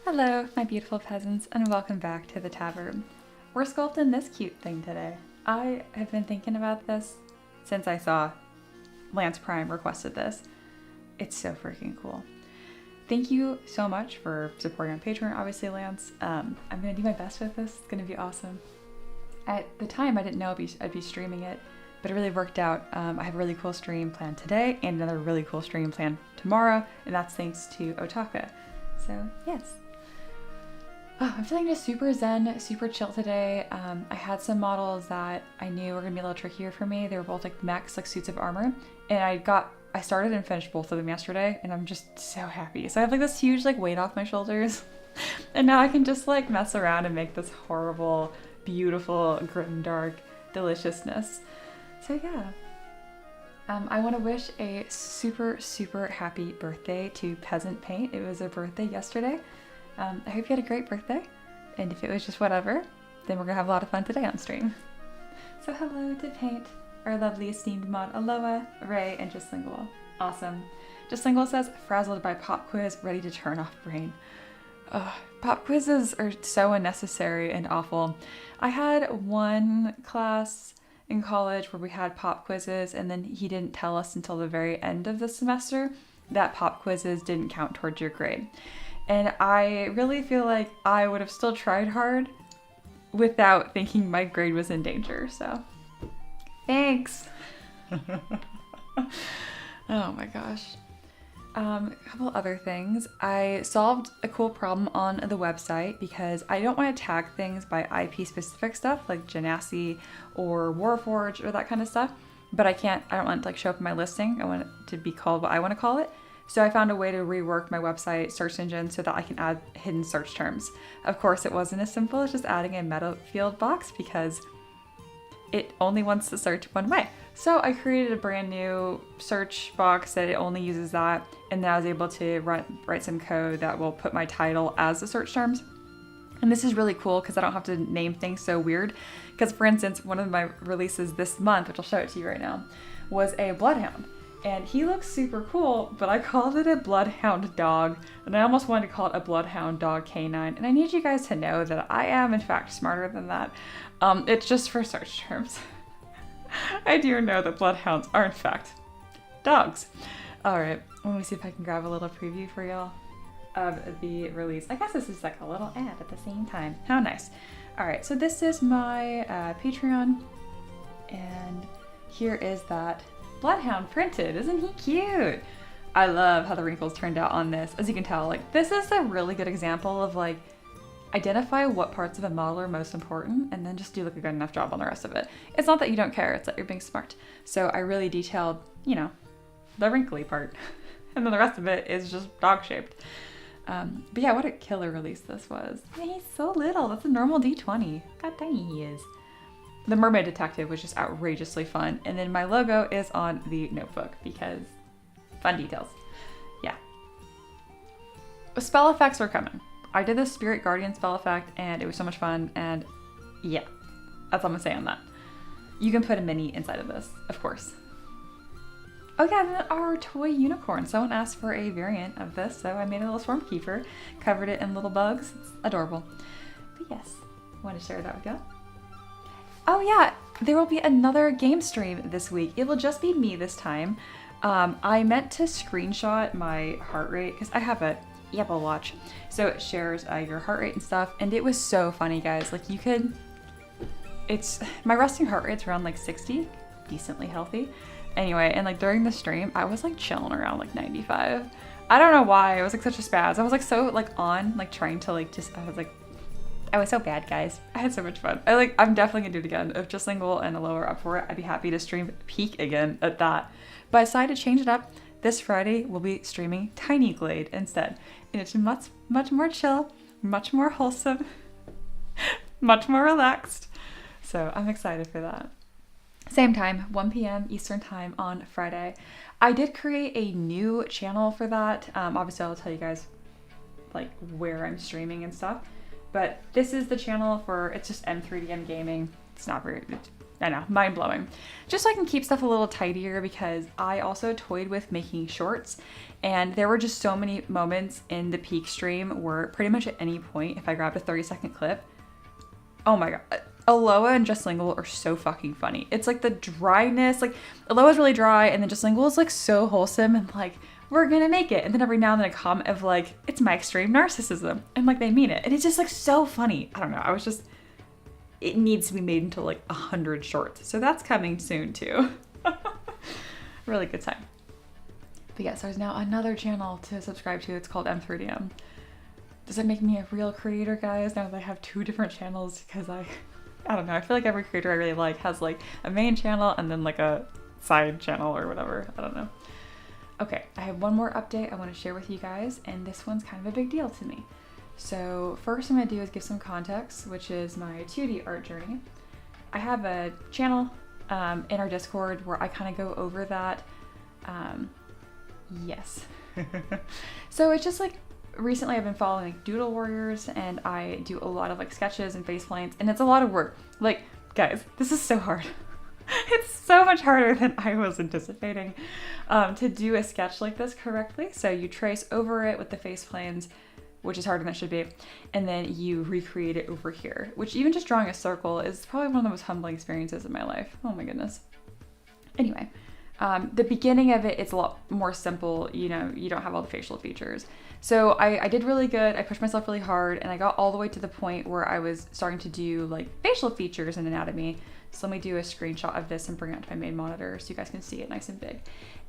Hello, my beautiful peasants, and welcome back to the tavern. We're sculpting this cute thing today. I have been thinking about this since I saw Lance Prime requested this. It's so freaking cool. Thank you so much for supporting on Patreon, obviously, Lance. I'm gonna do my best with this. It's gonna be awesome. At the time, I didn't know I'd be streaming it, but it really worked out. I have a really cool stream planned today and another really cool stream planned tomorrow, and that's thanks to Otaka. So, yes. Oh, I'm feeling just super zen, super chill today. I had some models that I knew were gonna be a little trickier for me. They were both like mechs, like suits of armor. And I started and finished both of them yesterday, and I'm just so happy. So I have like this huge like weight off my shoulders. And now I can just like mess around and make this horrible, beautiful, grim-dark deliciousness. So yeah. I want to wish a super, super happy birthday to Peasant Paint. It was her birthday yesterday. I hope you had a great birthday, and if it was just whatever, then we're gonna have a lot of fun today on stream. So hello to Paint, our lovely esteemed mod Aloha, Ray, and Just Lingual. Awesome. Just Lingual says, frazzled by pop quiz, ready to turn off brain. Ugh, pop quizzes are so unnecessary and awful. I had one class in college where we had pop quizzes, and then he didn't tell us until the very end of the semester that pop quizzes didn't count towards your grade. And I really feel like I would have still tried hard without thinking my grade was in danger, so thanks. Oh my gosh. A couple other things. I solved a cool problem on the website because I don't want to tag things by IP specific stuff like Genasi or Warforged or that kind of stuff, but I don't want it to like show up in my listing. I want it to be called what I want to call it. So I found a way to rework my website search engine so that I can add hidden search terms. Of course, it wasn't as simple as just adding a meta field box because it only wants to search one way. So I created a brand new search box that it only uses that, and then I was able to write some code that will put my title as the search terms. And this is really cool because I don't have to name things so weird. Because for instance, one of my releases this month, which I'll show it to you right now, was a bloodhound. And he looks super cool, but I called it a bloodhound dog, and I almost wanted to call it a bloodhound dog canine. And I need you guys to know that I am in fact smarter than that. It's just for search terms. I do know that bloodhounds are in fact dogs. All right, let me see if I can grab a little preview for y'all of the release. I guess this is like a little ad at the same time. How nice. All right, so this is my Patreon, and here is that bloodhound printed. Isn't he cute? I love how the wrinkles turned out on this. As you can tell, like this is a really good example of like identify what parts of a model are most important and then just do like a good enough job on the rest of it. It's not that you don't care, it's that you're being smart. So I really detailed, you know, the wrinkly part and then the rest of it is just dog shaped. But yeah, what a killer release this was. I mean, he's so little. That's a normal D20. Look how tiny he is. The Mermaid Detective was just outrageously fun. And then my logo is on the notebook because fun details. Yeah. Spell effects are coming. I did the Spirit Guardian spell effect and it was so much fun, and yeah, that's all I'm gonna say on that. You can put a mini inside of this, of course. Oh yeah, and then our toy unicorn. Someone asked for a variant of this, so I made a little swarm keeper, covered it in little bugs. It's adorable. But yes, I want to share that with y'all. Oh yeah, there will be another game stream this week. It will just be me this time. I meant to screenshot my heart rate because I have a Apple Watch, so it shares your heart rate and stuff, and it was so funny, guys. Like my resting heart rate's around like 60, decently healthy. Anyway, and like during the stream, I was like chilling around like 95. I don't know why, it was like such a spaz. I was like so like on, like trying to like I was so bad, guys. I had so much fun. I'm definitely gonna do it again. If Just Lingual and Aloha are up for it, I'd be happy to stream Peak again at that. But I decided to change it up. This Friday, we'll be streaming Tiny Glade instead. And it's much, much more chill, much more wholesome, much more relaxed. So I'm excited for that. Same time, 1 p.m. Eastern time on Friday. I did create a new channel for that. Obviously, I'll tell you guys like where I'm streaming and stuff. But this is the channel for, it's just M3DM Gaming. It's not very, I know, mind blowing. Just so I can keep stuff a little tidier, because I also toyed with making shorts, and there were just so many moments in the peak stream where pretty much at any point, if I grabbed a 30-second clip, oh my god, Aloha and Just Lingual are so fucking funny. It's like the dryness, like Aloha's really dry, and then Just Lingual is like so wholesome and like, we're gonna make it. And then every now and then a comment of like, it's my extreme narcissism, and like they mean it. And it's just like so funny. I don't know, it needs to be made into like 100 shorts. So that's coming soon too. Really good time. But yes, there's now another channel to subscribe to. It's called M3DM. Does it make me a real creator, guys, now that I have 2 different channels? Because I don't know, I feel like every creator I really like has like a main channel and then like a side channel or whatever. I don't know. Okay, I have one more update I want to share with you guys, and this one's kind of a big deal to me. So first I'm going to do is give some context, which is my 2D art journey. I have a channel in our Discord where I kind of go over that. Yes. So it's just like, recently I've been following like Doodle Warriors, and I do a lot of like sketches and face planes, and it's a lot of work. Like, guys, this is so hard. It's so much harder than I was anticipating to do a sketch like this correctly. So you trace over it with the face planes, which is harder than it should be, and then you recreate it over here, which even just drawing a circle is probably one of the most humbling experiences in my life. Oh my goodness. Anyway, the beginning of it, it's a lot more simple. You know, you don't have all the facial features. So I did really good. I pushed myself really hard, and I got all the way to the point where I was starting to do like facial features and anatomy. So let me do a screenshot of this and bring it to my main monitor so you guys can see it nice and big.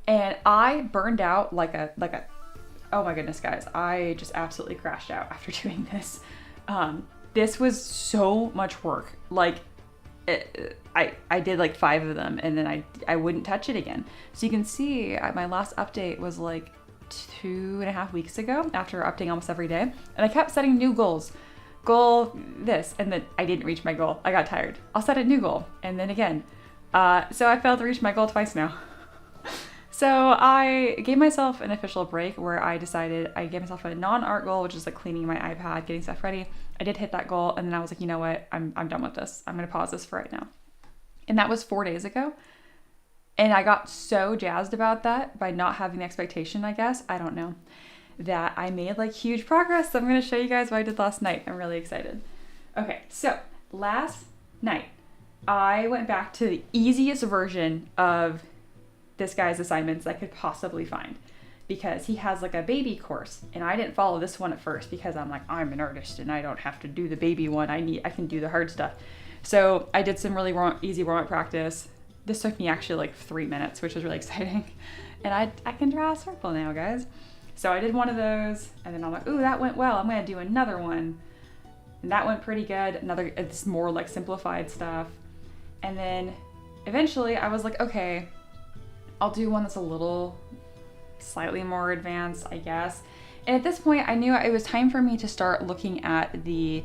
And I burned out like a, oh my goodness, guys, I just absolutely crashed out after doing this. This was so much work. Like, I did like 5 of them, and then I wouldn't touch it again. So you can see my last update was like 2.5 weeks ago, after updating almost every day. And I kept setting new goals. Goal this, and then I didn't reach my goal. I got tired. I'll set a new goal, and then again. So I failed to reach my goal twice now. So I gave myself an official break where I decided I gave myself a non-art goal, which is like cleaning my iPad, getting stuff ready. I did hit that goal, and then I was like, you know what? I'm done with this. I'm gonna pause this for right now. And that was 4 days ago. And I got so jazzed about that by not having the expectation, I guess, I don't know, that I made like huge progress. So I'm gonna show you guys what I did last night. I'm really excited. Okay, so last night, I went back to the easiest version of this guy's assignments I could possibly find, because he has like a baby course, and I didn't follow this one at first because I'm like, I'm an artist and I don't have to do the baby one. I can do the hard stuff. So I did some really easy warm-up practice. This took me actually like 3 minutes, which was really exciting. And I can draw a circle now, guys. So I did one of those, and then I'm like, ooh, that went well. I'm gonna do another one. And that went pretty good. It's more like simplified stuff. And then eventually I was like, okay, I'll do one that's a little slightly more advanced, I guess. And at this point I knew it was time for me to start looking at the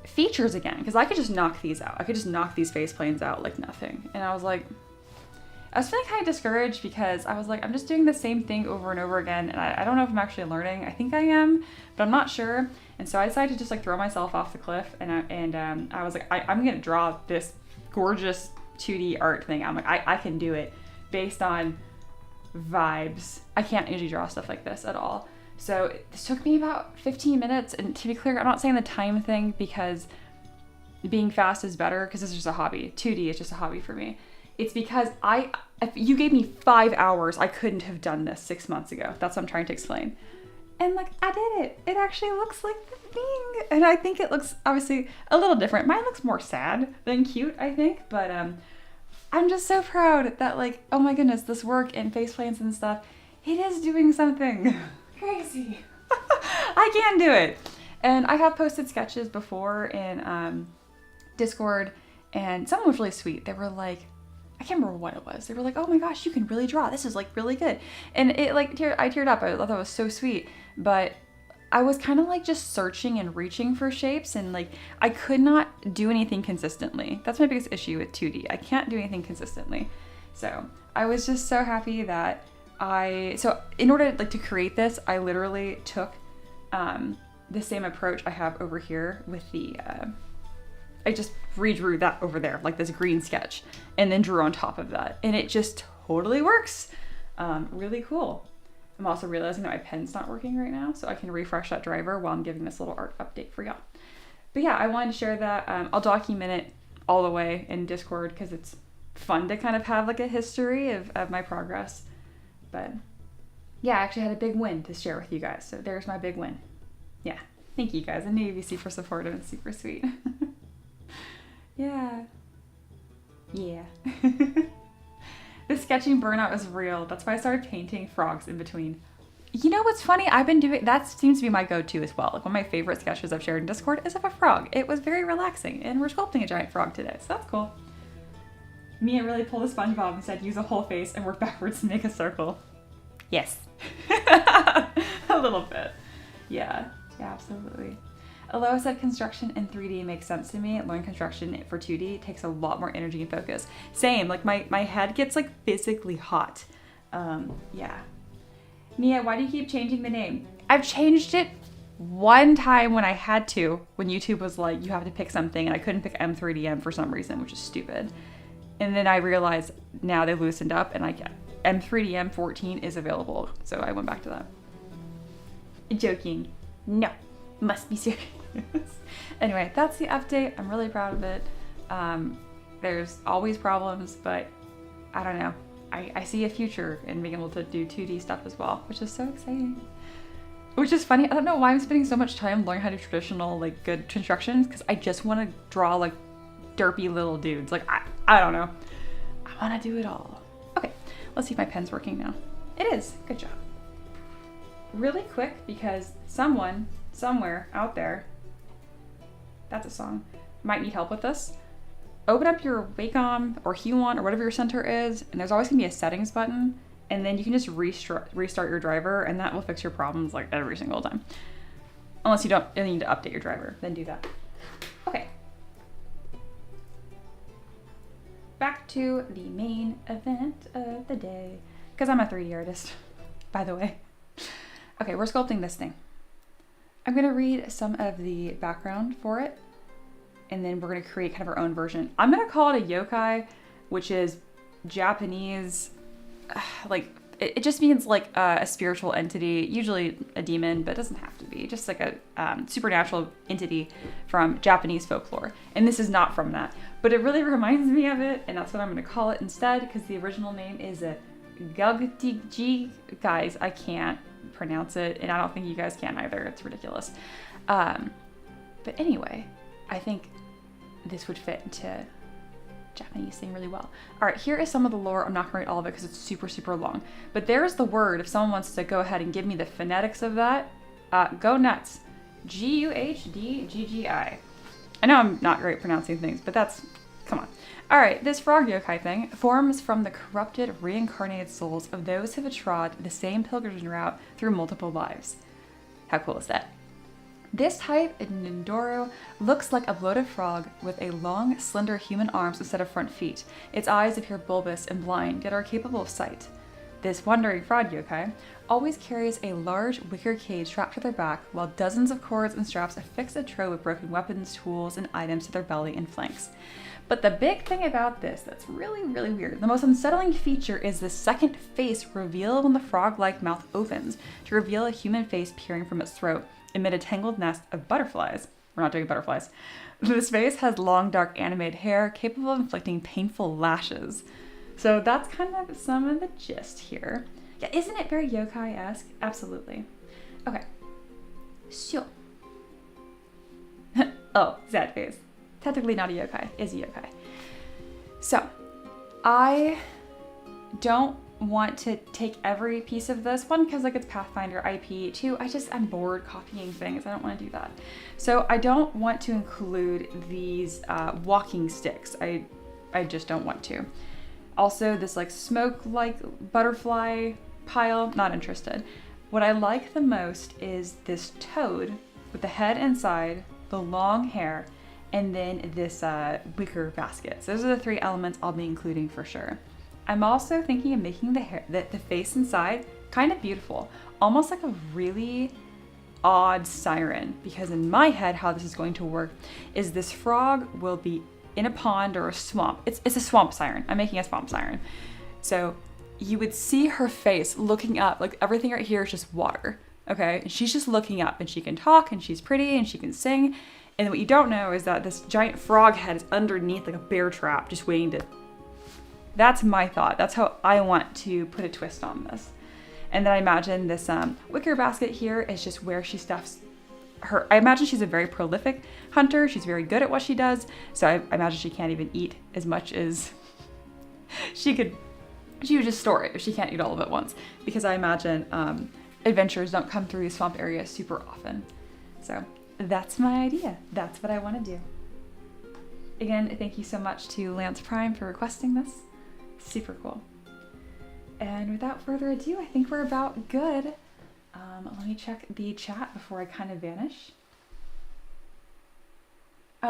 features again, because I could just knock these out. I could just knock these face planes out like nothing. And I was feeling kind of discouraged, because I was like, I'm just doing the same thing over and over again, and I don't know if I'm actually learning. I think I am, but I'm not sure. And so I decided to just like throw myself off the cliff, and I was like, I'm gonna draw this gorgeous 2D art thing. I'm like, I can do it based on vibes. I can't usually draw stuff like this at all. So this took me about 15 minutes, and to be clear, I'm not saying the time thing because being fast is better, because this is just a hobby. 2D is just a hobby for me. It's because if you gave me 5 hours, I couldn't have done this 6 months ago. That's what I'm trying to explain. And like, I did it. It actually looks like the thing. And I think it looks obviously a little different. Mine looks more sad than cute, I think. But I'm just so proud that like, oh my goodness, this work in face planes and stuff, it is doing something crazy. I can do it. And I have posted sketches before in Discord, and someone was really sweet. They were like, I can't remember what it was. They were like, oh my gosh, you can really draw. This is like really good. And it like, I teared up. I thought that was so sweet. But I was kind of like just searching and reaching for shapes, and like I could not do anything consistently. That's my biggest issue with 2D. I can't do anything consistently. So I was just so happy that so in order like to create this, I literally took the same approach I have over here with the I just redrew that over there, like this green sketch, and then drew on top of that. And it just totally works. Really cool. I'm also realizing that my pen's not working right now, so I can refresh that driver while I'm giving this little art update for y'all. But yeah, I wanted to share that. I'll document it all the way in Discord because it's fun to kind of have like a history of my progress. But yeah, I actually had a big win to share with you guys. So there's my big win. Yeah, thank you guys. And you'd be super supportive and super sweet. Yeah. Yeah. The sketching burnout is real. That's why I started painting frogs in between. You know what's funny? I've been doing, that seems to be my go-to as well. Like one of my favorite sketches I've shared in Discord is of a frog. It was very relaxing, and we're sculpting a giant frog today, so that's cool. Mia really pulled a SpongeBob and said use a whole face and work backwards to make a circle. Yes. A little bit. Yeah, absolutely. Aloha said construction in 3D makes sense to me. Learning construction for 2D takes a lot more energy and focus. Same, like my head gets like physically hot. Yeah. Mia, why do you keep changing the name? I've changed it one time when I had to, when YouTube was like, you have to pick something, and I couldn't pick M3DM for some reason, which is stupid. And then I realized now they've loosened up, and M3DM 14 is available, so I went back to that. Joking. No, must be serious. Anyway, that's the update. I'm really proud of it. There's always problems, but I don't know. I see a future in being able to do 2D stuff as well, which is so exciting. Which is funny. I don't know why I'm spending so much time learning how to do traditional, like, good constructions, because I just want to draw, like, derpy little dudes. Like, I don't know. I want to do it all. Okay, let's see if my pen's working now. It is. Good job. Really quick, because someone, somewhere out there, that's a song, might need help with this. Open up your Wacom or Huon or whatever your center is, and there's always gonna be a settings button, and then you can just restart your driver, and that will fix your problems like every single time. Unless you don't need to update your driver, then do that. Okay. Back to the main event of the day, because I'm a 3D artist, by the way. Okay, we're sculpting this thing. I'm gonna read some of the background for it, and then we're gonna create kind of our own version. I'm gonna call it a yokai, which is Japanese, like, it just means like a spiritual entity, usually a demon, but it doesn't have to be, just like a supernatural entity from Japanese folklore. And this is not from that, but it really reminds me of it, and that's what I'm gonna call it instead, because the original name is a Gugtiji. Guys, I can't pronounce it, and I don't think you guys can either. It's ridiculous. But anyway, I think this would fit into Japanese thing really well. All right, here is some of the lore. I'm not gonna read all of it because it's super, super long. But there's the word. If someone wants to go ahead and give me the phonetics of that, go nuts. Guhdggi. I know I'm not great pronouncing things, but that's, come on. All right, this frog yokai thing forms from the corrupted, reincarnated souls of those who have trod the same pilgrimage route through multiple lives. How cool is that? This type in Nindoro looks like a bloated frog with a long, slender human arms instead of front feet. Its eyes appear bulbous and blind, yet are capable of sight. This wandering frog yokai always carries a large wicker cage strapped to their back, while dozens of cords and straps affix a trove of broken weapons, tools, and items to their belly and flanks. But the big thing about this that's really, really weird, the most unsettling feature is the second face revealed when the frog-like mouth opens to reveal a human face peering from its throat amid a tangled nest of butterflies. We're not doing butterflies. This face has long, dark, animated hair capable of inflicting painful lashes. So that's kind of some of the gist here. Yeah, isn't it very yokai-esque? Absolutely. Okay. So. Oh, sad face. Technically not a yokai, is a yokai. So, I don't want to take every piece of this. One, because like it's Pathfinder IP. Two, I'm bored copying things. I don't want to do that. So I don't want to include these walking sticks. I just don't want to. Also, this like smoke-like butterfly pile, not interested. What I like the most is this toad with the head inside, the long hair, and then this wicker basket. So those are the three elements I'll be including for sure. I'm also thinking of making the face inside kind of beautiful, almost like a really odd siren, because in my head, how this is going to work is this frog will be in a pond or a swamp. It's a swamp siren. I'm making a swamp siren. So you would see her face looking up, like everything right here is just water, okay? And she's just looking up, and she can talk, and she's pretty, and she can sing. And what you don't know is that this giant frog head is underneath like a bear trap, just waiting to... That's my thought. That's how I want to put a twist on this. And then I imagine this wicker basket here is just where she stuffs her. I imagine she's a very prolific hunter. She's very good at what she does. So I imagine she can't even eat as much as she could. She would just store it if she can't eat all of it at once. Because I imagine adventurers don't come through these swamp areas super often. So that's my idea. That's what I want to do. Again, thank you so much to Lance Prime for requesting this. Super cool. And without further ado, I think we're about good. Let me check the chat before I kind of vanish.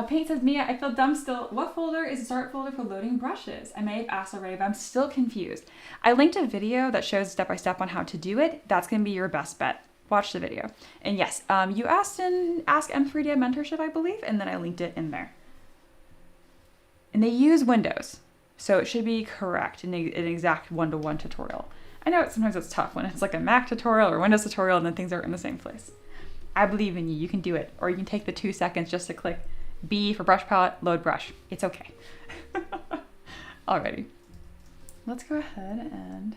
Paint says, Mia, I feel dumb still. What folder is the start folder for loading brushes? I may have asked already, but I'm still confused. I linked a video that shows step-by-step on how to do it. That's going to be your best bet. Watch the video. And yes, you asked in Ask M3DM Mentorship, I believe, and then I linked it in there. And they use Windows. So it should be correct in an exact one-to-one tutorial. I know sometimes it's tough when it's like a Mac tutorial or Windows tutorial and then things aren't in the same place. I believe in you. You can do it. Or you can take the 2 seconds just to click B for brush palette, load brush. It's okay. Alrighty. Let's go ahead and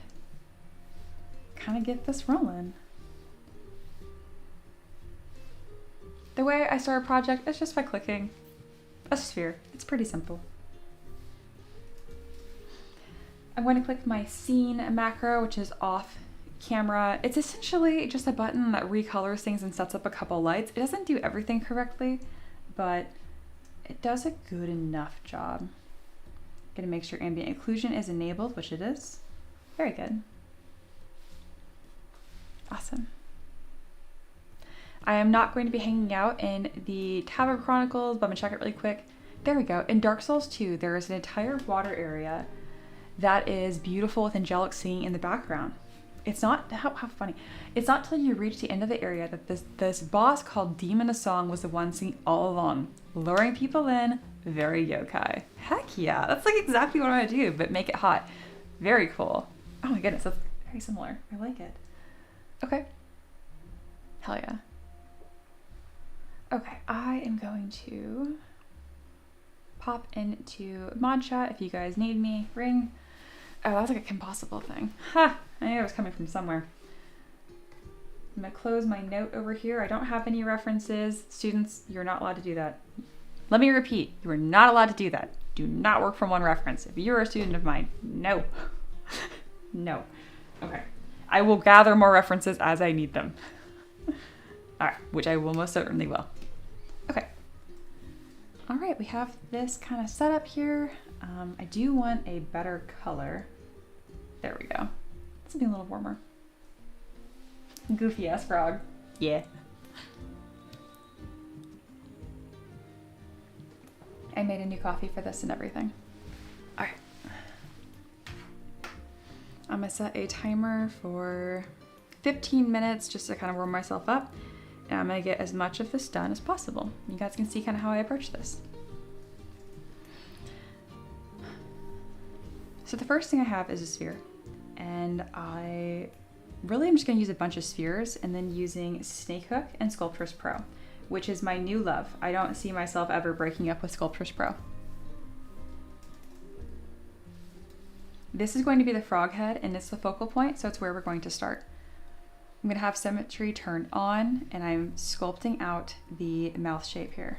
kind of get this rolling. The way I start a project is just by clicking a sphere. It's pretty simple. I'm going to click my scene macro, which is off camera. It's essentially just a button that recolors things and sets up a couple lights. It doesn't do everything correctly, but it does a good enough job. Gonna make sure ambient occlusion is enabled, which it is. Very good. Awesome. I am not going to be hanging out in the Tabard Chronicles, but I'm gonna check it really quick. There we go. In Dark Souls 2, there is an entire water area that is beautiful with angelic singing in the background. It's not, how funny. It's not till you reach the end of the area that this boss called Demon of Song was the one singing all along, luring people in, very yokai. Heck yeah, that's like exactly what I want to do, but make it hot. Very cool. Oh my goodness, that's very similar. I like it. Okay. Hell yeah. Okay, I am going to pop into mod chat if you guys need me. Ring. Oh, that was like a impossible thing. Ha! I knew it was coming from somewhere. I'm gonna close my note over here. I don't have any references. Students, you're not allowed to do that. Let me repeat, you are not allowed to do that. Do not work from one reference. If you're a student of mine, no. No. Okay. I will gather more references as I need them. All right, which I will most certainly will. Okay. All right, we have this kind of set up here. I do want a better color. There we go. Something a little warmer. Goofy ass frog. Yeah. I made a new coffee for this and everything. All right. I'm gonna set a timer for 15 minutes just to kind of warm myself up. And I'm gonna get as much of this done as possible. You guys can see kind of how I approach this. So the first thing I have is a sphere. And I really am just gonna use a bunch of spheres and then using Snakehook and Sculptress Pro, which is my new love. I don't see myself ever breaking up with Sculptress Pro. This is going to be the frog head and it's the focal point, so it's where we're going to start. I'm gonna have symmetry turned on and I'm sculpting out the mouth shape here.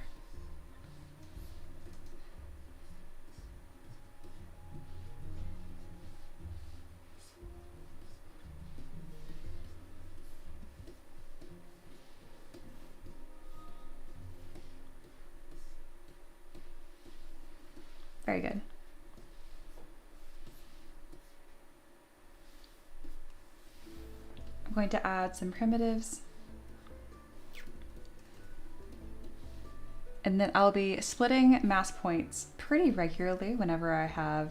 Very good. I'm going to add some primitives. And then I'll be splitting mask points pretty regularly whenever I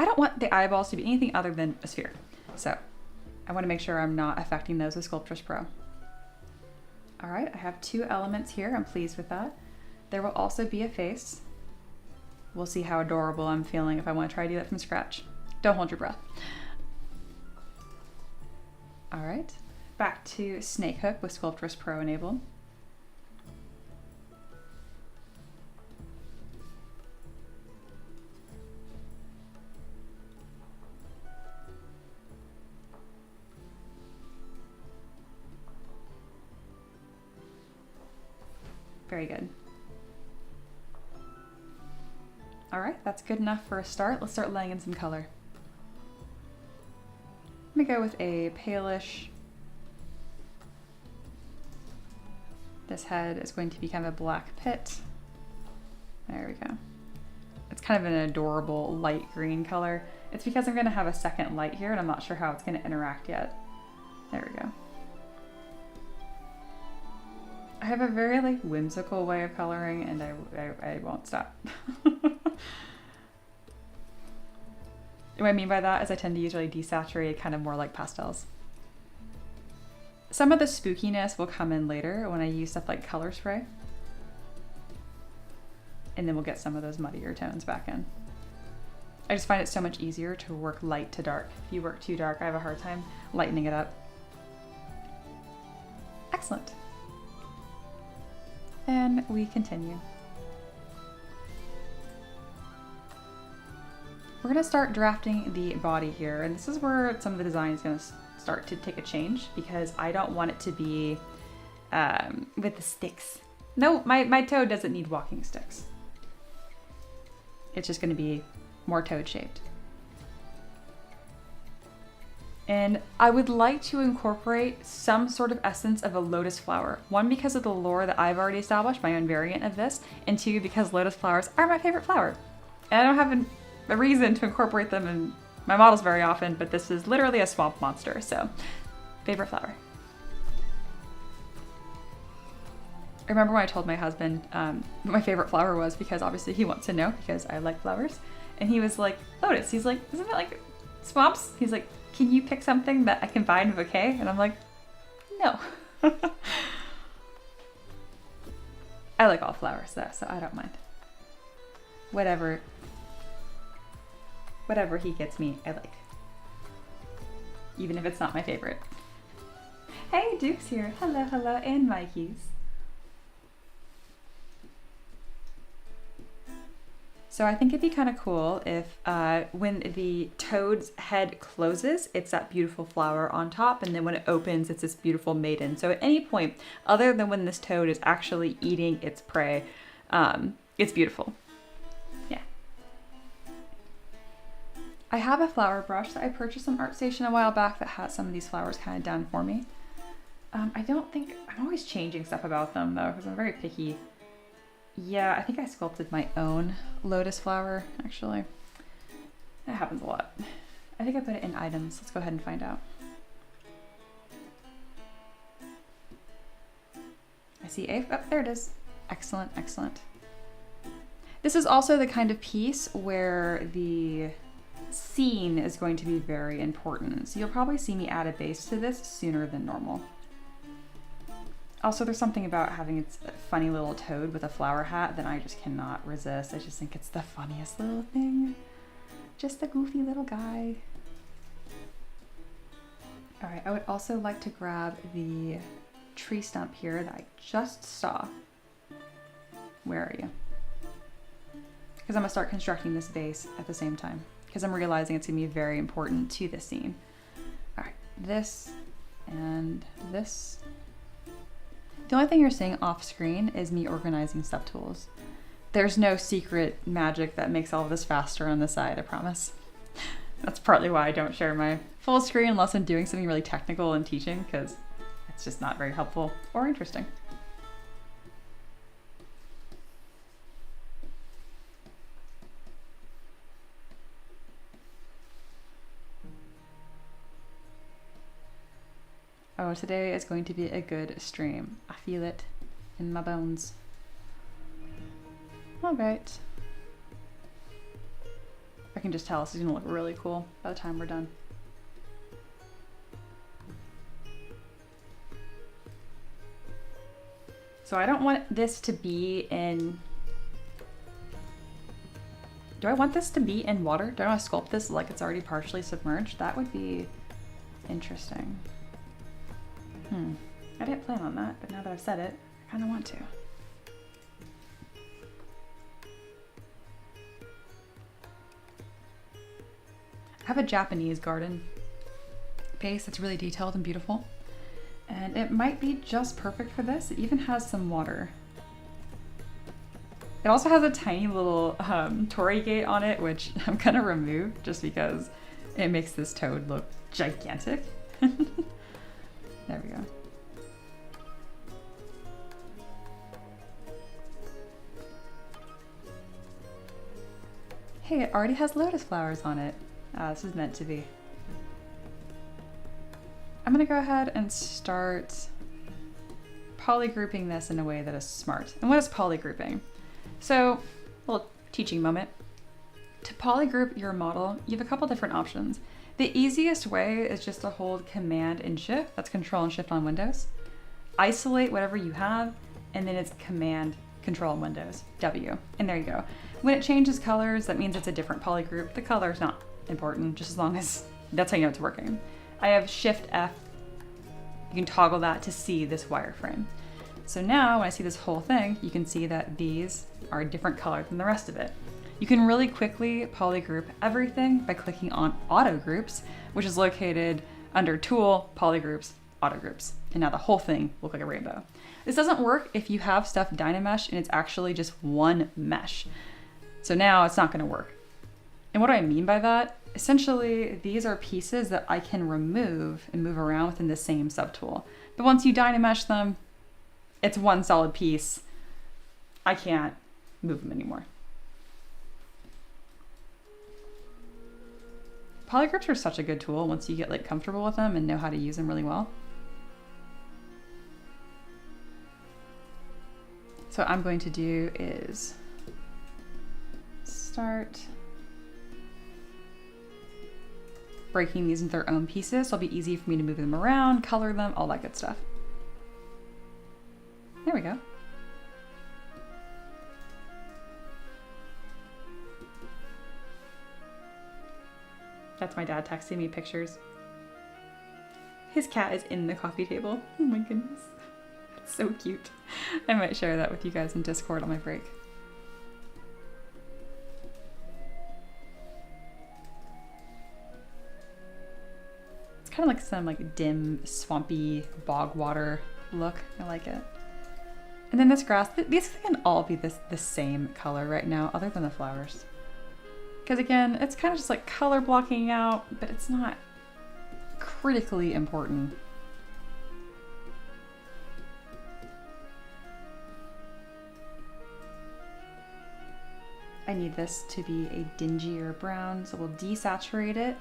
don't want the eyeballs to be anything other than a sphere. So I want to make sure I'm not affecting those with Sculptress Pro. All right, I have 2 elements here. I'm pleased with that. There will also be a face. We'll see how adorable I'm feeling if I want to try to do that from scratch. Don't hold your breath. All right, back to Snake Hook with Sculptress Pro enabled. Very good. All right, that's good enough for a start. Let's start laying in some color. Let me go with a palish. This head is going to be kind of a black pit. There we go. It's kind of an adorable light green color. It's because I'm gonna have a second light here and I'm not sure how it's gonna interact yet. There we go. I have a very like whimsical way of coloring and I won't stop. What I mean by that is I tend to use really desaturated, kind of more like pastels. Some of the spookiness will come in later when I use stuff like color spray. And then we'll get some of those muddier tones back in. I just find it so much easier to work light to dark. If you work too dark, I have a hard time lightening it up. Excellent. And we continue. We're gonna start drafting the body here, and this is where some of the design is gonna start to take a change because I don't want it to be with the sticks. No, my toad doesn't need walking sticks. It's just gonna be more toad shaped. And I would like to incorporate some sort of essence of a lotus flower. 1, because of the lore that I've already established, my own variant of this, and 2, because lotus flowers are my favorite flower. And I don't have a reason to incorporate them in my models very often, but this is literally a swamp monster, so favorite flower. I remember when I told my husband what my favorite flower was because obviously he wants to know because I like flowers. And he was like, lotus. He's like, isn't it like swamps? He's like, can you pick something that I can buy in a bouquet? And I'm like, no. I like all flowers though, so I don't mind. Whatever he gets me, I like. Even if it's not my favorite. Hey, Duke's here. Hello, hello, and Mikey's. So I think it'd be kind of cool if when the toad's head closes, it's that beautiful flower on top, and then when it opens, it's this beautiful maiden. So at any point, other than when this toad is actually eating its prey, it's beautiful. Yeah. I have a flower brush that I purchased from ArtStation a while back that has some of these flowers kind of done for me. I don't think, I'm always changing stuff about them though, because I'm very picky. Yeah, I think I sculpted my own lotus flower, actually. That happens a lot. I think I put it in items. Let's go ahead and find out. I see a, oh, there it is. Excellent, excellent. This is also the kind of piece where the scene is going to be very important. So you'll probably see me add a base to this sooner than normal. Also, there's something about having its funny little toad with a flower hat that I just cannot resist. I just think it's the funniest little thing. Just a goofy little guy. All right, I would also like to grab the tree stump here that I just saw. Where are you? Because I'm gonna start constructing this base at the same time because I'm realizing it's gonna be very important to this scene. All right, this and this. The only thing you're seeing off screen is me organizing step tools. There's no secret magic that makes all of this faster on the side, I promise. That's partly why I don't share my full screen unless I'm doing something really technical and teaching, because it's just not very helpful or interesting. Oh, today is going to be a good stream. I feel it in my bones. All right. I can just tell this is gonna look really cool by the time we're done. So I don't want this to be in, do I want this to be in water? Do I want to sculpt this like it's already partially submerged? That would be interesting. I didn't plan on that, but now that I've said it, I kind of want to. I have a Japanese garden base that's really detailed and beautiful, and it might be just perfect for this. It even has some water. It also has a tiny little torii gate on it, which I'm gonna remove just because it makes this toad look gigantic. There we go. Hey, it already has lotus flowers on it. This is meant to be. I'm gonna go ahead and start polygrouping this in a way that is smart. And what is polygrouping? So, a little teaching moment. To polygroup your model, you have a couple different options. The easiest way is just to hold Command and Shift, that's Control and Shift on Windows. Isolate whatever you have, and then it's Command, Control on Windows, W, and there you go. When it changes colors, that means it's a different polygroup. The color's not important, just as long as that's how you know it's working. I have Shift F. You can toggle that to see this wireframe. So now when I see this whole thing, you can see that these are a different color than the rest of it. You can really quickly polygroup everything by clicking on Auto Groups, which is located under Tool, Polygroups, Auto Groups. And now the whole thing looks like a rainbow. This doesn't work if you have stuff Dynamesh and it's actually just one mesh. So now it's not gonna work. And what do I mean by that? Essentially, these are pieces that I can remove and move around within the same subtool. But once you Dynamesh them, it's one solid piece. I can't move them anymore. Polygroups are such a good tool once you get like comfortable with them and know how to use them really well. So what I'm going to do is start breaking these into their own pieces, so it'll be easy for me to move them around, color them, all that good stuff. There we go. That's my dad texting me pictures. His cat is in the coffee table. Oh my goodness. That's so cute. I might share that with you guys in Discord on my break. It's kind of like some like dim, swampy, bog water look. I like it. And then this grass, these can all be the same color right now, other than the flowers. Because again, it's kind of just like color blocking out, but it's not critically important. I need this to be a dingier brown, so we'll desaturate it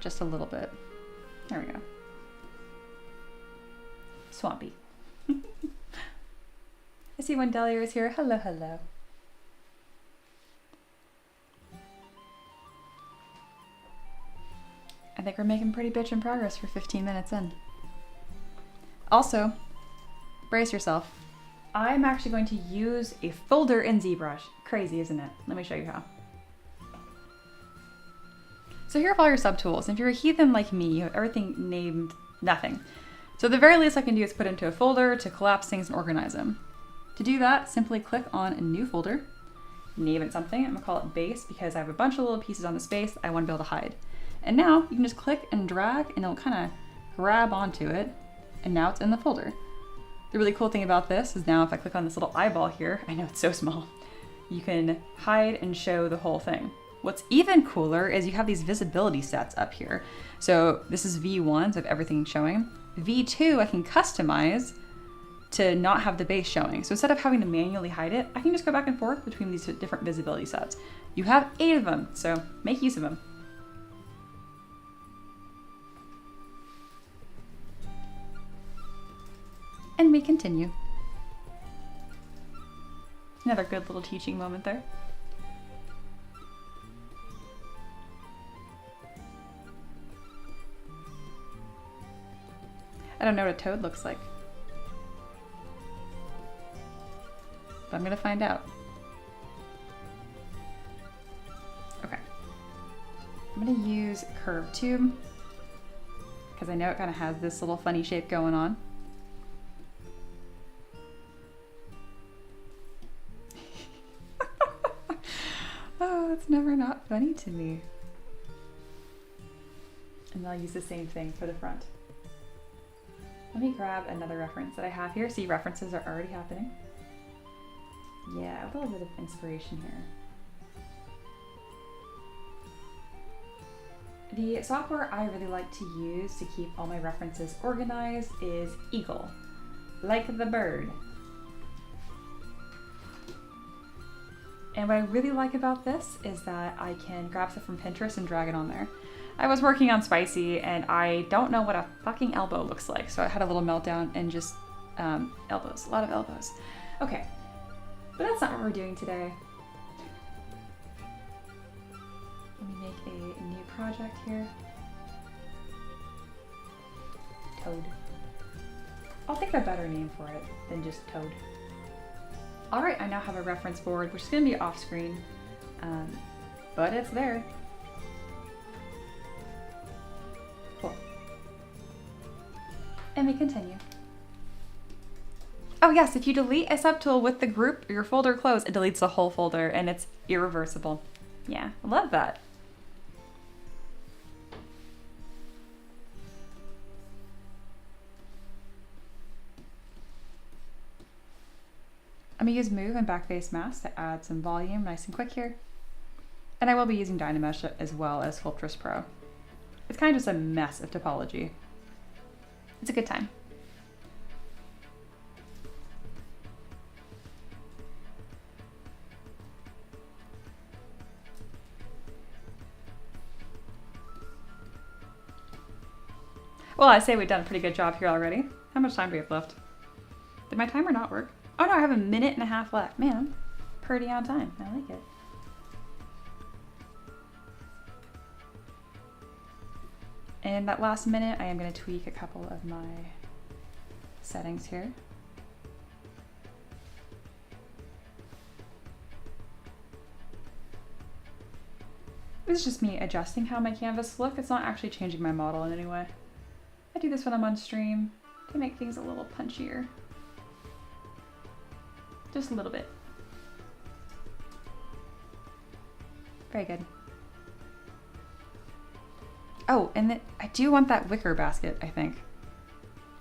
just a little bit. There we go. Swampy. I see one Delia is here. Hello, hello. I think we're making pretty bitchin' progress for 15 minutes in. Also, brace yourself. I'm actually going to use a folder in ZBrush. Crazy, isn't it? Let me show you how. So here are all your subtools. If you're a heathen like me, you have everything named nothing. So the very least I can do is put into a folder to collapse things and organize them. To do that, simply click on a new folder, name it something. I'm gonna call it base because I have a bunch of little pieces on the space I want to be able to hide. And now you can just click and drag and it'll kind of grab onto it, and now it's in the folder. The really cool thing about this is now if I click on this little eyeball here, I know it's so small, you can hide and show the whole thing. What's even cooler is you have these visibility sets up here. So this is V1, so I have everything showing. V2 I can customize to not have the base showing. So instead of having to manually hide it, I can just go back and forth between these different visibility sets. You have 8 of them, so make use of them. And we continue. Another good little teaching moment there. I don't know what a toad looks like. I'm gonna find out. Okay. I'm gonna use curved tube because I know it kind of has this little funny shape going on. Oh, it's never not funny to me. And I'll use the same thing for the front. Let me grab another reference that I have here. See, references are already happening. Yeah, a little bit of inspiration here. The software I really like to use to keep all my references organized is Eagle, like the bird. And what I really like about this is that I can grab stuff from Pinterest and drag it on there. I was working on spicy and I don't know what a fucking elbow looks like, so I had a little meltdown and just elbows, a lot of elbows. Okay, but that's not what we're doing today. Let me make a new project here. Toad. I'll think of a better name for it than just Toad. All right, I now have a reference board, which is gonna be off screen, but it's there. Cool. And we continue. Oh yes, if you delete a subtool with the group, your folder closed, it deletes the whole folder and it's irreversible. Yeah, I love that. I'm gonna use Move and Backface Mask to add some volume nice and quick here. And I will be using Dynamesh as well as Sculptress Pro. It's kind of just a mess of topology. It's a good time. Well, I say we've done a pretty good job here already. How much time do we have left? Did my timer not work? Oh no, I have 1.5 minutes left. Man, I'm pretty on time. I like it. And that last minute, I am going to tweak a couple of my settings here. This is just me adjusting how my canvas look. It's not actually changing my model in any way. I do this when I'm on stream to make things a little punchier. Just a little bit. Very good. Oh, and I do want that wicker basket, I think.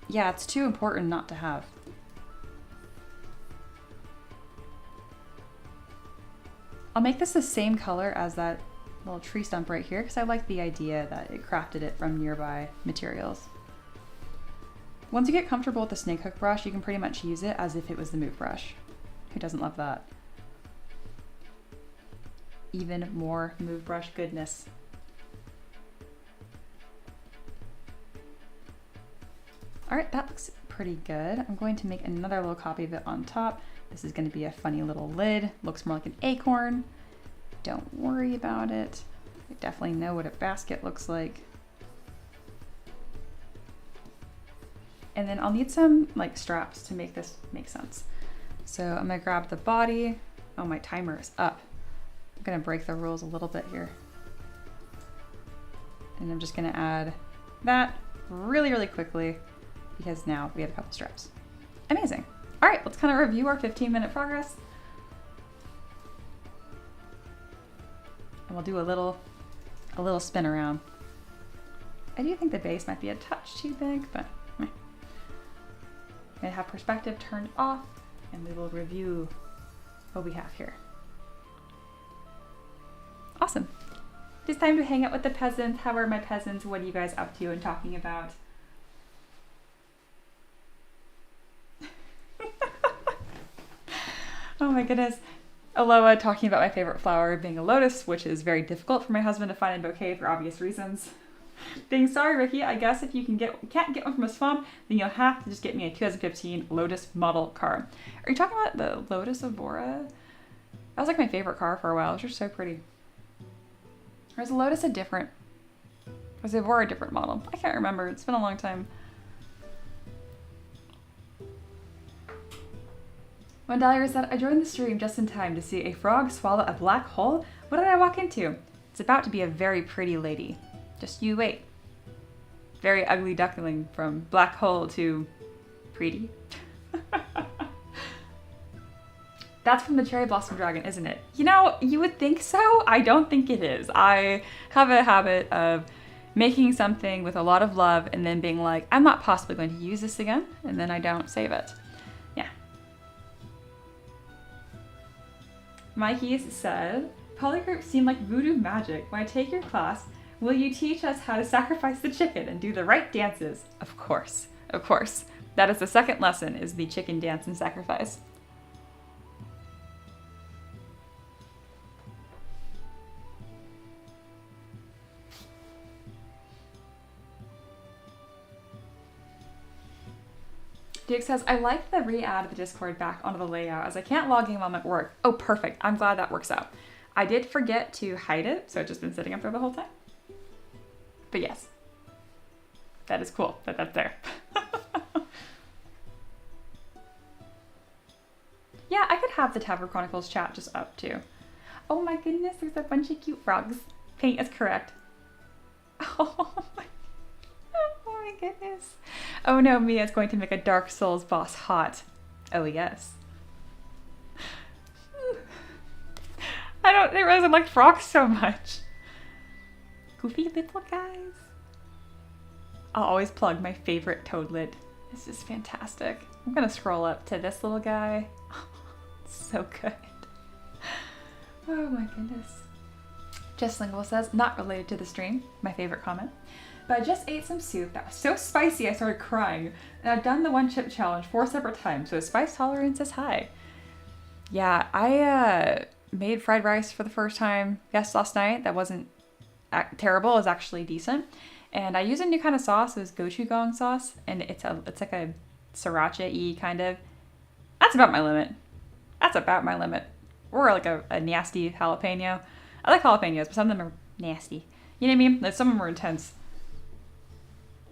Yeah, it's too important not to have. I'll make this the same color as that little tree stump right here because I like the idea that it crafted it from nearby materials. Once you get comfortable with the snake hook brush, you can pretty much use it as if it was the move brush. Who doesn't love that? Even more move brush goodness. All right, that looks pretty good. I'm going to make another little copy of it on top. This is going to be a funny little lid. Looks more like an acorn. Don't worry about it. I definitely know what a basket looks like. And then I'll need some like straps to make this make sense. So I'm gonna grab the body. Oh, my timer is up. I'm gonna break the rules a little bit here. And I'm just gonna add that really, really quickly because now we have a couple straps. Amazing. All right, let's kind of review our 15-minute progress. And we'll do a little spin around. I do think the base might be a touch too big, but meh. I'm gonna have perspective turned off and we will review what we have here. Awesome. It's time to hang out with the peasants. How are my peasants? What are you guys up to and talking about? Oh my goodness. Aloha talking about my favorite flower being a lotus, which is very difficult for my husband to find a bouquet for obvious reasons. Being sorry, Ricky, I guess if you can't get one from a swamp, then you'll have to just get me a 2015 Lotus model car. Are you talking about the Lotus Evora? That was like my favorite car for a while. It was just so pretty. Or is the Lotus a different, was the Evora a different model? I can't remember. It's been a long time. When Dahlia said, I joined the stream just in time to see a frog swallow a black hole. What did I walk into? It's about to be a very pretty lady. Just you wait. Very ugly duckling from black hole to pretty. That's from the Cherry Blossom Dragon, isn't it? You know, you would think so. I don't think it is. I have a habit of making something with a lot of love and then being like, I'm not possibly going to use this again, and then I don't save it. Yeah. Mikey said, polygroups seem like voodoo magic. When I take your class, will you teach us how to sacrifice the chicken and do the right dances? Of course, of course. That is the second lesson, is the chicken dance and sacrifice. Duke says, I like the re-add of the Discord back onto the layout as I can't log in while I'm at work. Oh, perfect. I'm glad that works out. I did forget to hide it, so it's just been sitting up there the whole time. But yes, that is cool that that's there. Yeah, I could have the Tavern Chronicles chat just up too. Oh my goodness, there's a bunch of cute frogs. Paint is correct. Oh my goodness. Oh no, Mia's going to make a Dark Souls boss hot. Oh yes. I didn't realize I liked frogs so much. Goofy little guys. I'll always plug my favorite toadlet. This is fantastic. I'm gonna scroll up to this little guy. So good. Oh my goodness. Jess Lingle says, not related to the stream, my favorite comment. But I just ate some soup that was so spicy I started crying. And I've done the one chip challenge 4 separate times, so spice tolerance is high. Yeah, I made fried rice for the first time, last night. That wasn't terrible, it was actually decent. And I use a new kind of sauce, it was gochujang sauce, and it's like a sriracha-y kind of. That's about my limit. That's about my limit. Or like a nasty jalapeno. I like jalapenos, but some of them are nasty. You know what I mean? Like some of them are intense.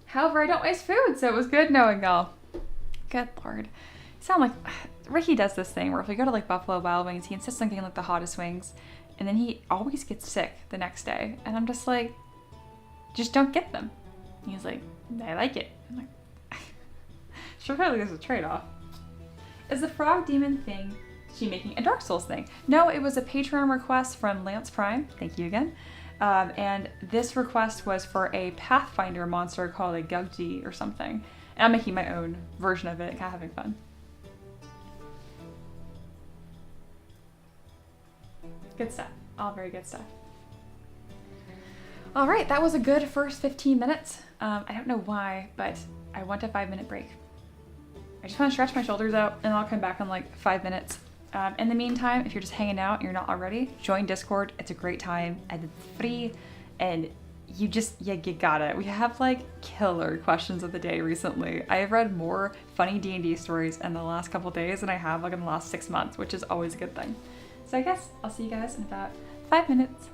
However, I don't waste food, so it was good knowing y'all. Good lord. You sound like... Ricky does this thing where if we go to like Buffalo Wild Wings, he insists on getting like the hottest wings, and then he always gets sick the next day. And I'm just like, just don't get them. And he's like, I like it. I'm like, surely there's a trade-off. Is the frog demon thing she making a Dark Souls thing? No, it was a Patreon request from Lance Prime. Thank you again. And this request was for a Pathfinder monster called a Gugji or something. And I'm making my own version of it, kind of having fun. Good stuff. All very good stuff. All right, that was a good first 15 minutes. I don't know why, but I want a 5-minute break. I just want to stretch my shoulders out and I'll come back in like 5 minutes. In the meantime, if you're just hanging out and you're not already, join Discord. It's a great time and it's free, and you got it. We have like killer questions of the day recently. I have read more funny D&D stories in the last couple days than I have like in the last 6 months, which is always a good thing. So I guess I'll see you guys in about 5 minutes.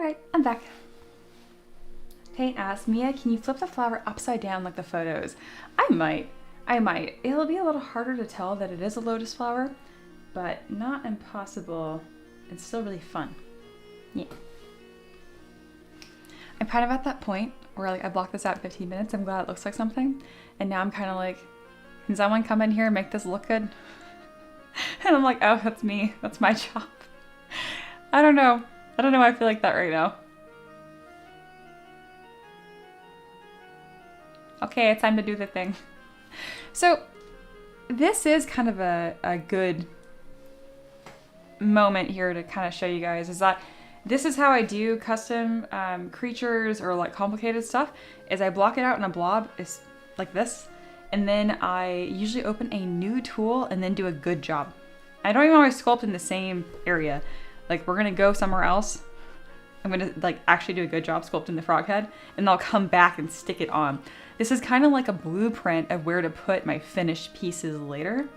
right, I'm back. Paint asks, Mia, can you flip the flower upside down like the photos? I might. It'll be a little harder to tell that it is a lotus flower, but not impossible. It's still really fun. Yeah. I'm kind of at that point where like I blocked this out in 15 minutes. I'm glad it looks like something. And now I'm kind of like, can someone come in here and make this look good? And I'm like, oh, that's me. That's my job. I don't know. Why I feel like that right now. Okay, it's time to do the thing. So this is kind of a good moment here to kind of show you guys is that this is how I do custom creatures or like complicated stuff is I block it out in a blob is like this. And then I usually open a new tool and then do a good job. I don't even always sculpt in the same area. Like we're gonna go somewhere else. I'm gonna like actually do a good job sculpting the frog head and then I'll come back and stick it on. This is kind of like a blueprint of where to put my finished pieces later.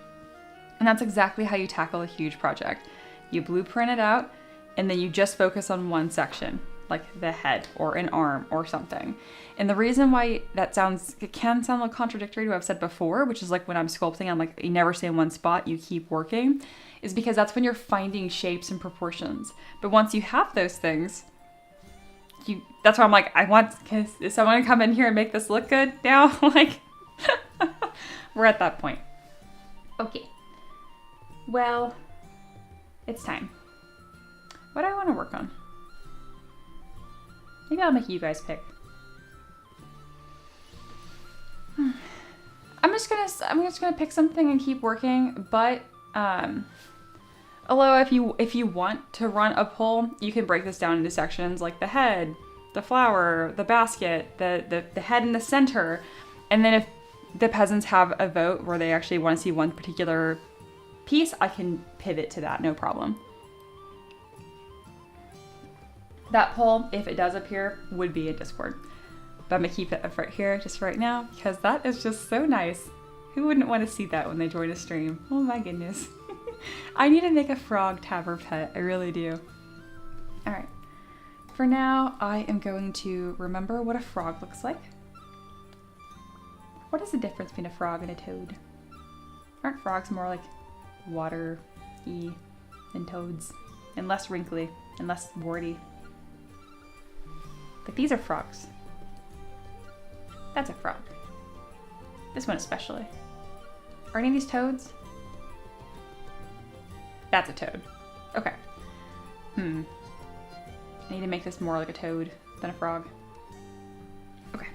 And that's exactly how you tackle a huge project. You blueprint it out and then you just focus on one section, like the head or an arm or something. And the reason why it can sound like contradictory to what I've said before, which is like when I'm sculpting, I'm like, you never stay in one spot, you keep working, is because that's when you're finding shapes and proportions. But once you have those things, that's why I'm like, is someone gonna come in here and make this look good now? Like, we're at that point. Okay. Well, it's time. What do I want to work on? Maybe I'll make you guys pick. I'm just gonna pick something and keep working, but although if you want to run a poll, you can break this down into sections like the head, the flower, the basket, the head in the center. And then if the peasants have a vote where they actually want to see one particular piece, I can pivot to that, no problem. That poll, if it does appear, would be in Discord. But I'm gonna keep it up right here just right now because that is just so nice. Who wouldn't want to see that when they join a stream? Oh my goodness. I need to make a frog tabber pet, I really do. All right, for now, I am going to remember what a frog looks like. What is the difference between a frog and a toad? Aren't frogs more like water-y than toads? And less wrinkly and less warty. Like these are frogs. That's a frog. This one especially. Are any of these toads? That's a toad. Okay. I need to make this more like a toad than a frog. Okay.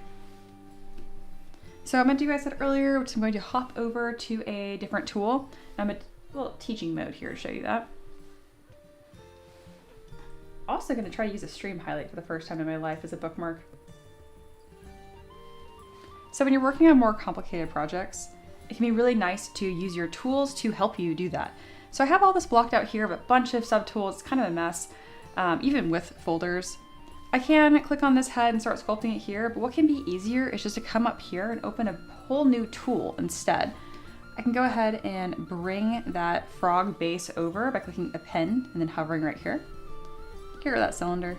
So I meant to do what I said earlier, which I'm going to hop over to a different tool. I'm in a little teaching mode here to show you that. Also going to try to use a stream highlight for the first time in my life as a bookmark. So when you're working on more complicated projects, it can be really nice to use your tools to help you do that. So I have all this blocked out here of a bunch of subtools. It's kind of a mess, even with folders. I can click on this head and start sculpting it here, but what can be easier is just to come up here and open a whole new tool instead. I can go ahead and bring that frog base over by clicking a pen and then hovering right here. Get rid of that cylinder.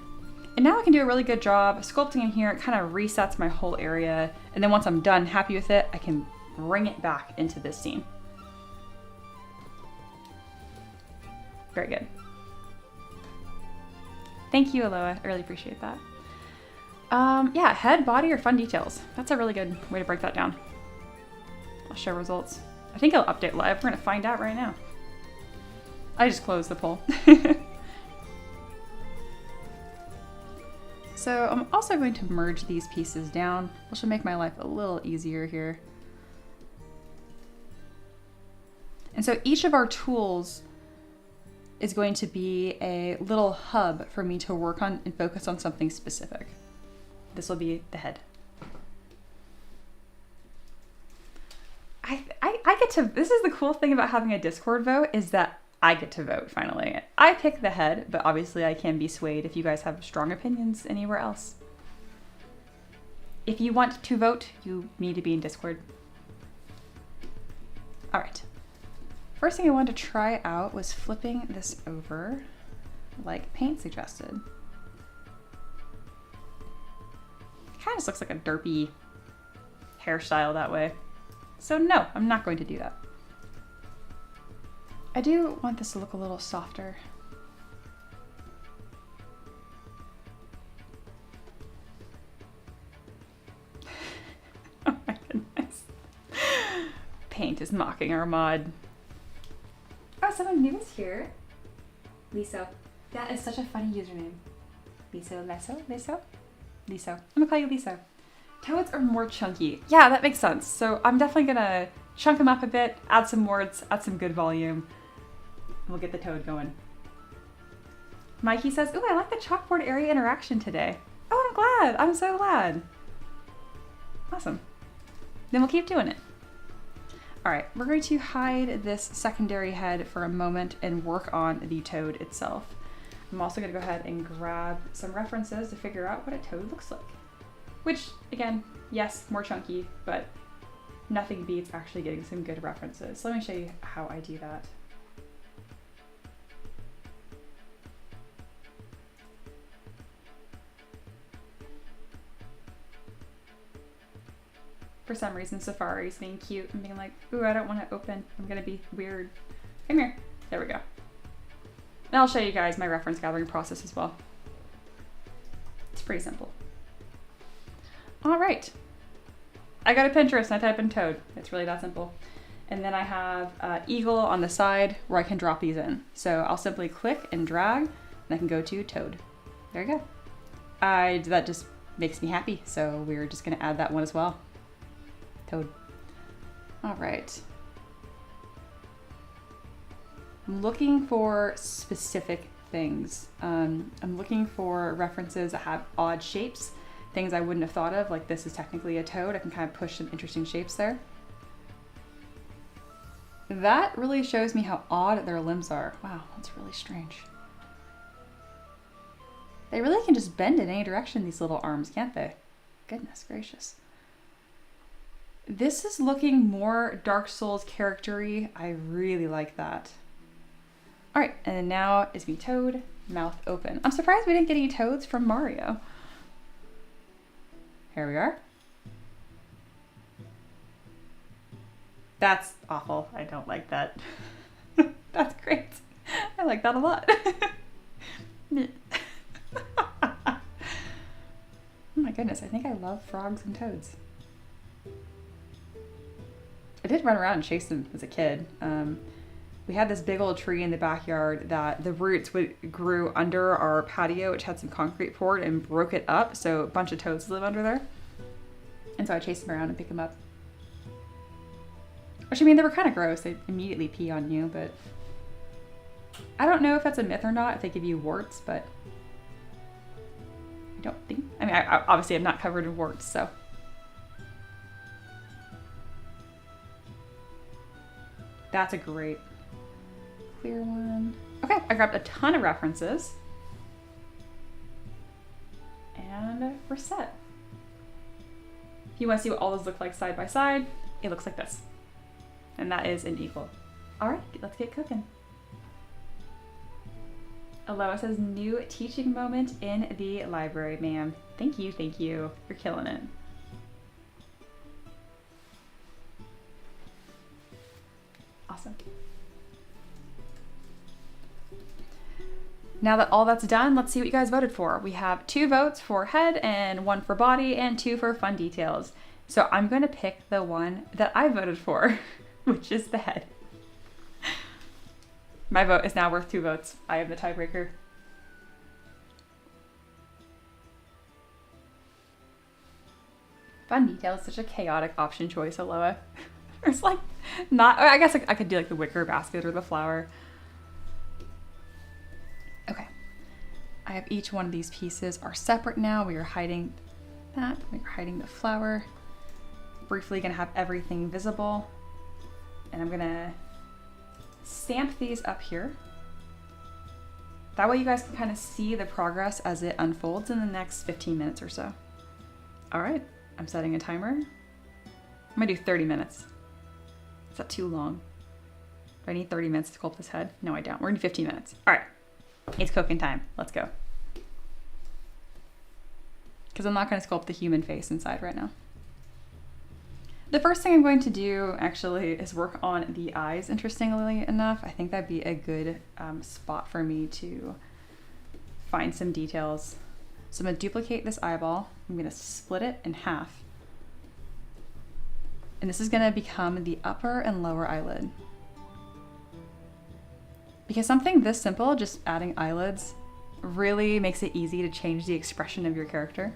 And now I can do a really good job sculpting in here. It kind of resets my whole area. And then once I'm done, happy with it, I can bring it back into this scene. Very good. Thank you, Aloha. I really appreciate that. Yeah, head, body, or fun details. That's a really good way to break that down. I'll show results. I think I'll update live. We're gonna find out right now. I just closed the poll. So I'm also going to merge these pieces down, which will make my life a little easier here. And so each of our tools is going to be a little hub for me to work on and focus on something specific. This will be the head. I get to, this is the cool thing about having a Discord vote is that I get to vote finally. I pick the head, but obviously I can be swayed if you guys have strong opinions anywhere else. If you want to vote, you need to be in Discord. All right. First thing I wanted to try out was flipping this over like Paint suggested. kind of just looks like a derpy hairstyle that way. So no, I'm not going to do that. I do want this to look a little softer. Oh my goodness. Paint is mocking our mod. Oh, someone new is here. Liso. That is such a funny username. Liso, Leso, Liso? Liso. I'm gonna call you Liso. Toads are more chunky. Yeah, that makes sense. So I'm definitely gonna chunk them up a bit, add some warts, add some good volume. We'll get the toad going. Mikey says, ooh, I like the chalkboard area interaction today. Oh, I'm glad. I'm so glad. Awesome. Then we'll keep doing it. All right, we're going to hide this secondary head for a moment and work on the toad itself. I'm also gonna go ahead and grab some references to figure out what a toad looks like. Which, again, yes, more chunky, but nothing beats actually getting some good references. So let me show you how I do that. For some reason, Safari's being cute and being like, ooh, I don't want to open. I'm gonna be weird. Come here. There we go. And I'll show you guys my reference gathering process as well. It's pretty simple. All right. I go to Pinterest and I type in toad. It's really that simple. And then I have eagle on the side where I can drop these in. So I'll simply click and drag and I can go to toad. There you go. That just makes me happy. So we're just gonna add that one as well. Toad. All right. I'm looking for specific things. I'm looking for references that have odd shapes, things I wouldn't have thought of, like this is technically a toad. I can kind of push some interesting shapes there. That really shows me how odd their limbs are. Wow, that's really strange. They really can just bend in any direction, these little arms, can't they? Goodness gracious. This is looking more Dark Souls character-y. I really like that. All right, and then now is me toad, mouth open. I'm surprised we didn't get any toads from Mario. Here we are. That's awful. I don't like that. That's great. I like that a lot. Oh my goodness, I think I love frogs and toads. I did run around and chase them as a kid. We had this big old tree in the backyard that the roots grew under our patio, which had some concrete poured, and broke it up. So a bunch of toads live under there. And so I chased them around and picked them up. Which, I mean, they were kind of gross. They immediately pee on you, but I don't know if that's a myth or not, if they give you warts, but I don't think. I mean, I obviously I'm not covered in warts, so. That's a great clear one. Okay, I grabbed a ton of references. And we're set. If you want to see what all those look like side by side, it looks like this. And that is an eagle. All right, let's get cooking. Aloha says, new teaching moment in the library, ma'am. Thank you, thank you. You're killing it. Awesome. Now that all that's done, let's see what you guys voted for. We have 2 votes for head and 1 for body and 2 for fun details. So I'm going to pick the one that I voted for, which is the head. My vote is now worth 2 votes. I am the tiebreaker. Fun details, such a chaotic option choice, Aloha. There's like not, I guess I could do like the wicker basket or the flower. Okay. I have each one of these pieces are separate now. We are hiding that. We are hiding the flower. Briefly gonna have everything visible. And I'm gonna stamp these up here. That way you guys can kind of see the progress as it unfolds in the next 15 minutes or so. All right, I'm setting a timer. I'm gonna do 30 minutes. Is that too long? Do I need 30 minutes to sculpt this head? No, I don't. We're in 15 minutes. All right, it's cooking time. Let's go. because I'm not going to sculpt the human face inside right now. The first thing I'm going to do actually is work on the eyes, interestingly enough. I think that'd be a good spot for me to find some details. So I'm going to duplicate this eyeball. I'm going to split it in half. And this is going to become the upper and lower eyelid. Because something this simple, just adding eyelids, really makes it easy to change the expression of your character.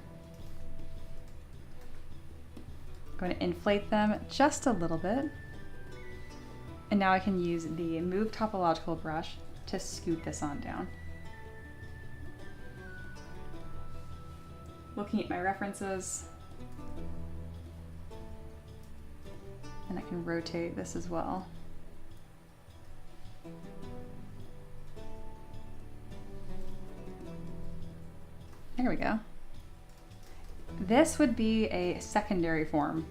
I'm going to inflate them just a little bit. And now I can use the Move Topological brush to scoot this on down. Looking at my references, and I can rotate this as well. There we go. This would be a secondary form.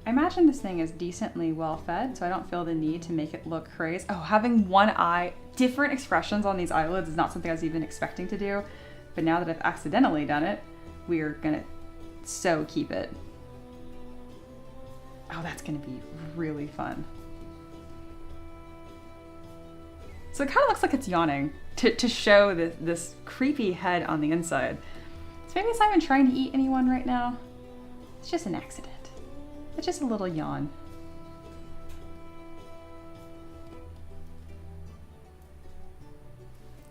I imagine this thing is decently well fed, so I don't feel the need to make it look crazy. Oh, having one eye, different expressions on these eyelids is not something I was even expecting to do, but now that I've accidentally done it, we are gonna so keep it. Oh, that's gonna be really fun. So it kind of looks like it's yawning to show this creepy head on the inside. So maybe it's not even trying to eat anyone right now. It's just an accident. It's just a little yawn.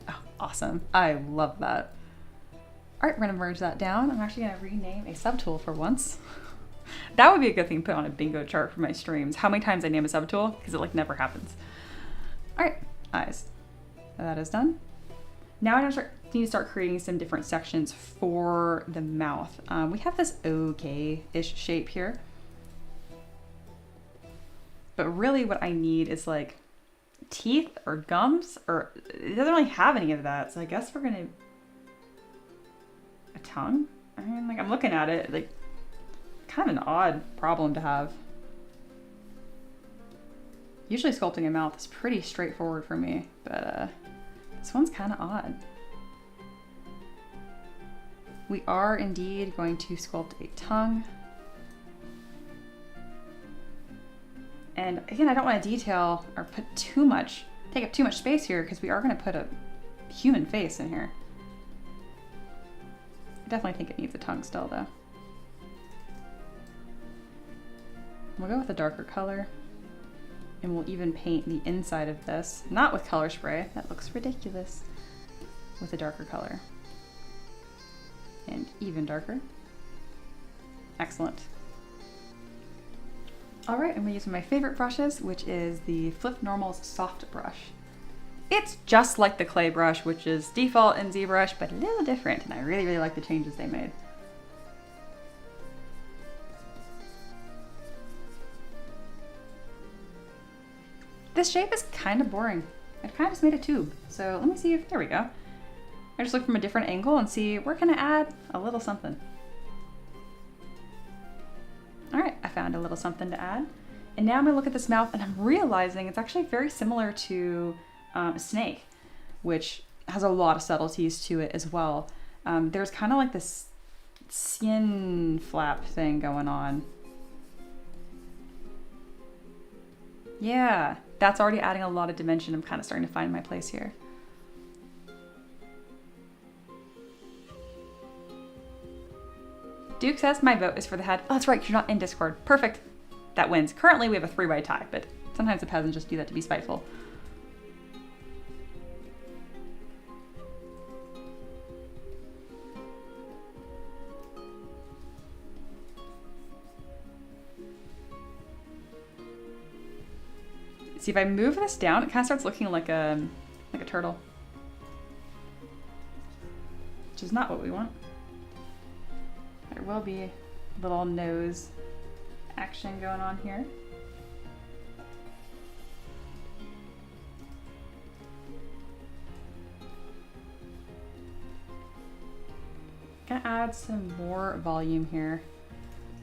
Oh, awesome. I love that. All right, we're gonna merge that down. I'm actually gonna rename a subtool for once. That would be a good thing to put on a bingo chart for my streams. How many times I name a subtool, because it like never happens. All right, eyes. That is done. Now I need to start creating some different sections for the mouth. We have this okay-ish shape here. But really what I need is like teeth or gums, or it doesn't really have any of that. So I guess we're gonna, a tongue? I mean, like I'm looking at it, like kind of an odd problem to have. Usually sculpting a mouth is pretty straightforward for me, but this one's kind of odd. We are indeed going to sculpt a tongue. And again, I don't want to detail or put too much, take up too much space here, because we are going to put a human face in here. I definitely think it needs a tongue still though. We'll go with a darker color. And we'll even paint the inside of this, not with color spray, that looks ridiculous, with a darker color. And even darker. Excellent. All right, I'm gonna use one of my favorite brushes, which is the Flip Normal's Soft Brush. It's just like the clay brush, which is default in ZBrush, but a little different, and I really, really like the changes they made. This shape is kind of boring. I kind of just made a tube. So let me see if, there we go. I just look from a different angle and see where can I add a little something. All right, I found a little something to add. And now I'm gonna look at this mouth and I'm realizing it's actually very similar to a snake, which has a lot of subtleties to it as well. There's kind of like this skin flap thing going on. Yeah, that's already adding a lot of dimension. I'm kind of starting to find my place here. Duke says my vote is for the head. Oh, that's right, you're not in Discord. Perfect. That wins. Currently we have a 3-way tie, but sometimes the peasants just do that to be spiteful. See, if I move this down, it kind of starts looking like a turtle, which is not what we want. There will be a little nose action going on here. Gonna add some more volume here.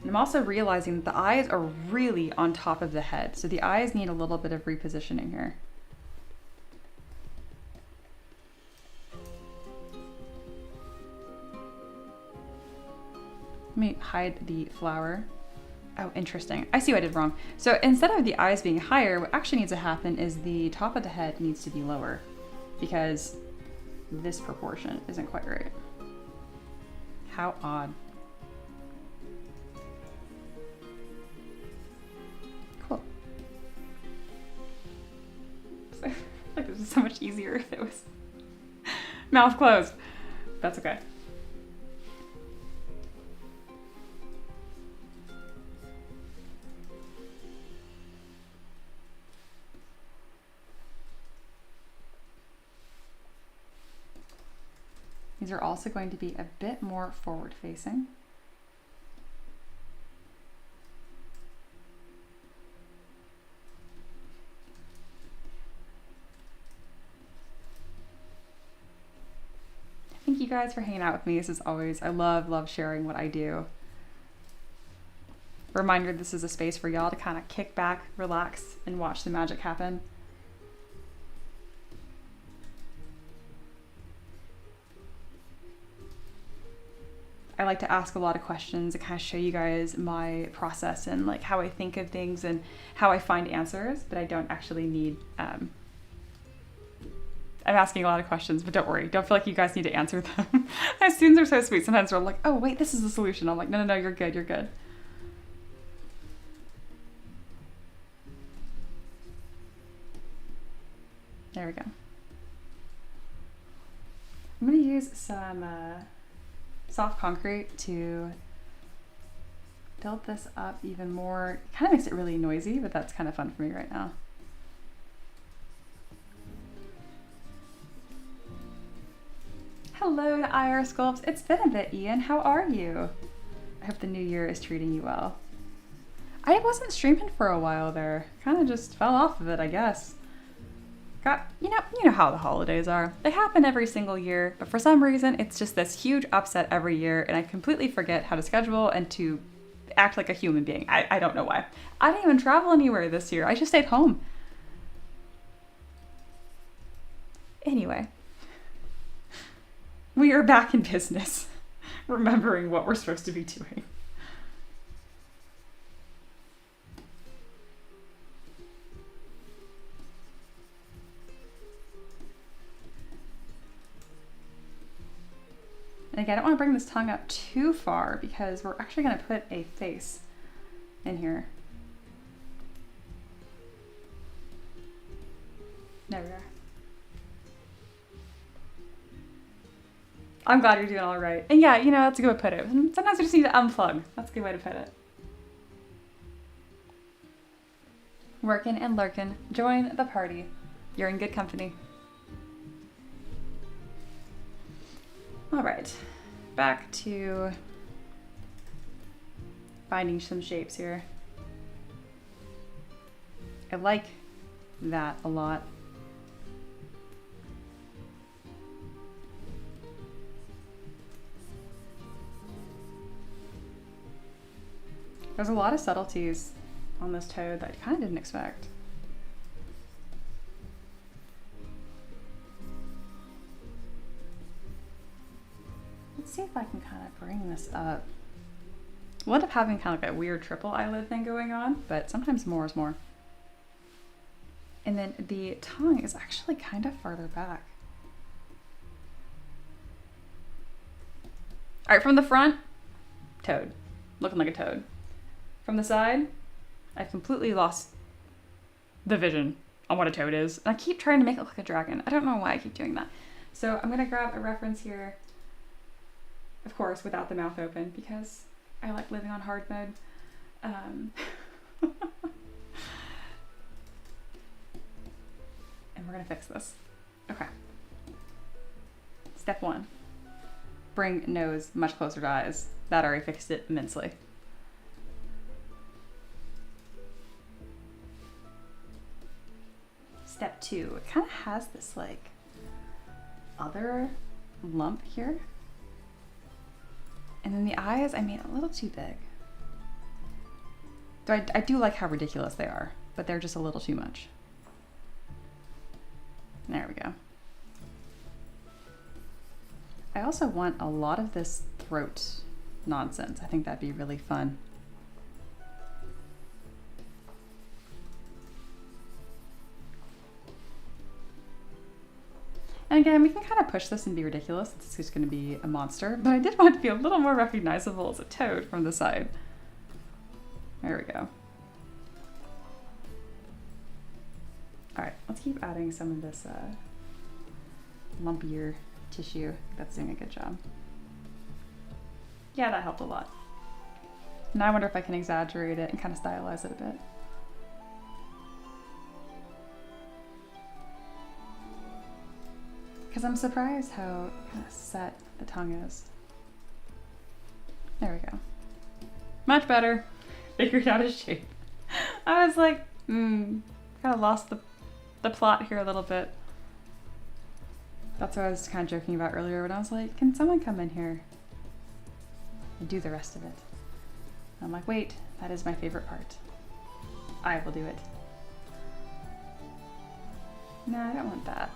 And I'm also realizing that the eyes are really on top of the head, so the eyes need a little bit of repositioning here. me hide the flower. Oh, interesting. I see what I did wrong. So instead of the eyes being higher, what actually needs to happen is the top of the head needs to be lower because this proportion isn't quite right. How odd. Cool. Like this is so much easier if it was mouth closed. That's okay. These are also going to be a bit more forward facing. Thank you guys for hanging out with me. This is always, I love sharing what I do. Reminder, this is a space for y'all to kind of kick back, relax, and watch the magic happen. I like to ask a lot of questions and kind of show you guys my process and like how I think of things and how I find answers, but I don't actually need, I'm asking a lot of questions, but don't worry. Don't feel like you guys need to answer them. My students are so sweet. Sometimes they're like, oh wait, this is the solution. I'm like, no, you're good, you're good. There we go. I'm gonna use some soft concrete to build this up even more. It kind of makes it really noisy, but that's kind of fun for me right now. Hello to IR Sculpts. It's been a bit, Ian. How are you? I hope the new year is treating you well. I wasn't streaming for a while there. Kind of just fell off of it, I guess. You know how the holidays are. They happen every single year, but for some reason, it's just this huge upset every year, and I completely forget how to schedule and to act like a human being. I don't know why. I didn't even travel anywhere this year. I just stayed home. Anyway, we are back in business, remembering what we're supposed to be doing. And again, I don't want to bring this tongue up too far because we're actually going to put a face in here. There we are. I'm glad you're doing all right. And yeah, you know, that's a good way to put it. Sometimes you just need to unplug. That's a good way to put it. Working and lurking. Join the party. You're in good company. All right, back to finding some shapes here. I like that a lot. There's a lot of subtleties on this toad that I kind of didn't expect. Let's see if I can kind of bring this up. We'll end up having kind of like a weird triple eyelid thing going on, but sometimes more is more. And then the tongue is actually kind of farther back. All right, from the front, toad, looking like a toad. From the side, I've completely lost the vision on what a toad is. And I keep trying to make it look like a dragon. I don't know why I keep doing that. So I'm gonna grab a reference here, of course, without the mouth open because I like living on hard mode. And we're gonna fix this. Okay. Step one, bring nose much closer to eyes. That already fixed it immensely. Step two, it kind of has this like other lump here. And then the eyes, I made a little too big. So I do like how ridiculous they are, but they're just a little too much. There we go. I also want a lot of this throat nonsense. I think that'd be really fun. And again, we can kind of push this and be ridiculous. It's just going to be a monster, but I did want it to be a little more recognizable as a toad from the side. There we go. All right, let's keep adding some of this lumpier tissue. That's doing a good job. Yeah, that helped a lot. Now I wonder if I can exaggerate it and kind of stylize it a bit. Because I'm surprised how kind of set the tongue is. There we go. Much better. Figured out his shape. I was like, kind of lost the plot here a little bit. That's what I was kind of joking about earlier when I was like, can someone come in here and do the rest of it? And I'm like, wait, that is my favorite part. I will do it. No, I don't want that.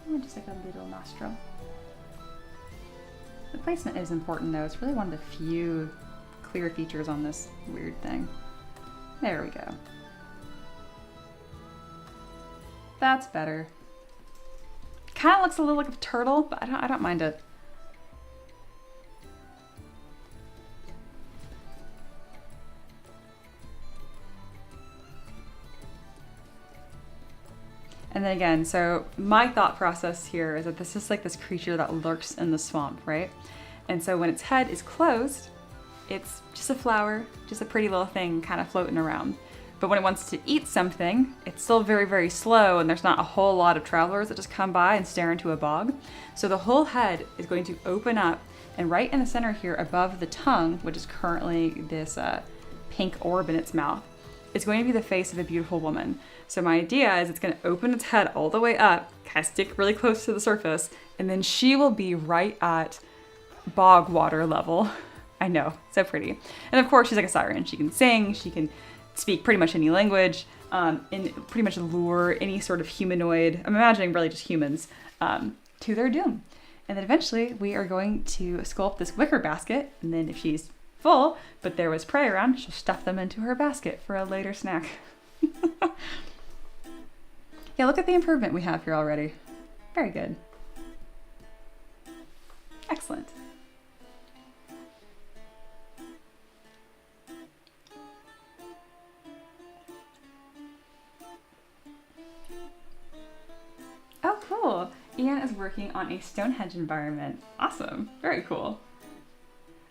I want just like a little nostril. The placement is important though. It's really one of the few clear features on this weird thing. There we go. That's better. Kind of looks a little like a turtle, but I don't mind it. And then again, so my thought process here is that this is like this creature that lurks in the swamp, right? And so when its head is closed, it's just a flower, just a pretty little thing kind of floating around. But when it wants to eat something, it's still very, very slow, and there's not a whole lot of travelers that just come by and stare into a bog. So the whole head is going to open up, and right in the center here above the tongue, which is currently this pink orb in its mouth, is going to be the face of a beautiful woman. So my idea is it's going to open its head all the way up, kind of stick really close to the surface, and then she will be right at bog water level. I know, so pretty. And of course she's like a siren. She can sing, she can speak pretty much any language, and pretty much lure any sort of humanoid, I'm imagining really just humans, to their doom. And then eventually we are going to sculpt this wicker basket, and then if she's full, but there was prey around, she'll stuff them into her basket for a later snack. Yeah, look at the improvement we have here already. Very good. Excellent. Oh, cool. Ian is working on a Stonehenge environment. Awesome. Very cool.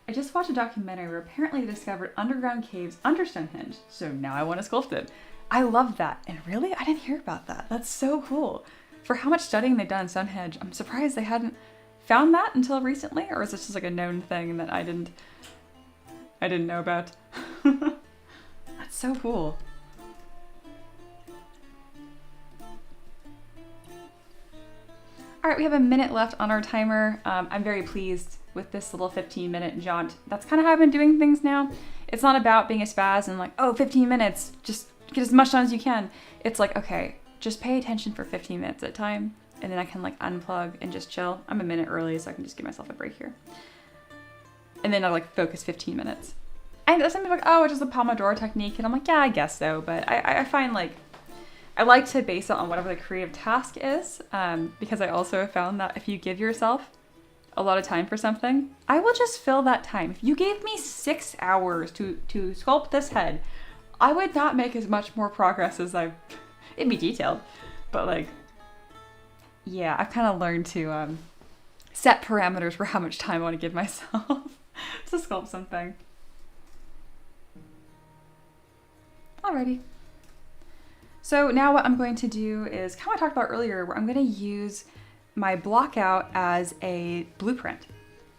I just watched a documentary where apparently they discovered underground caves under Stonehenge, so now I want to sculpt it. I love that. And really, I didn't hear about that. That's so cool. For how much studying they've done in Stonehenge, I'm surprised they hadn't found that until recently, or is this just like a known thing that I didn't know about? That's so cool. All right, we have a minute left on our timer. I'm very pleased with this little 15-minute jaunt. That's kind of how I've been doing things now. It's not about being a spaz and like, oh, 15 minutes, just get as much done as you can. It's like, okay, just pay attention for 15 minutes at a time, and then I can like unplug and just chill. I'm a minute early, so I can just give myself a break here. And then I'll like focus 15 minutes. And some people are like, oh, it's just a Pomodoro technique. And I'm like, yeah, I guess so. But I find like, I like to base it on whatever the creative task is, because I also have found that if you give yourself a lot of time for something, I will just fill that time. If you gave me 6 hours to sculpt this head, I would not make as much more progress as it'd be detailed, but like, yeah, I've kind of learned to set parameters for how much time I want to give myself to sculpt something. Alrighty. So now what I'm going to do is kind of what I talked about earlier, where I'm going to use my block out as a blueprint.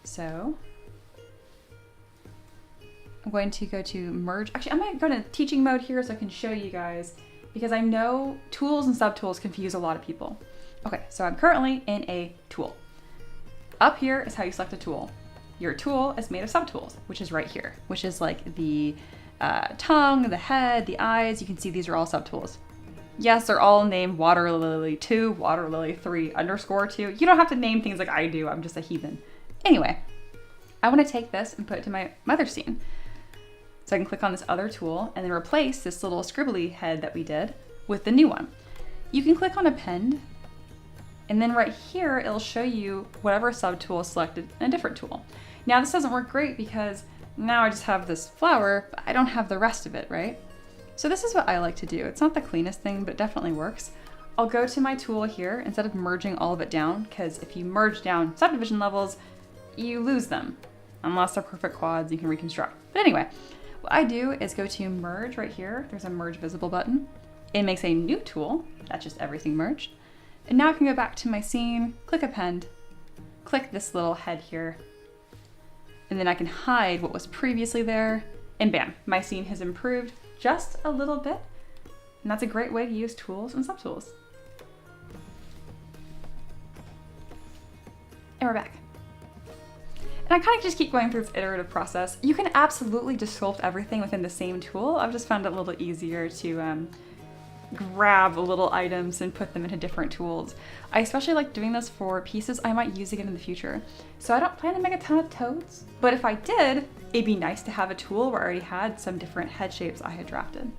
So I'm going to go to merge. Actually, I'm going to go to teaching mode here so I can show you guys, because I know tools and subtools confuse a lot of people. Okay, so I'm currently in a tool. Up here is how you select a tool. Your tool is made of subtools, which is right here, which is like the tongue, the head, the eyes. You can see these are all subtools. Yes, they're all named Water Lily 2, Water Lily 3 _2. You don't have to name things like I do. I'm just a heathen. Anyway, I want to take this and put it to my other scene. So I can click on this other tool and then replace this little scribbly head that we did with the new one. You can click on append, and then right here, it'll show you whatever subtool is selected in a different tool. Now this doesn't work great because now I just have this flower, but I don't have the rest of it, right? So this is what I like to do. It's not the cleanest thing, but it definitely works. I'll go to my tool here instead of merging all of it down, because if you merge down subdivision levels, you lose them, unless they're perfect quads you can reconstruct. But anyway, what I do is go to merge right here. There's a merge visible button. It makes a new tool. That's just everything merged. And now I can go back to my scene, click append, click this little head here, and then I can hide what was previously there, and bam, my scene has improved just a little bit. And that's a great way to use tools and subtools. And we're back. And I kind of just keep going through this iterative process. You can absolutely just sculpt everything within the same tool. I've just found it a little bit easier to grab little items and put them into different tools. I especially like doing this for pieces I might use again in the future. So I don't plan to make a ton of toads, but if I did, it'd be nice to have a tool where I already had some different head shapes I had drafted.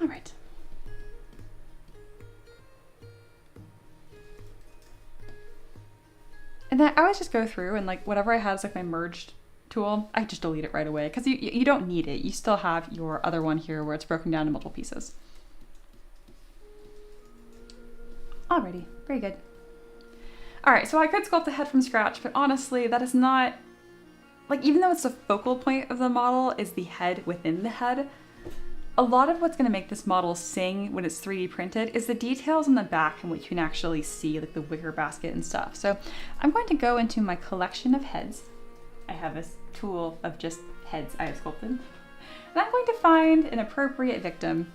All right. And then I always just go through and like whatever I have as like my merged tool, I just delete it right away because you don't need it. You still have your other one here where it's broken down into multiple pieces. Alrighty, very good. All right, so I could sculpt the head from scratch, but honestly, that is not, like even though it's the focal point of the model is the head within the head, a lot of what's going to make this model sing when it's 3D printed is the details on the back and what you can actually see, like the wicker basket and stuff. So I'm going to go into my collection of heads. I have this tool of just heads I have sculpted. And I'm going to find an appropriate victim.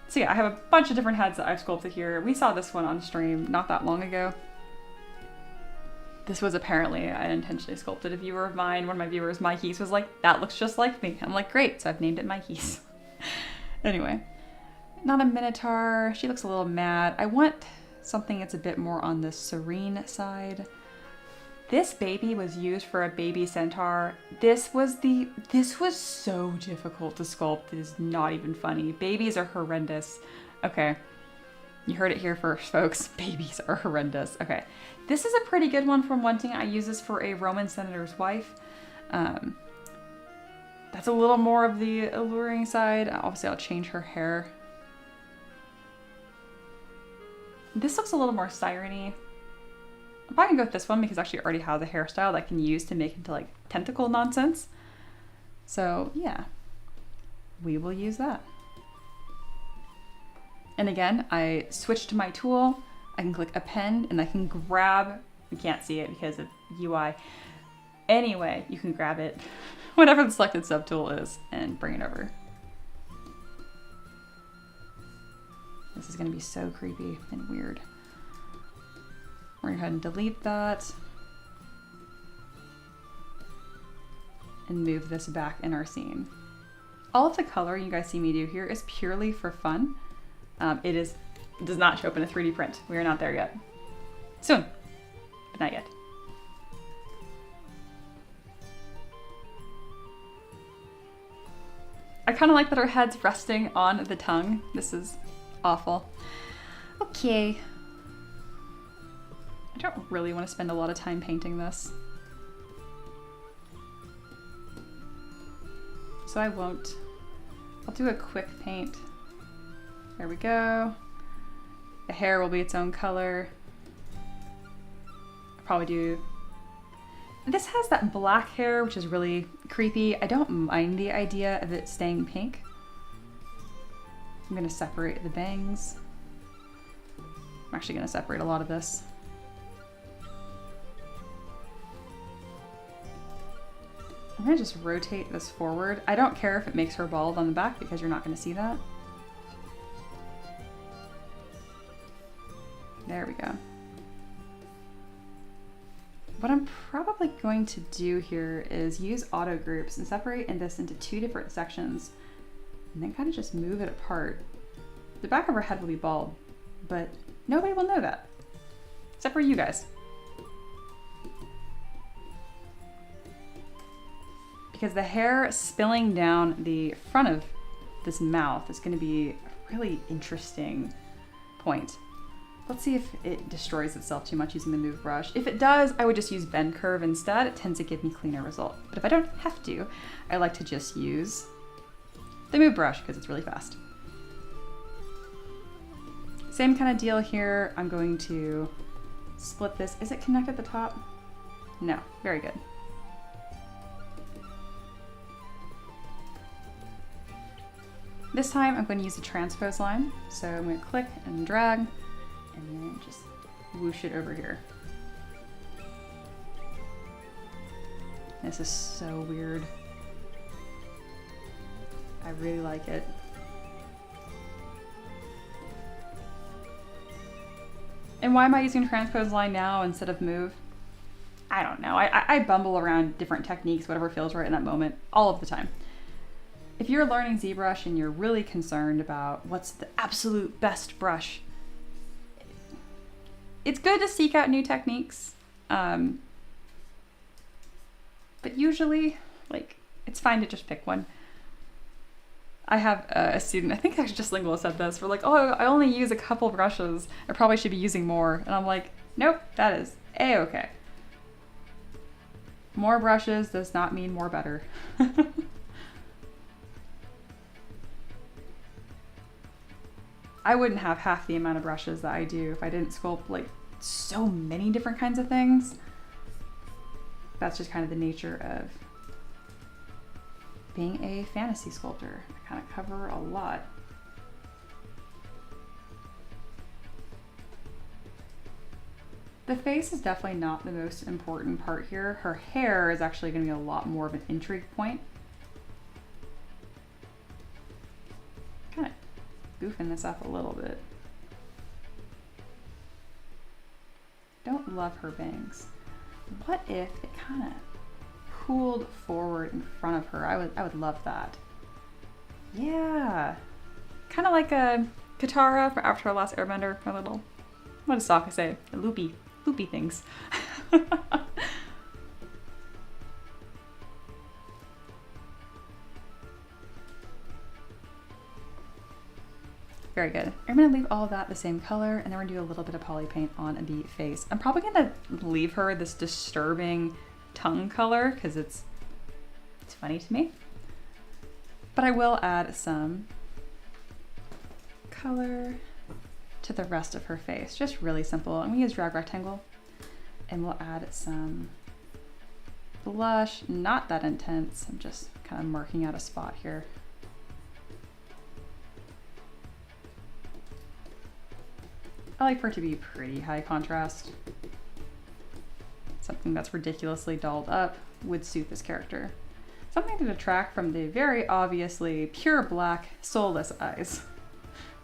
So yeah, I have a bunch of different heads that I've sculpted here. We saw this one on stream not that long ago. This was apparently unintentionally sculpted. A viewer of mine, one of my viewers, Mikey's, was like, that looks just like me. I'm like, great, so I've named it Mikey's. Anyway, not a minotaur. She looks a little mad. I want something that's a bit more on the serene side. This baby was used for a baby centaur. This was so difficult to sculpt. It is not even funny. Babies are horrendous. Okay. You heard it here first, folks. Babies are horrendous. Okay, this is a pretty good one from Wanting. I use this for a Roman senator's wife. That's a little more of the alluring side. Obviously, I'll change her hair. This looks a little more siren-y. I'm probably gonna go with this one because it actually already has a hairstyle that I can use to make into like tentacle nonsense. So yeah, we will use that. And again, I switch to my tool, I can click append and I can grab, you can't see it because of UI. Anyway, you can grab it, whatever the selected subtool is, and bring it over. This is gonna be so creepy and weird. We're gonna go ahead and delete that. And move this back in our scene. All of the color you guys see me do here is purely for fun. It does not show up in a 3D print. We are not there yet. Soon, but not yet. I kind of like that our head's resting on the tongue. This is awful. Okay. I don't really want to spend a lot of time painting this. So I won't. I'll do a quick paint. There we go. The hair will be its own color. I'll probably do... This has that black hair, which is really creepy. I don't mind the idea of it staying pink. I'm gonna separate the bangs. I'm actually gonna separate a lot of this. I'm gonna just rotate this forward. I don't care if it makes her bald on the back because you're not gonna see that. There we go. What I'm probably going to do here is use auto groups and separate this into two different sections and then kind of just move it apart. The back of her head will be bald, but nobody will know that, except for you guys. Because the hair spilling down the front of this mouth is going to be a really interesting point. Let's see if it destroys itself too much using the move brush. If it does, I would just use bend curve instead. It tends to give me cleaner result. But if I don't have to, I like to just use the move brush because it's really fast. Same kind of deal here. I'm going to split this. Is it connected at the top? No, very good. This time I'm going to use the transpose line. So I'm going to click and drag and then just whoosh it over here. This is so weird. I really like it. And why am I using transpose line now instead of move? I don't know. I bumble around different techniques, whatever feels right in that moment, all of the time. If you're learning ZBrush and you're really concerned about what's the absolute best brush, it's good to seek out new techniques. But usually, like, it's fine to just pick one. I have a student, I think actually just Lingual said this, we're like, oh, I only use a couple brushes. I probably should be using more. And I'm like, nope, that is A-okay. More brushes does not mean more better. I wouldn't have half the amount of brushes that I do if I didn't sculpt like so many different kinds of things. That's just kind of the nature of being a fantasy sculptor. I kind of cover a lot. The face is definitely not the most important part here. Her hair is actually going to be a lot more of an intrigue point. Kind of goofing this up a little bit. Don't love her bangs. What if it kind of pulled forward in front of her? I would love that. Yeah. Kind of like a Katara from Avatar: The Last Airbender. My little, what does Sokka say? The loopy things. Very good. I'm gonna leave all of that the same color, and then we're gonna do a little bit of poly paint on the face. I'm probably gonna leave her this disturbing tongue color because it's funny to me. But I will add some color to the rest of her face. Just really simple. I'm gonna use drag rectangle, and we'll add some blush, not that intense. I'm just kind of marking out a spot here. I like for it to be pretty high contrast. Something that's ridiculously dolled up would suit this character. Something to detract from the very obviously pure black, soulless eyes.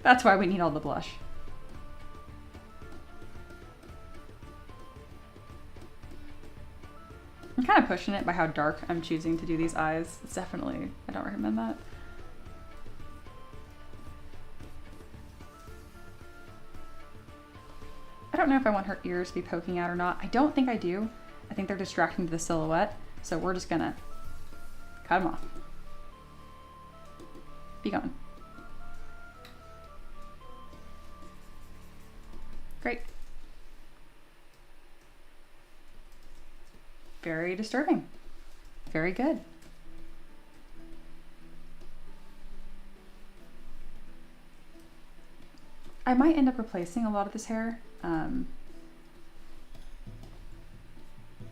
That's why we need all the blush. I'm kind of pushing it by how dark I'm choosing to do these eyes. It's definitely, I don't recommend that. I don't know if I want her ears to be poking out or not. I don't think I do. I think they're distracting to the silhouette. So we're just gonna cut them off. Be gone. Great. Very disturbing. Very good. I might end up replacing a lot of this hair.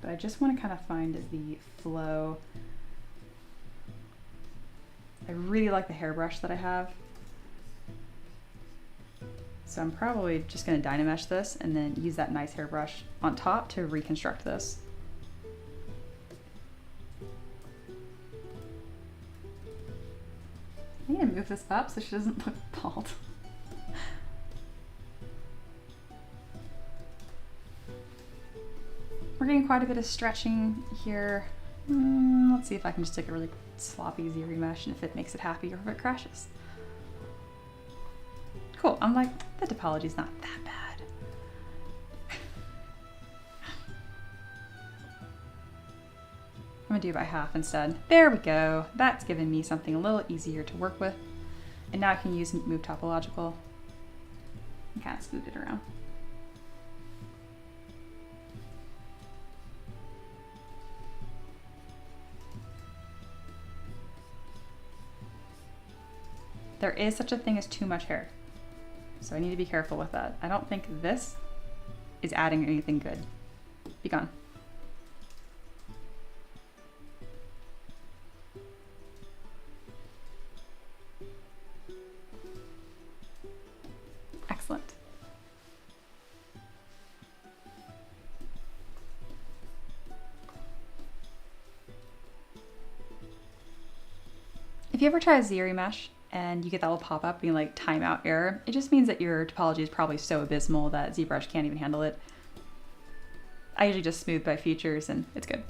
But I just want to kind of find the flow. I really like the hairbrush that I have. So I'm probably just going to Dynamesh this and then use that nice hairbrush on top to reconstruct this. I need to move this up so she doesn't look bald. We're getting quite a bit of stretching here. Let's see if I can just take a really sloppy ZBrush and if it makes it happy or if it crashes. Cool, I'm like, the topology's not that bad. I'm gonna do it by half instead. There we go. That's given me something a little easier to work with. And now I can use move topological and kind of scoot it around. There is such a thing as too much hair. So I need to be careful with that. I don't think this is adding anything good. Be gone. Excellent. If you ever try a ZBrush and you get that little pop-up being like timeout error, it just means that your topology is probably so abysmal that ZBrush can't even handle it. I usually just smooth by features and it's good.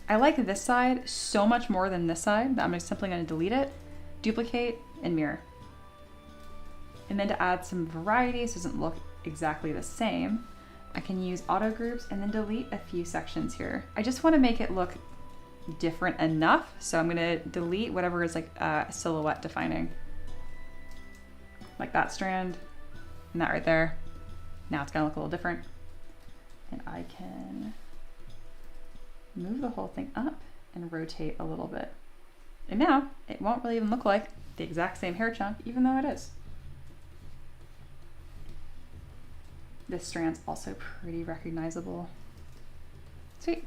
I like this side so much more than this side that I'm just simply going to delete it, duplicate, and mirror. And then to add some variety so it doesn't look exactly the same, I can use auto groups and then delete a few sections here. I just want to make it look different enough, so I'm going to delete whatever is like silhouette defining. Like that strand and that right there. Now it's going to look a little different. And I can move the whole thing up and rotate a little bit. And now it won't really even look like the exact same hair chunk, even though it is. This strand's also pretty recognizable. Sweet.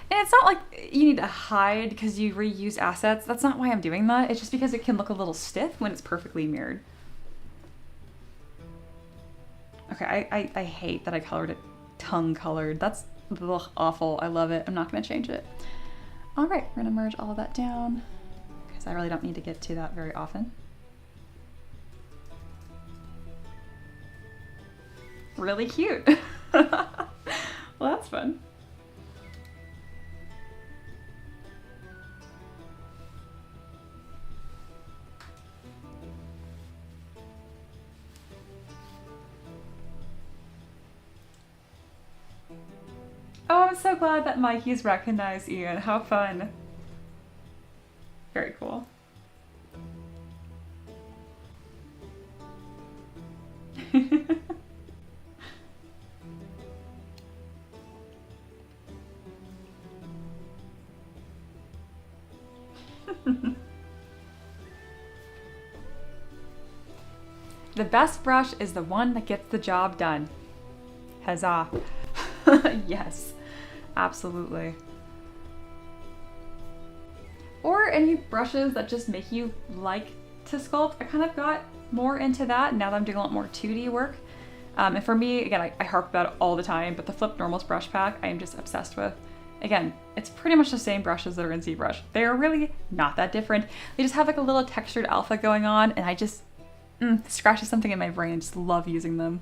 And it's not like you need to hide because you reuse assets. That's not why I'm doing that. It's just because it can look a little stiff when it's perfectly mirrored. Okay, I hate that I colored it tongue colored. That's awful. I love it. I'm not going to change it. All right, we're going to merge all of that down because I really don't need to get to that very often. Really cute. Well, that's fun. Oh, I'm so glad that Mikey's recognized Ian. How fun. Very cool. The best brush is the one that gets the job done. Huzzah. Yes, absolutely. Or any brushes that just make you like to sculpt. I kind of got more into that now that I'm doing a lot more 2D work. And for me, again, I harp about it all the time, but the Flip Normals brush pack I am just obsessed with. Again, it's pretty much the same brushes that are in ZBrush. They are really not that different. They just have like a little textured alpha going on, and I just scratches something in my brain. I just love using them.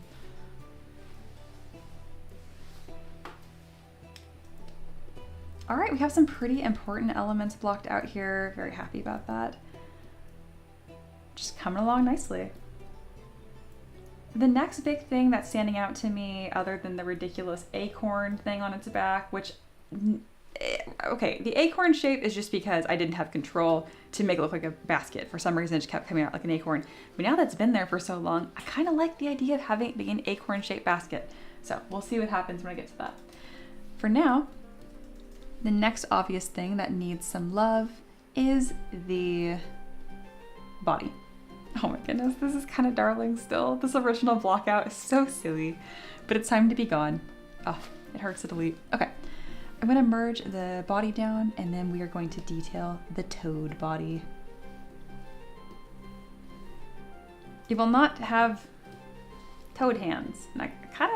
All right, we have some pretty important elements blocked out here. Very happy about that. Just coming along nicely. The next big thing that's standing out to me, other than the ridiculous acorn thing on its back, which, okay, the acorn shape is just because I didn't have control to make it look like a basket. For some reason, it just kept coming out like an acorn. But now that's been there for so long, I kind of like the idea of having it be an acorn-shaped basket. So we'll see what happens when I get to that. For now, the next obvious thing that needs some love is the body. Oh my goodness, this is kind of darling still. This original block out is so silly, but it's time to be gone. Oh, it hurts to delete. Okay, I'm gonna merge the body down and then we are going to detail the toad body. You will not have toad hands. And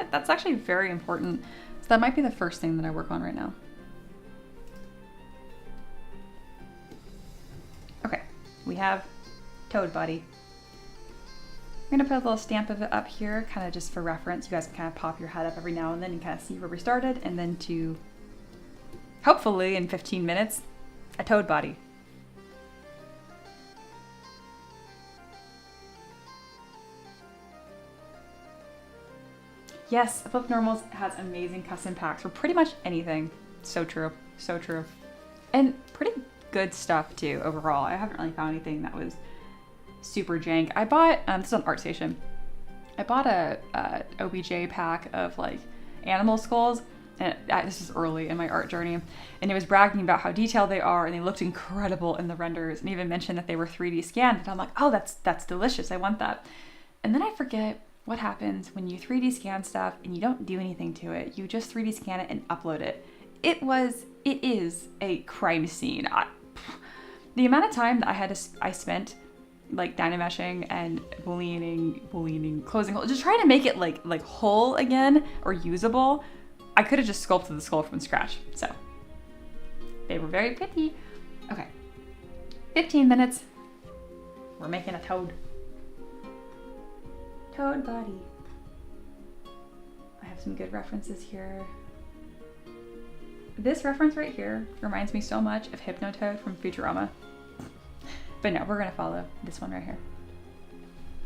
that's actually very important. So that might be the first thing that I work on right now. Okay, we have toad body. I'm gonna put a little stamp of it up here, kind of just for reference. You guys can kind of pop your head up every now and then and kind of see where we started, and then to, hopefully in 15 minutes, a toad body. Yes, Flip Normals has amazing custom packs for pretty much anything. So true, so true. And pretty good stuff too, overall. I haven't really found anything that was super jank. I bought, this is on ArtStation, I bought a OBJ pack of like animal skulls, and this is early in my art journey, and it was bragging about how detailed they are, and they looked incredible in the renders, and even mentioned that they were 3D scanned, and I'm like, oh, that's delicious, I want that. And then I forget what happens when you 3D scan stuff and you don't do anything to it. You just 3D scan it and upload it. It is a crime scene. The amount of time that I spent like dynameshing and booleaning, closing, just trying to make it like whole again or usable. I could have just sculpted the skull from scratch. So they were very pretty. Okay, 15 minutes. We're making a toad. Toad body. I have some good references here. This reference right here reminds me so much of Hypnotoad from Futurama. But no, we're gonna follow this one right here.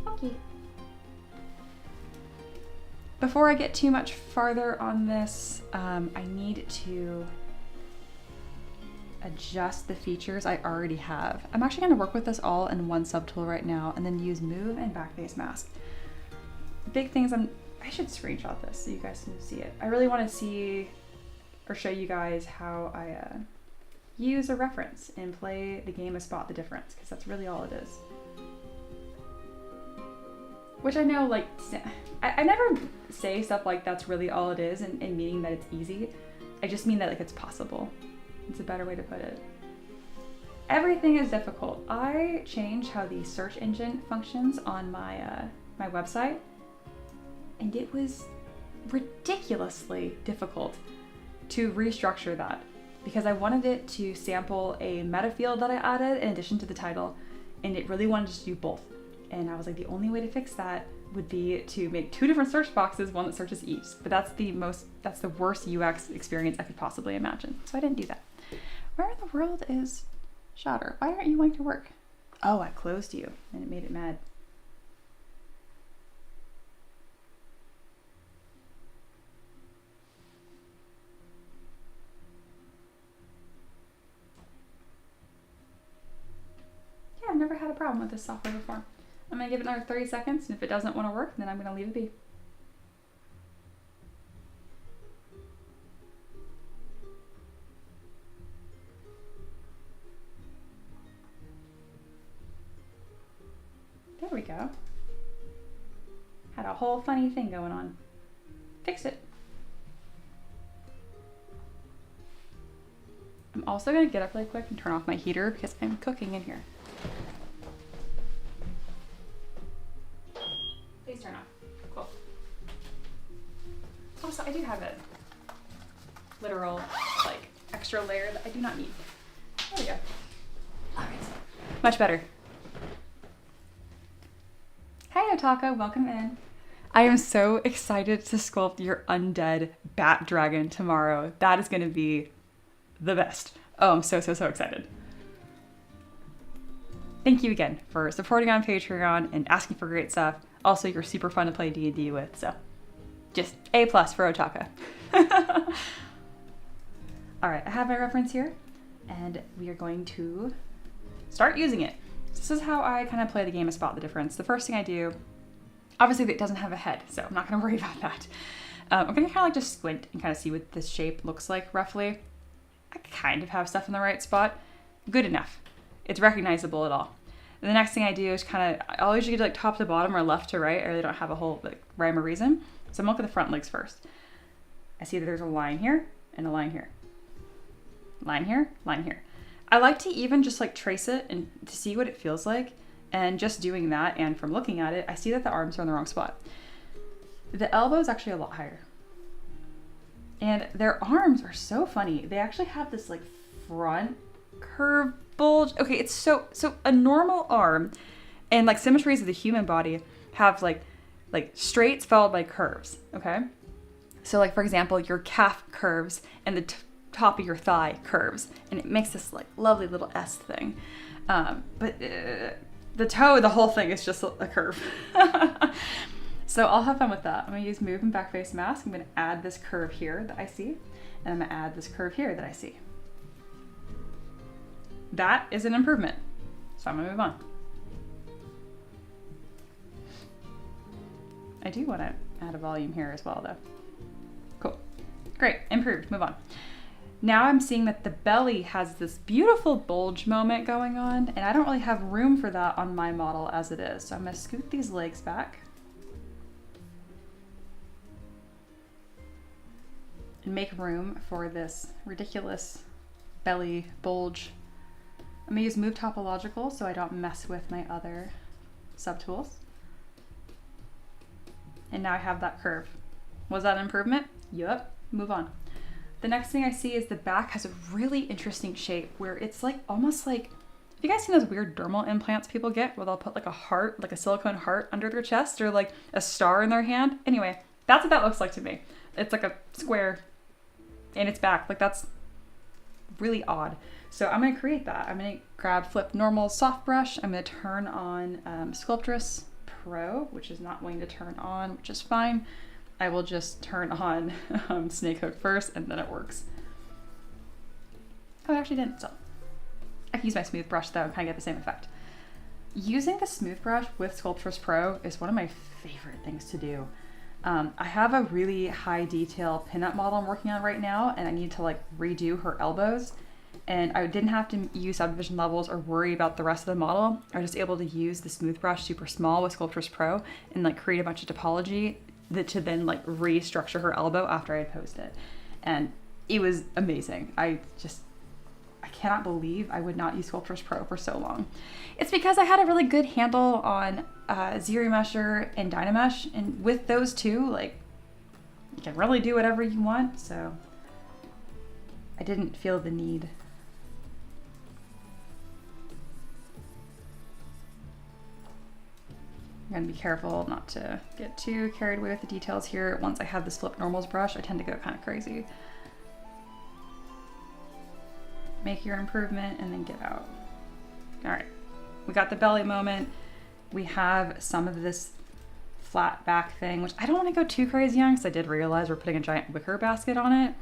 Okay. Before I get too much farther on this, I need to adjust the features I already have. I'm actually gonna work with this all in one subtool right now and then use move and backface mask. Big things I should screenshot this so you guys can see it. I really want to see or show you guys how I use a reference and play the game of spot the difference, because that's really all it is. Which I know, like, I never say stuff like that's really all it is and meaning that it's easy. I just mean that like it's possible. It's a better way to put it. Everything is difficult. I changed how the search engine functions on my my website, and it was ridiculously difficult to restructure that because I wanted it to sample a meta field that I added in addition to the title, and it really wanted to do both. And I was like, the only way to fix that would be to make two different search boxes, one that searches each. But that's the worst UX experience I could possibly imagine. So I didn't do that. Where in the world is Shatter? Why aren't you going to work? Oh, I closed you and it made it mad. Yeah, I've never had a problem with this software before. I'm gonna give it another 30 seconds, and if it doesn't want to work, then I'm gonna leave it be. There we go. Had a whole funny thing going on. Fix it. I'm also gonna get up really quick and turn off my heater because I'm cooking in here. Please turn off. Cool. Also, I do have a literal, like, extra layer that I do not need. There we go. All right. Much better. Hi, Otaka. Welcome in. I am so excited to sculpt your undead bat dragon tomorrow. That is going to be the best. Oh, I'm so excited. Thank you again for supporting on Patreon and asking for great stuff. Also, you're super fun to play D&D with, so just A+ for Otaka. All right, I have my reference here, and we are going to start using it. This is how I kind of play the game of Spot the Difference. The first thing I do, obviously it doesn't have a head, so I'm not going to worry about that. I'm going to kind of like just squint and kind of see what this shape looks like roughly. I kind of have stuff in the right spot. Good enough. It's recognizable at all. And the next thing I do is kind of, I'll usually do like top to bottom or left to right. I really don't have a whole like rhyme or reason. So I'm looking at the front legs first. I see that there's a line here and a line here. Line here, line here. I like to even just like trace it and to see what it feels like. And just doing that, and from looking at it, I see that the arms are in the wrong spot. The elbow is actually a lot higher. And their arms are so funny. They actually have this like front curve bulge. Okay, it's so a normal arm and like symmetries of the human body have like straights followed by curves, okay? So like, for example, your calf curves and the top of your thigh curves, and it makes this like lovely little S thing. But the toe, the whole thing is just a curve. So I'll have fun with that. I'm gonna use Move and Backface Mask. I'm gonna add this curve here that I see, and I'm gonna add this curve here that I see. That is an improvement. So I'm gonna move on. I do wanna add a volume here as well though. Cool, great, improved, move on. Now I'm seeing that the belly has this beautiful bulge moment going on, and I don't really have room for that on my model as it is. So I'm gonna scoot these legs back and make room for this ridiculous belly bulge. I'm gonna use Move Topological so I don't mess with my other subtools. And now I have that curve. Was that an improvement? Yup, move on. The next thing I see is the back has a really interesting shape where it's like almost like, have you guys seen those weird dermal implants people get where they'll put like a heart, like a silicone heart under their chest, or like a star in their hand? Anyway, that's what that looks like to me. It's like a square in its back. Like, that's really odd. So I'm gonna create that. I'm gonna grab Flip Normal Soft Brush. I'm gonna turn on Sculptress Pro, which is not going to turn on, which is fine. I will just turn on Snake Hook first, and then it works. Oh, it actually didn't, so. I can use my smooth brush though and kind of get the same effect. Using the smooth brush with Sculptress Pro is one of my favorite things to do. I have a really high detail pinup model I'm working on right now, and I need to like redo her elbows. And I didn't have to use subdivision levels or worry about the rest of the model. I was just able to use the smooth brush super small with Sculptress Pro and like create a bunch of topology to then like restructure her elbow after I had posed it. And it was amazing. I cannot believe I would not use Sculptress Pro for so long. It's because I had a really good handle on ZBrush and Dynamesh, and with those two, like, you can really do whatever you want, so I didn't feel the need. I'm gonna be careful not to get too carried away with the details here. Once I have this Flip Normals brush, I tend to go kind of crazy. Make your improvement and then get out. All right, we got the belly moment. We have some of this flat back thing, which I don't want to go too crazy on because I did realize we're putting a giant wicker basket on it.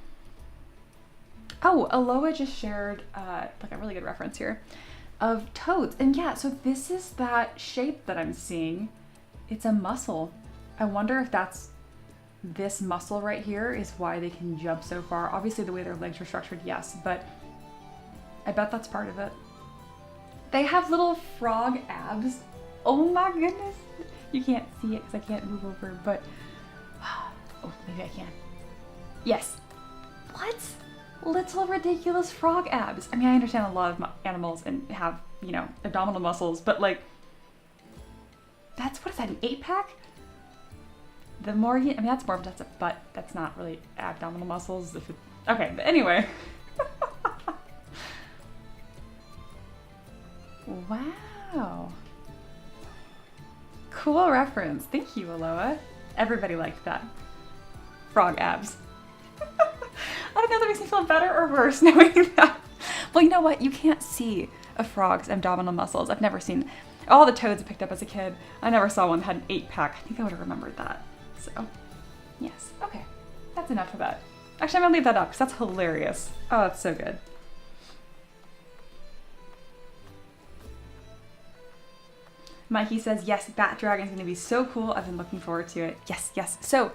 Oh, Aloha just shared like a really good reference here of toads. And yeah, so this is that shape that I'm seeing. It's a muscle. I wonder if that's this muscle right here is why they can jump so far. Obviously the way their legs are structured, yes, but I bet that's part of it. They have little frog abs. Oh my goodness. You can't see it because I can't move over, but oh, maybe I can. Yes. What? Little ridiculous frog abs. I mean, I understand a lot of animals and have, you know, abdominal muscles, but like, what is that, an 8-pack? The more you, I mean, that's a butt. That's not really abdominal muscles. Okay, but anyway. Wow. Cool reference. Thank you, Aloha. Everybody liked that. Frog abs. I don't know if that makes me feel better or worse knowing that. Well, you know what? You can't see a frog's abdominal muscles. I've never seen all the toads I picked up as a kid. I never saw one that had an 8-pack. I think I would have remembered that. So, yes. Okay. That's enough of that. Actually, I'm gonna leave that up because that's hilarious. Oh, that's so good. Mikey says, yes, Bat Dragon is going to be so cool. I've been looking forward to it. Yes, yes. So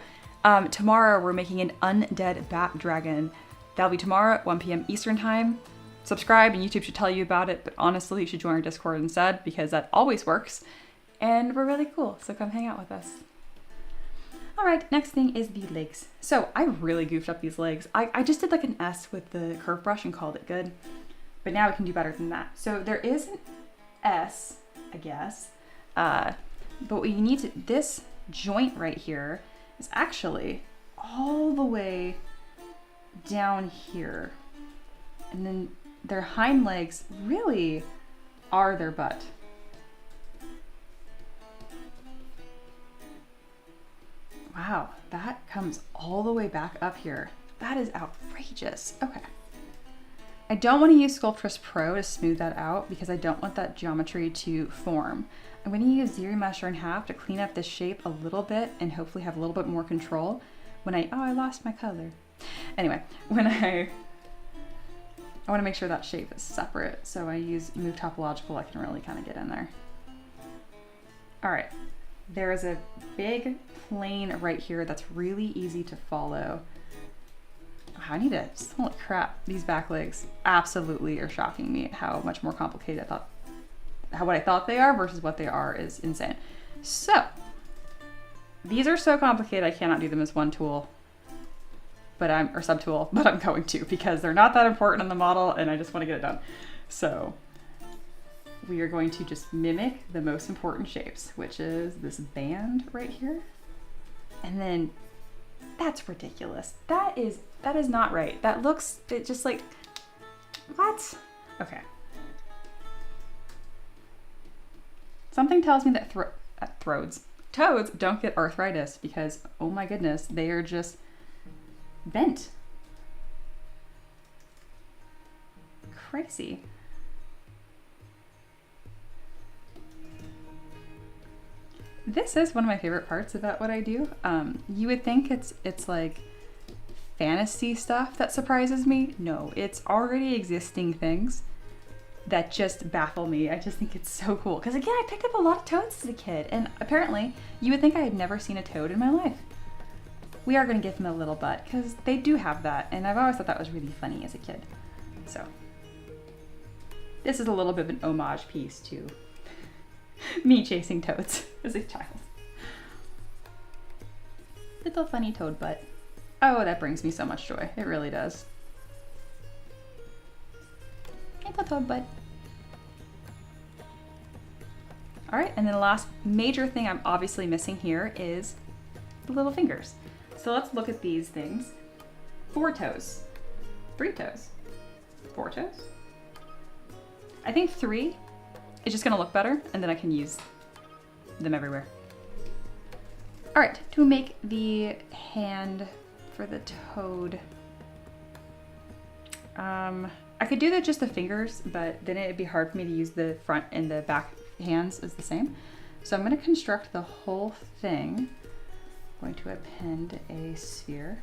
tomorrow we're making an undead Bat Dragon. That'll be tomorrow at 1 p.m. Eastern time. Subscribe and YouTube should tell you about it, but honestly, you should join our Discord instead because that always works. And we're really cool, so come hang out with us. All right, next thing is the legs. So I really goofed up these legs. I just did like an S with the curve brush and called it good, but now we can do better than that. So there is an S, I guess. But what you need to, this joint right here is actually all the way down here. And then their hind legs really are their butt. Wow, that comes all the way back up here. That is outrageous. Okay. I don't want to use Sculptress Pro to smooth that out because I don't want that geometry to form. I'm going to use ZBrush in half to clean up this shape a little bit and hopefully have a little bit more control when I lost my color. Anyway, when I want to make sure that shape is separate, so I use Move Topological. I can really kind of get in there. All right, there is a big plane right here that's really easy to follow. I need to, holy crap, these back legs absolutely are shocking me at how much more complicated what I thought they are versus what they are is insane. So, these are so complicated I cannot do them as one tool, or subtool, but I'm going to because they're not that important in the model and I just want to get it done. So, we are going to just mimic the most important shapes, which is this band right here. And then, that's ridiculous. That is not right. That looks, it just like, what? Okay. Something tells me that toads don't get arthritis because, oh my goodness, they are just bent. Crazy. This is one of my favorite parts about what I do. You would think it's like fantasy stuff that surprises me. No, it's already existing things that just baffle me. I just think it's so cool. Because again, I picked up a lot of toads as a kid, and apparently you would think I had never seen a toad in my life. We are going to give them a little butt because they do have that, and I've always thought that was really funny as a kid. So this is a little bit of an homage piece to me chasing toads as a child. Little funny toad butt. Oh, that brings me so much joy. It really does. Little toad butt. All right, and then the last major thing I'm obviously missing here is the little fingers. So let's look at these things. 4 toes, 3 toes, 4 toes. I think 3 is just gonna look better, and then I can use them everywhere. All right, to make the hand for the toad, I could do just the fingers, but then it'd be hard for me to use the front and the back hands as the same. So I'm gonna construct the whole thing. I'm going to append a sphere.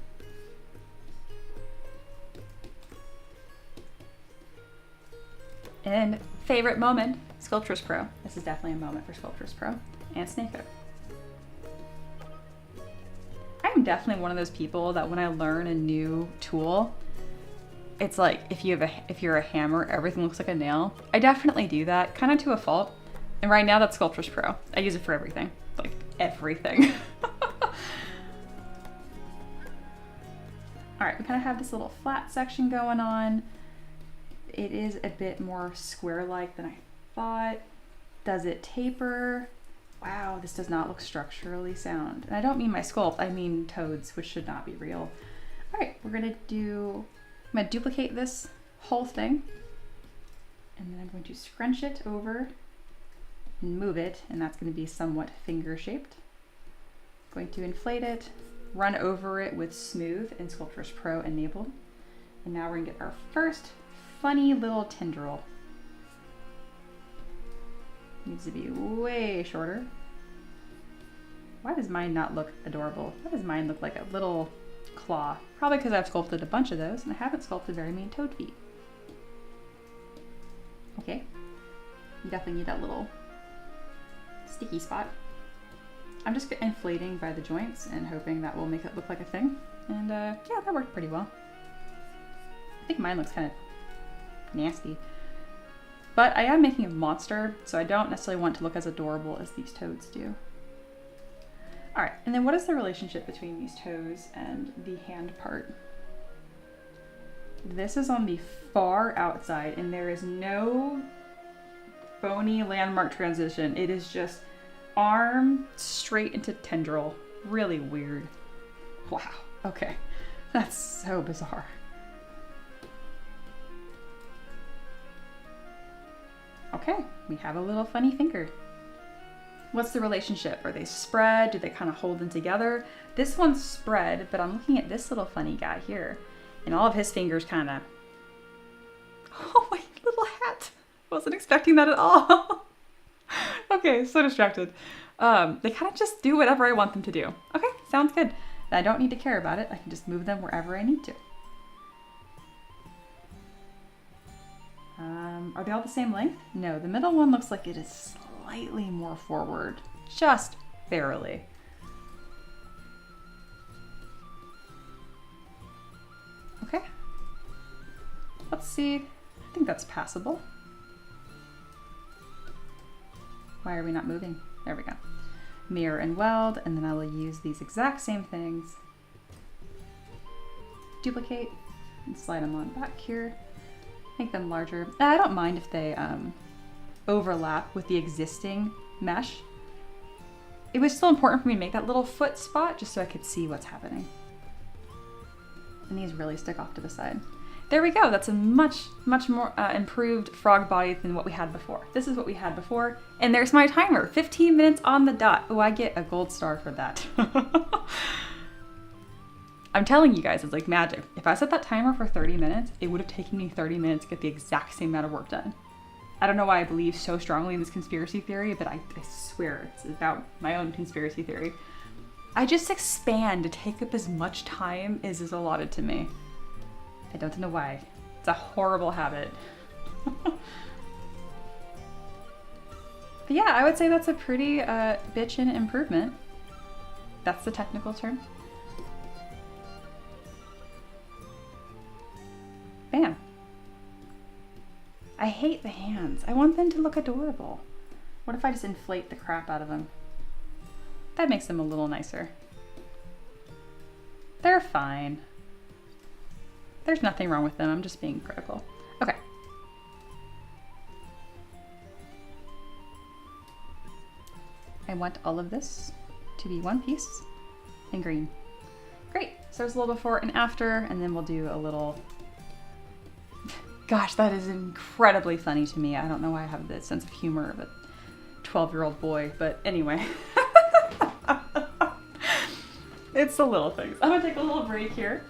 And favorite moment, Sculptress Pro. This is definitely a moment for Sculptress Pro and Snakehook. I'm definitely one of those people that when I learn a new tool, it's like if you're a hammer, everything looks like a nail. I definitely do that, kind of to a fault. And right now that's Sculptress Pro. I use it for everything, like everything. All right, we kind of have this little flat section going on. It is a bit more square-like than I thought. Does it taper? Wow, this does not look structurally sound. And I don't mean my sculpt, I mean toads, which should not be real. All right, I'm gonna duplicate this whole thing. And then I'm going to scrunch it over and move it, and that's gonna be somewhat finger-shaped. Going to inflate it, run over it with Smooth and Sculptress Pro enabled. And now we're gonna get our first funny little tendril. Needs to be way shorter. Why does mine not look adorable? Why does mine look like a little claw? Probably because I've sculpted a bunch of those and I haven't sculpted very many toad feet. Okay, you definitely need that little sticky spot. I'm just inflating by the joints and hoping that will make it look like a thing. And yeah, that worked pretty well. I think mine looks kind of nasty. But I am making a monster, so I don't necessarily want to look as adorable as these toads do. All right, and then what is the relationship between these toes and the hand part? This is on the far outside, and there is no bony landmark transition. It is just arm straight into tendril. Really weird. Wow, okay. That's so bizarre. Okay, we have a little funny finger. What's the relationship? Are they spread? Do they kind of hold them together? This one's spread, but I'm looking at this little funny guy here, and all of his fingers kind of... Oh, my little hat. Wasn't expecting that at all. Okay, so distracted. They kind of just do whatever I want them to do. Okay, sounds good. I don't need to care about it. I can just move them wherever I need to. Are they all the same length? No, the middle one looks like it is slightly more forward, just barely. Okay, let's see. I think that's passable. Why are we not moving? There we go. Mirror and weld, and then I will use these exact same things. Duplicate and slide them on back here. Make them larger. I don't mind if they overlap with the existing mesh. It was still important for me to make that little foot spot just so I could see what's happening. And these really stick off to the side. There we go. That's a much more improved frog body than what we had before. This is what we had before. And there's my timer, 15 minutes on the dot. Oh, I get a gold star for that. I'm telling you guys, it's like magic. If I set that timer for 30 minutes, it would have taken me 30 minutes to get the exact same amount of work done. I don't know why I believe so strongly in this conspiracy theory, but I swear it's about my own conspiracy theory. I just expand to take up as much time as is allotted to me. I don't know why. It's a horrible habit. But yeah, I would say that's a pretty bitchin' improvement. That's the technical term. Bam. I hate the hands. I want them to look adorable. What if I just inflate the crap out of them? That makes them a little nicer. They're fine. There's nothing wrong with them. I'm just being critical. Okay. I want all of this to be one piece in green. Great. So there's a little before and after, and then we'll do a little... Gosh, that is incredibly funny to me. I don't know why I have the sense of humor of a 12-year-old boy, but anyway. It's the little things. I'm gonna take a little break here.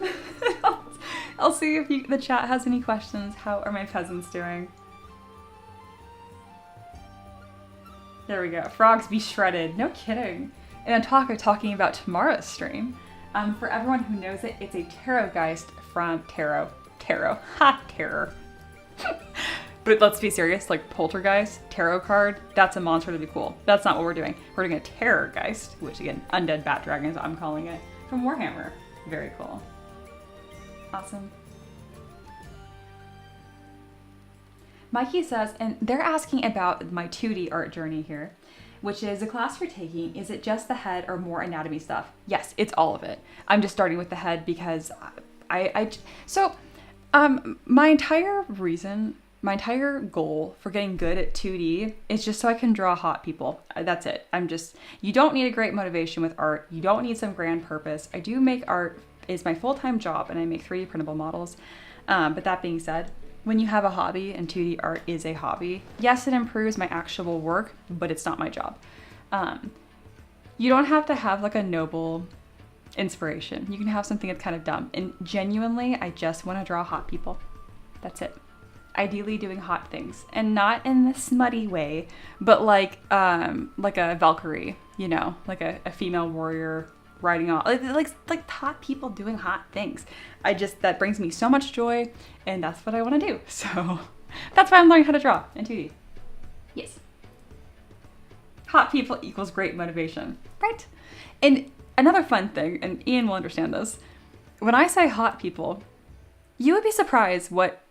I'll see if the chat has any questions. How are my peasants doing? There we go. Frogs be shredded. No kidding. And I'm talking about tomorrow's stream. For everyone who knows it, it's a tarot geist from tarot. Ha, terror. But let's be serious, like poltergeist, tarot card, that's a monster to be cool. That's not what we're doing. We're doing a terror geist, which again, undead bat dragons, I'm calling it, from Warhammer. Very cool. Awesome. Mikey says, and they're asking about my 2D art journey here, which is the class we're taking. Is it just the head or more anatomy stuff? Yes, it's all of it. I'm just starting with the head because my entire goal for getting good at 2D is just so I can draw hot people. That's it. You don't need a great motivation with art. You don't need some grand purpose. I do make art is my full-time job and I make 3D printable models. But that being said, when you have a hobby, and 2D art is a hobby, yes, it improves my actual work, but it's not my job. You don't have to have like a noble inspiration. You can have something that's kind of dumb. And genuinely, I just want to draw hot people. That's it. Ideally doing hot things, and not in the smutty way, but like a Valkyrie, you know, like a female warrior riding off, like hot people doing hot things. That brings me so much joy, and that's what I want to do. So that's why I'm learning how to draw in 2D. Yes. Hot people equals great motivation, right? And another fun thing, and Ian will understand this, when I say hot people, you would be surprised what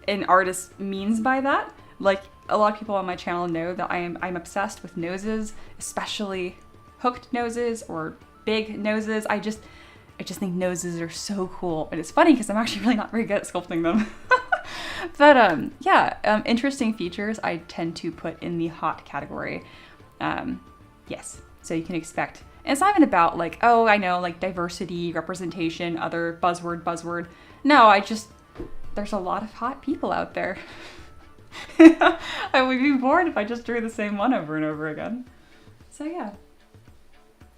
an artist means by that. Like, a lot of people on my channel know that I'm obsessed with noses, especially hooked noses or big noses. I just think noses are so cool. And it's funny because I'm actually really not very good at sculpting them. But interesting features I tend to put in the hot category. Yes, so you can expect. And it's not even about like, oh, I know, like diversity, representation, other buzzword. No, there's a lot of hot people out there. I would be bored if I just drew the same one over and over again. So yeah,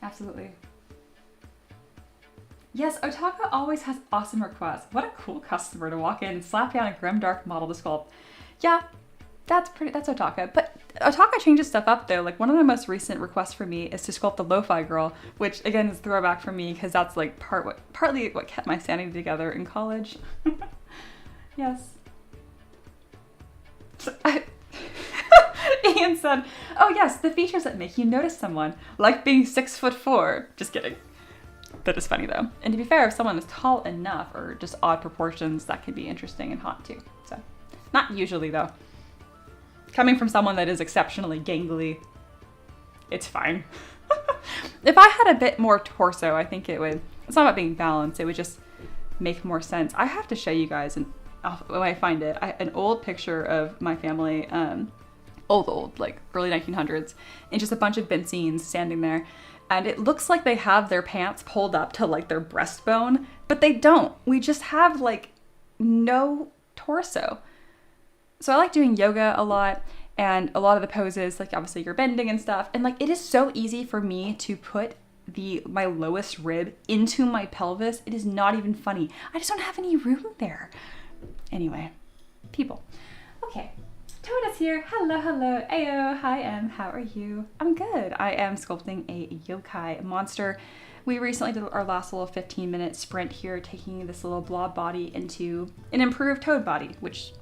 absolutely. Yes, Otaka always has awesome requests. What a cool customer to walk in and slap down a grimdark model to sculpt. Yeah, that's Otaka. But Otaka changes stuff up though. Like one of the most recent requests for me is to sculpt the lo-fi girl, which again is a throwback for me because that's like partly what kept my sanity together in college. Yes. Ian said, "Oh yes, the features that make you notice someone, like being 6'4". Just kidding. That is funny though. And to be fair, if someone is tall enough or just odd proportions, that can be interesting and hot too. So, not usually though. Coming from someone that is exceptionally gangly, it's fine. If I had a bit more torso, I think it would, it's not about being balanced, it would just make more sense. I have to show you guys, and when I find it, an old picture of my family, old, like early 1900s, and just a bunch of Benzeens standing there. And it looks like they have their pants pulled up to like their breastbone, but they don't. We just have like no torso. So I like doing yoga a lot, and a lot of the poses, like obviously you're bending and stuff, and like it is so easy for me to put my lowest rib into my pelvis. It is not even funny. I just don't have any room there. Anyway, people. Okay. Toda's here. Hello, hello. Ayo. Hi, Em. How are you? I'm good. I am sculpting a yokai monster. We recently did our last little 15-minute sprint here, taking this little blob body into an improved toad body, which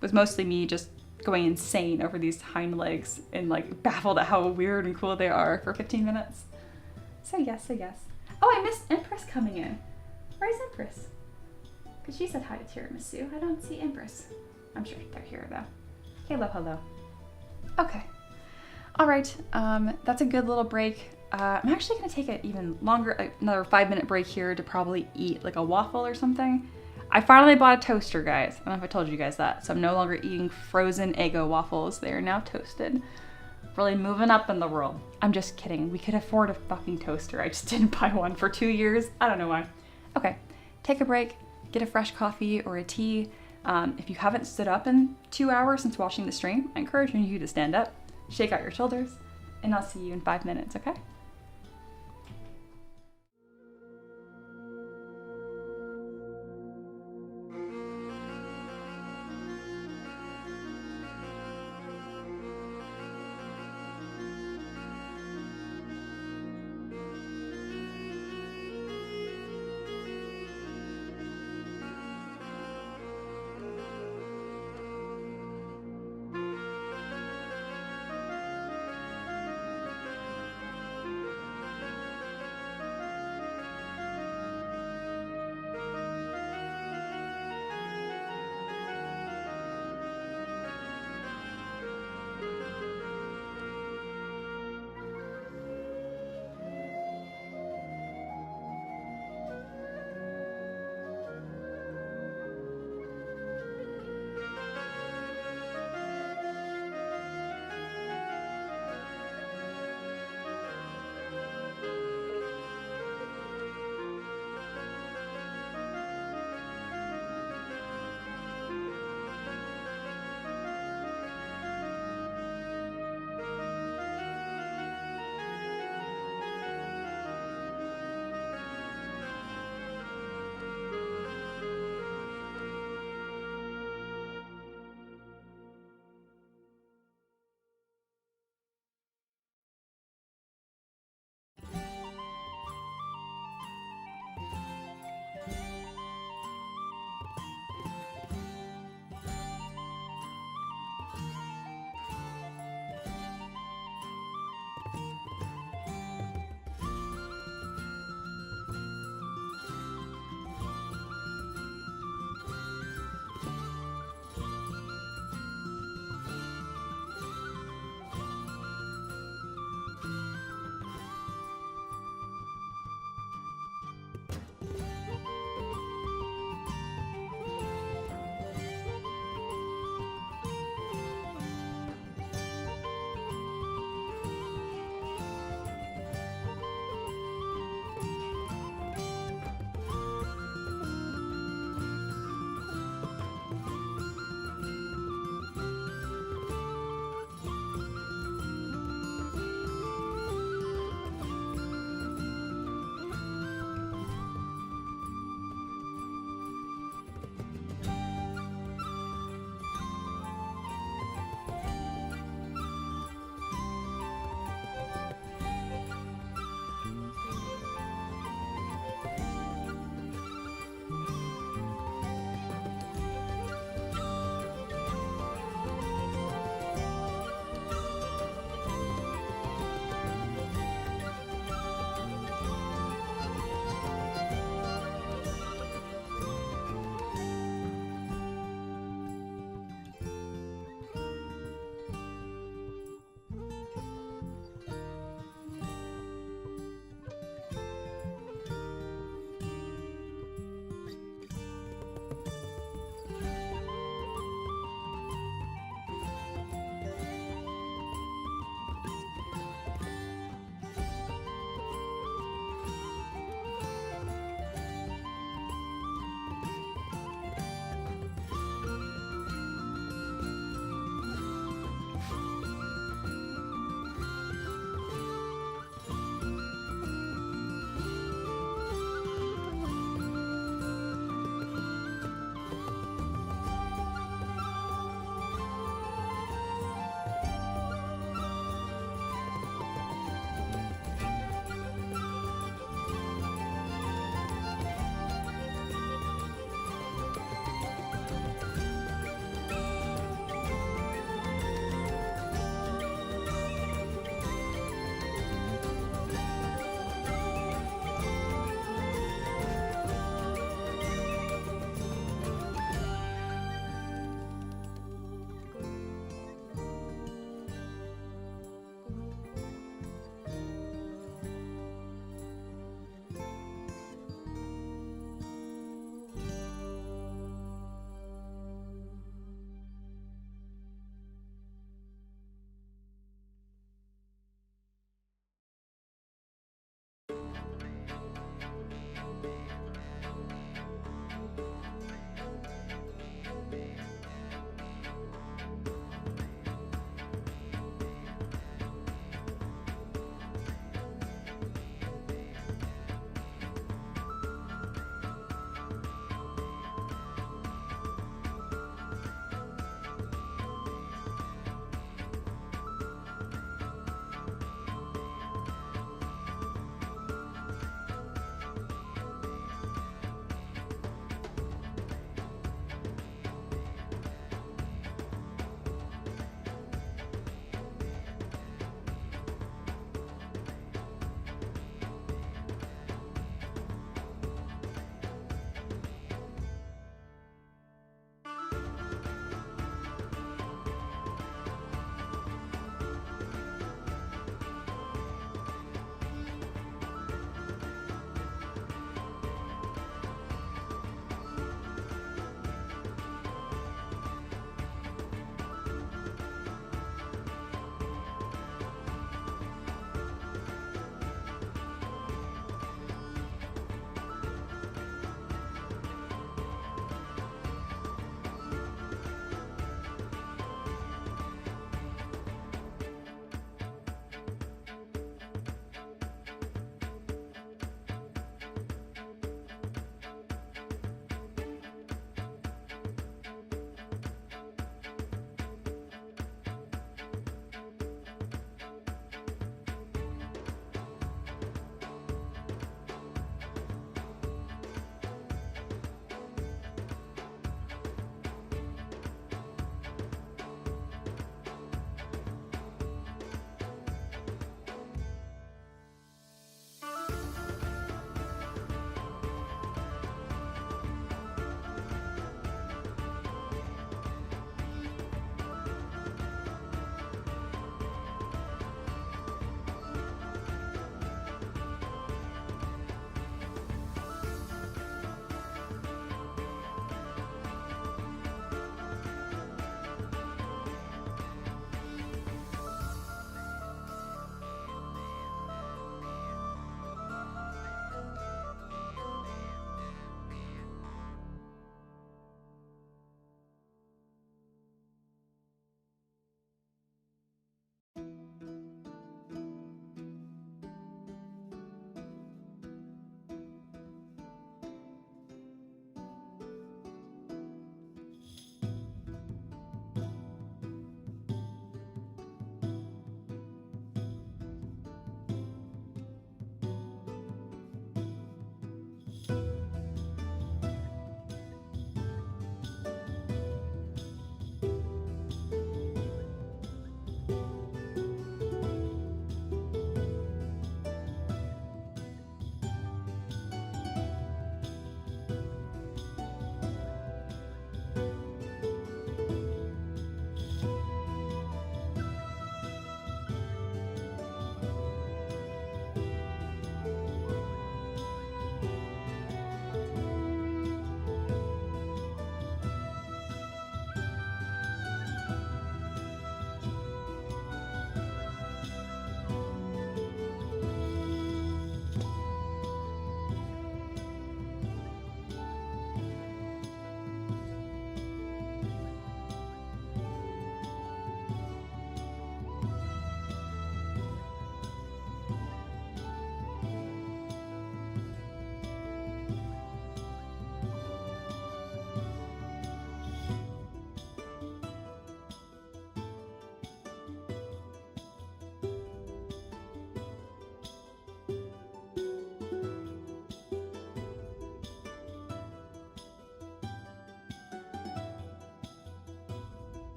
was mostly me just going insane over these hind legs and like baffled at how weird and cool they are for 15 minutes. So yes, I guess. Oh, I missed Empress coming in. Where's Empress? Because she said hi to Tiramisu. I don't see Empress. I'm sure they're here though. Hello, hello. Okay. All right, that's a good little break. I'm actually gonna take an even longer, like another 5-minute break here to probably eat like a waffle or something. I finally bought a toaster, guys. I don't know if I told you guys that. So I'm no longer eating frozen Eggo waffles. They are now toasted. Really moving up in the world. I'm just kidding. We could afford a fucking toaster. I just didn't buy one for 2 years. I don't know why. Okay, take a break, get a fresh coffee or a tea. If you haven't stood up in 2 hours since watching the stream, I encourage you to stand up, shake out your shoulders, and I'll see you in 5 minutes, okay?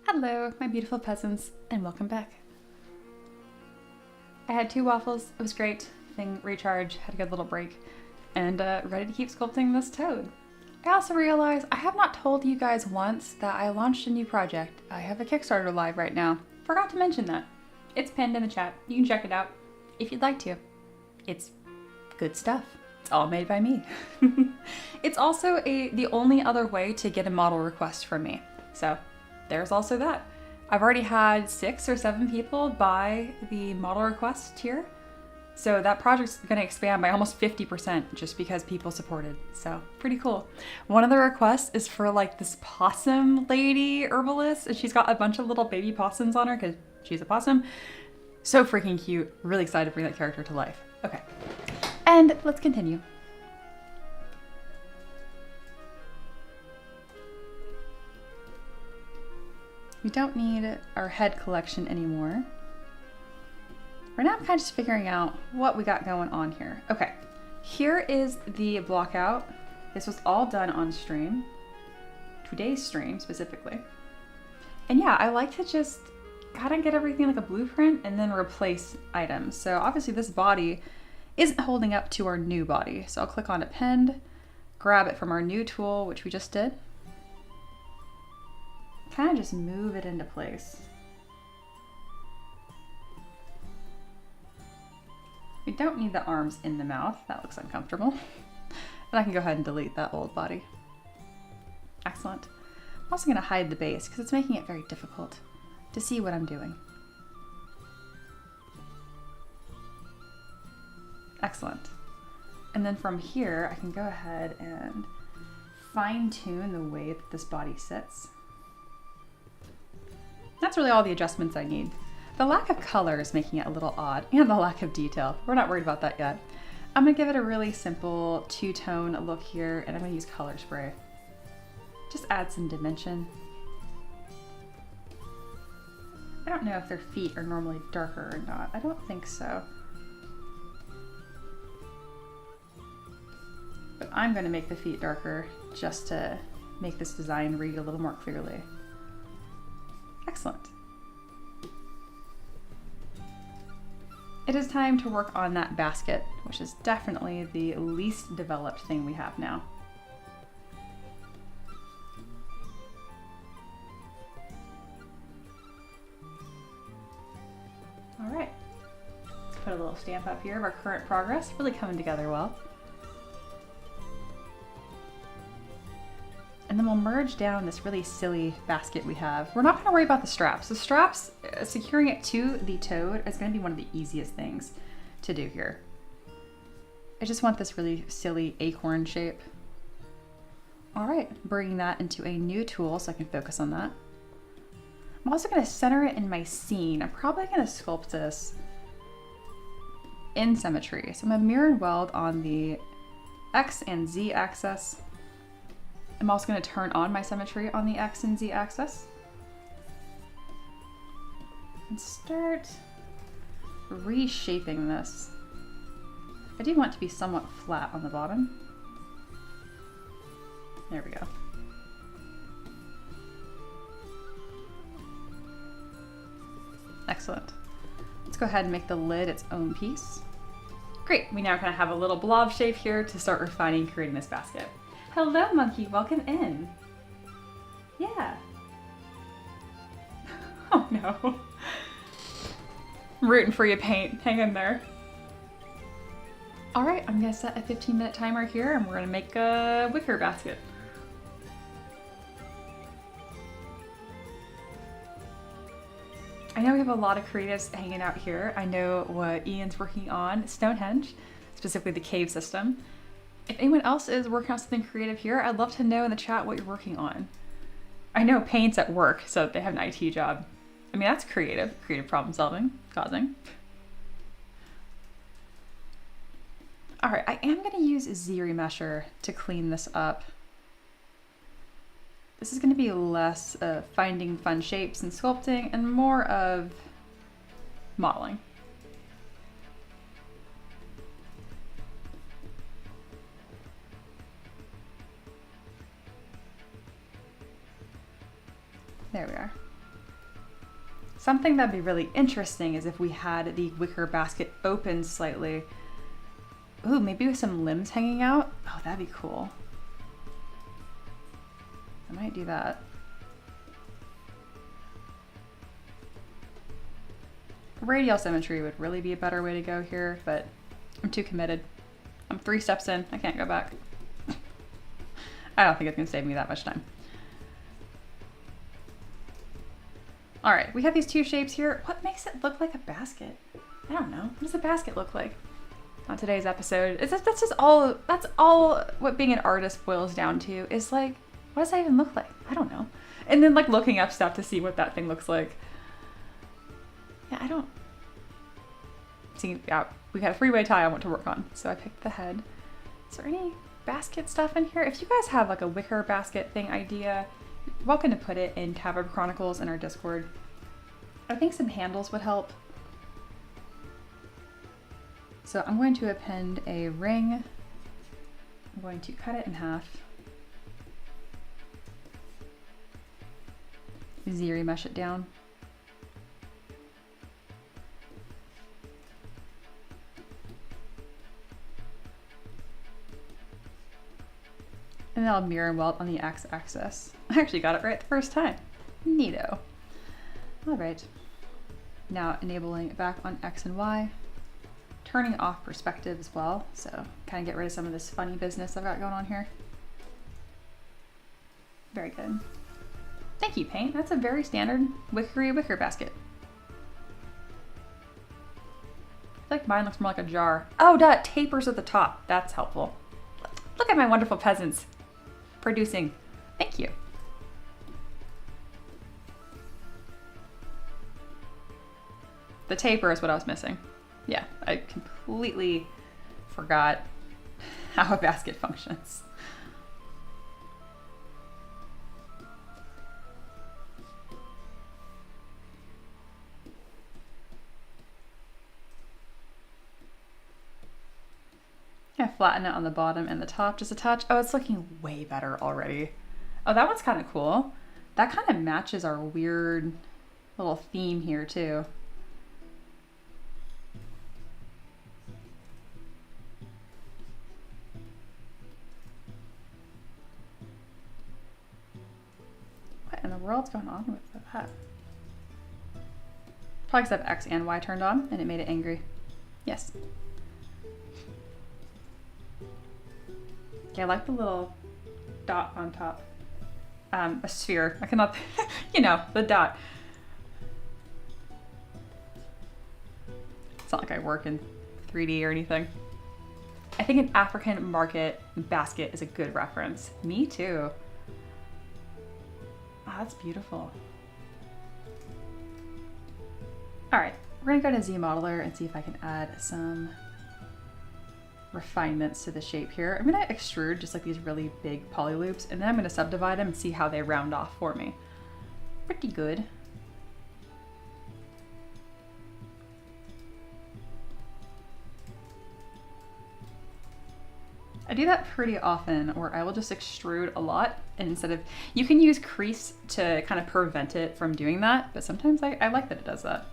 Hello, my beautiful peasants, and welcome back. I had 2 waffles, it was great, thing recharged, had a good little break, and ready to keep sculpting this toad. I also realized I have not told you guys once that I launched a new project. I have a Kickstarter live right now. Forgot to mention that. It's pinned in the chat, you can check it out if you'd like to. It's good stuff. It's all made by me. It's also the only other way to get a model request from me, so there's also that. I've already had 6 or 7 people buy the model request tier. So that project's gonna expand by almost 50% just because people supported. So pretty cool. One of the requests is for like this possum lady herbalist, and she's got a bunch of little baby possums on her because she's a possum. So freaking cute. Really excited to bring that character to life. Okay, and let's continue. We don't need our head collection anymore. Right now I'm kind of just figuring out what we got going on here. Okay, here is the block out. This was all done on stream, today's stream specifically. And yeah, I like to just kind of get everything like a blueprint and then replace items. So obviously this body isn't holding up to our new body. So I'll click on append, grab it from our new tool, which we just did. Kind of just move it into place. We don't need the arms in the mouth. That looks uncomfortable. And I can go ahead and delete that old body. Excellent. I'm also going to hide the base because it's making it very difficult to see what I'm doing. Excellent. And then from here, I can go ahead and fine-tune the way that this body sits. That's really all the adjustments I need. The lack of color is making it a little odd, and the lack of detail. We're not worried about that yet. I'm gonna give it a really simple 2-tone look here, and I'm gonna use color spray. Just add some dimension. I don't know if their feet are normally darker or not. I don't think so. But I'm gonna make the feet darker just to make this design read a little more clearly. Excellent. It is time to work on that basket, which is definitely the least developed thing we have now. All right, let's put a little stamp up here of our current progress, really coming together well. And then we'll merge down this really silly basket we have. We're not gonna worry about the straps. The straps, securing it to the toad is gonna be one of the easiest things to do here. I just want this really silly acorn shape. All right, bringing that into a new tool so I can focus on that. I'm also gonna center it in my scene. I'm probably gonna sculpt this in symmetry. So I'm gonna mirror and weld on the X and Z axis. I'm also going to turn on my symmetry on the X and Z axis. And start reshaping this. I do want it to be somewhat flat on the bottom. There we go. Excellent. Let's go ahead and make the lid its own piece. Great, we now kind of have a little blob shape here to start refining and creating this basket. Hello, monkey, welcome in. Yeah. Oh no. I'm rooting for you, Paint. Hang in there. All right, I'm gonna set a 15-minute timer here and we're gonna make a wicker basket. I know we have a lot of creatives hanging out here. I know what Ian's working on, Stonehenge, specifically the cave system. If anyone else is working on something creative here, I'd love to know in the chat what you're working on. I know Paint's at work, so they have an IT job. I mean, that's creative problem solving, causing. All right, I am gonna use ZBrush to clean this up. This is gonna be less finding fun shapes and sculpting and more of modeling. There we are. Something that'd be really interesting is if we had the wicker basket open slightly. Ooh, maybe with some limbs hanging out. Oh, that'd be cool. I might do that. Radial symmetry would really be a better way to go here, but I'm too committed. I'm 3 steps in, I can't go back. I don't think it's gonna save me that much time. All right, we have these 2 shapes here. What makes it look like a basket? I don't know. What does a basket look like? On today's episode, that's all what being an artist boils down to, is like, what does that even look like? I don't know. And then like looking up stuff to see what that thing looks like. Yeah, I don't see. Yeah, we got a 3-way tie I want to work on, so I picked the head. Is there any basket stuff in here? If you guys have like a wicker basket thing idea, you're welcome to put it in Tabard Chronicles in our Discord. I think some handles would help. So I'm going to append a ring. I'm going to cut it in half. ZBrush it down. And then I'll mirror and weld on the x-axis. I actually got it right the first time. Neato. All right. Now enabling it back on X and Y. Turning off perspective as well, so kind of get rid of some of this funny business I've got going on here. Very good. Thank you, Paint. That's a very standard wicker basket. I feel like mine looks more like a jar. Oh, duh, it tapers at the top. That's helpful. Look at my wonderful peasants producing. Thank you. The taper is what I was missing. Yeah, I completely forgot how a basket functions. Yeah, flatten it on the bottom and the top just a touch. Oh, it's looking way better already. Oh, that one's kind of cool. That kind of matches our weird little theme here too. What in the world's going on with that? Probably because I have X and Y turned on and it made it angry. Yes. Okay, I like the little dot on top. A sphere. I cannot, you know, the dot. It's not like I work in 3D or anything. I think an African market basket is a good reference. Me too. Oh, that's beautiful. All right, we're gonna go to ZModeler and see if I can add some refinements to the shape here. I'm gonna extrude just like these really big poly loops, and then I'm gonna subdivide them and see how they round off for me. Pretty good. I do that pretty often, where I will just extrude a lot, and instead of, you can use crease to kind of prevent it from doing that, but sometimes I like that it does that.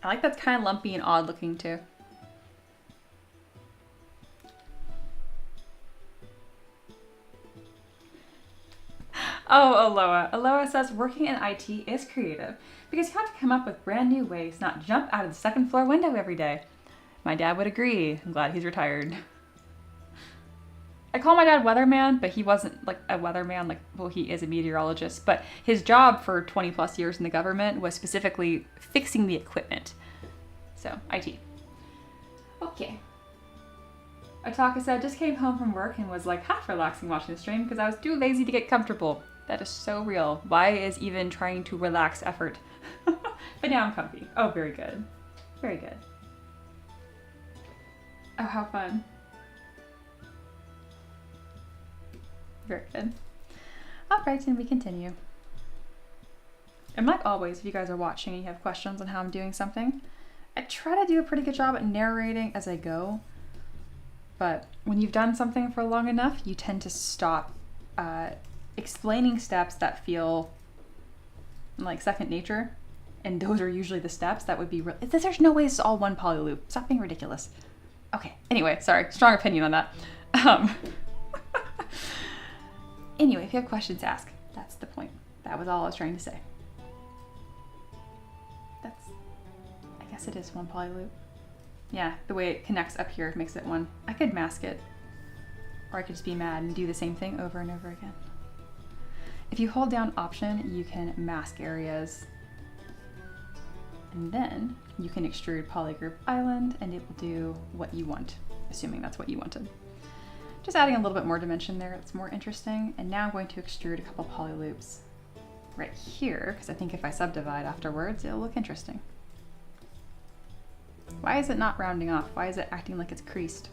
I like that's kind of lumpy and odd looking too. Oh, Aloha. Aloha says working in IT is creative because you have to come up with brand new ways, not jump out of the second floor window every day. My dad would agree. I'm glad he's retired. I call my dad weatherman, but he wasn't like a weatherman, like, well, he is a meteorologist, but his job for 20 plus years in the government was specifically fixing the equipment. So, IT. Okay. Ataka said, just came home from work and was like half relaxing watching the stream because I was too lazy to get comfortable. That is so real. Why is even trying to relax effort? But now I'm comfy. Oh, very good. Very good. Oh, how fun. Very good. All right, and we continue. And like always, if you guys are watching and you have questions on how I'm doing something, I try to do a pretty good job at narrating as I go. But when you've done something for long enough, you tend to stop explaining steps that feel like second nature. And those are usually the steps that would be real. There's no way this is all one poly loop. Stop being ridiculous. Okay, anyway, sorry, strong opinion on that. Anyway, if you have questions, ask. That's the point. That was all I was trying to say. I guess it is one poly loop. Yeah, the way it connects up here makes it one. I could mask it, or I could just be mad and do the same thing over and over again. If you hold down Option, you can mask areas, and then you can extrude polygroup island, and it will do what you want, assuming that's what you wanted. Just adding a little bit more dimension there, it's more interesting. And now I'm going to extrude a couple poly loops right here, because I think if I subdivide afterwards, it'll look interesting. Why is it not rounding off? Why is it acting like it's creased?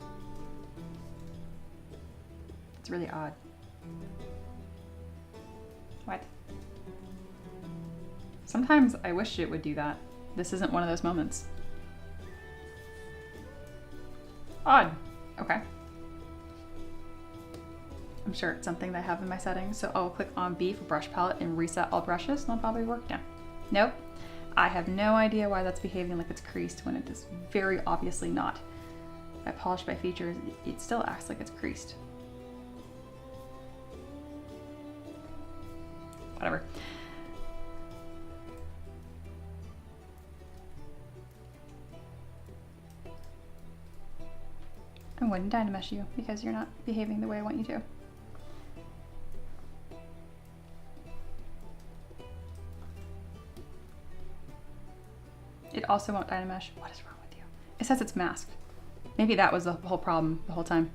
It's really odd. What? Sometimes I wish it would do that. This isn't one of those moments. Odd. Okay. I'm sure it's something that I have in my settings, so I'll click on B for brush palette and reset all brushes, and that'll probably work now. Nope. I have no idea why that's behaving like it's creased when it is very obviously not. If I polish by features, it still acts like it's creased. Whatever. I'm going to dynamesh you because you're not behaving the way I want you to. It also won't dynamesh. What is wrong with you? It says it's masked. Maybe that was the whole problem the whole time.